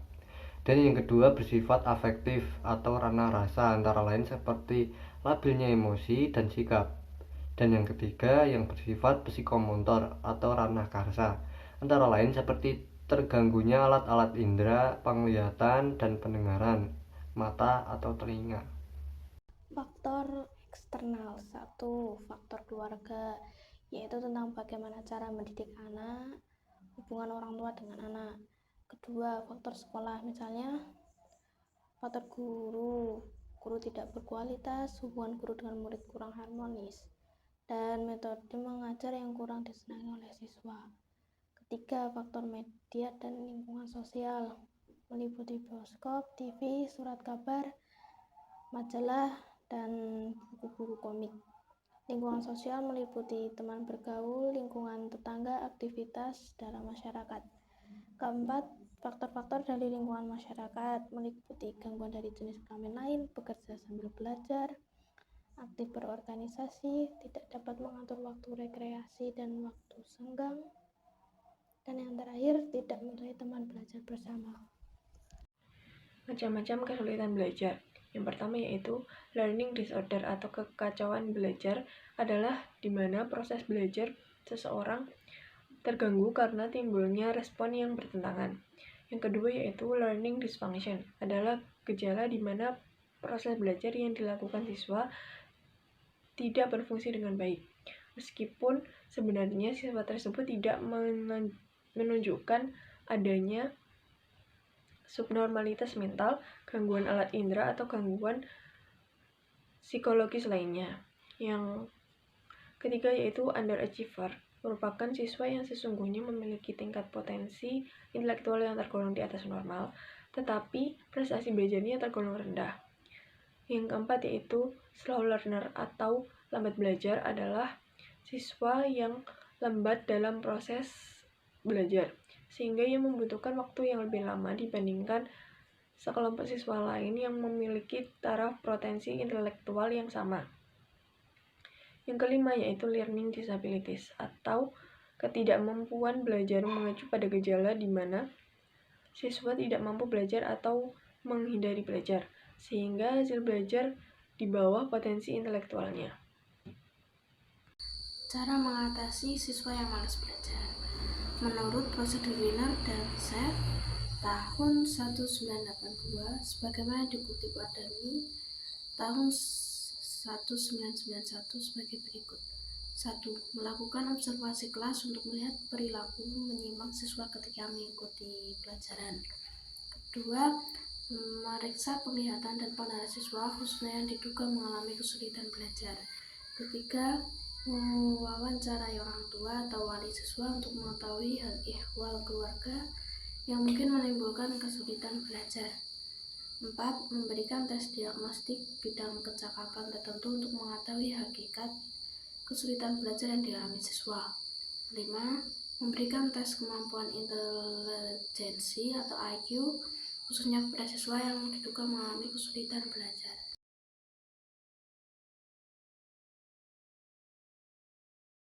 Dan yang kedua bersifat afektif atau ranah rasa antara lain seperti labilnya emosi dan sikap. Dan yang ketiga yang bersifat psikomotor atau ranah karsa antara lain seperti terganggunya alat-alat indera, penglihatan dan pendengaran, mata atau telinga. Faktor eksternal. 1. Faktor keluarga, yaitu tentang bagaimana cara mendidik anak, hubungan orang tua dengan anak. Kedua, faktor sekolah, misalnya faktor guru tidak berkualitas, hubungan guru dengan murid kurang harmonis, dan metode mengajar yang kurang disenangi oleh siswa. Ketiga, faktor media dan lingkungan sosial, meliputi bioskop, TV, surat kabar, majalah, dan buku-buku komik. Lingkungan sosial meliputi teman bergaul, lingkungan tetangga, aktivitas dalam masyarakat. Keempat, faktor-faktor dari lingkungan masyarakat meliputi gangguan dari jenis kelamin lain, bekerja sambil belajar, aktif berorganisasi, tidak dapat mengatur waktu rekreasi dan waktu senggang, dan yang terakhir tidak mempunyai teman belajar bersama. Macam-macam kesulitan belajar. Yang pertama yaitu learning disorder atau kekacauan belajar adalah di mana proses belajar seseorang terganggu karena timbulnya respon yang bertentangan. Yang kedua yaitu learning dysfunction adalah gejala di mana proses belajar yang dilakukan siswa tidak berfungsi dengan baik. Meskipun sebenarnya siswa tersebut tidak menunjukkan adanya subnormalitas mental, gangguan alat indera, atau gangguan psikologis lainnya. Yang Ketiga yaitu underachiever, merupakan siswa yang sesungguhnya memiliki tingkat potensi intelektual yang tergolong di atas normal, tetapi prestasi belajarnya tergolong rendah. Yang keempat yaitu slow learner atau lambat belajar adalah siswa yang lambat dalam proses belajar, sehingga ia membutuhkan waktu yang lebih lama dibandingkan sekelompok siswa lain yang memiliki taraf potensi intelektual yang sama. Yang kelima yaitu learning disabilities atau ketidakmampuan belajar mengacu pada gejala di mana siswa tidak mampu belajar atau menghindari belajar, sehingga hasil belajar di bawah potensi intelektualnya. Cara mengatasi siswa yang malas belajar. Menurut prosedur Wiener dan Seff tahun 1982, sebagaimana dikutip Wadani tahun 1991 sebagai berikut. 1. Melakukan observasi kelas untuk melihat perilaku menyimak siswa ketika mengikuti pelajaran. 2. Memeriksa penglihatan dan pendengaran siswa khususnya yang diduga mengalami kesulitan belajar. 3. Mewawancarai orang tua atau wali siswa untuk mengetahui hal ihwal keluarga yang mungkin menimbulkan kesulitan belajar. 4. Memberikan tes diagnostik bidang kecakapan tertentu untuk mengetahui hakikat kesulitan belajar yang dialami siswa. 5. Memberikan tes kemampuan intelijensi atau IQ khususnya kepada siswa yang diduga mengalami kesulitan belajar.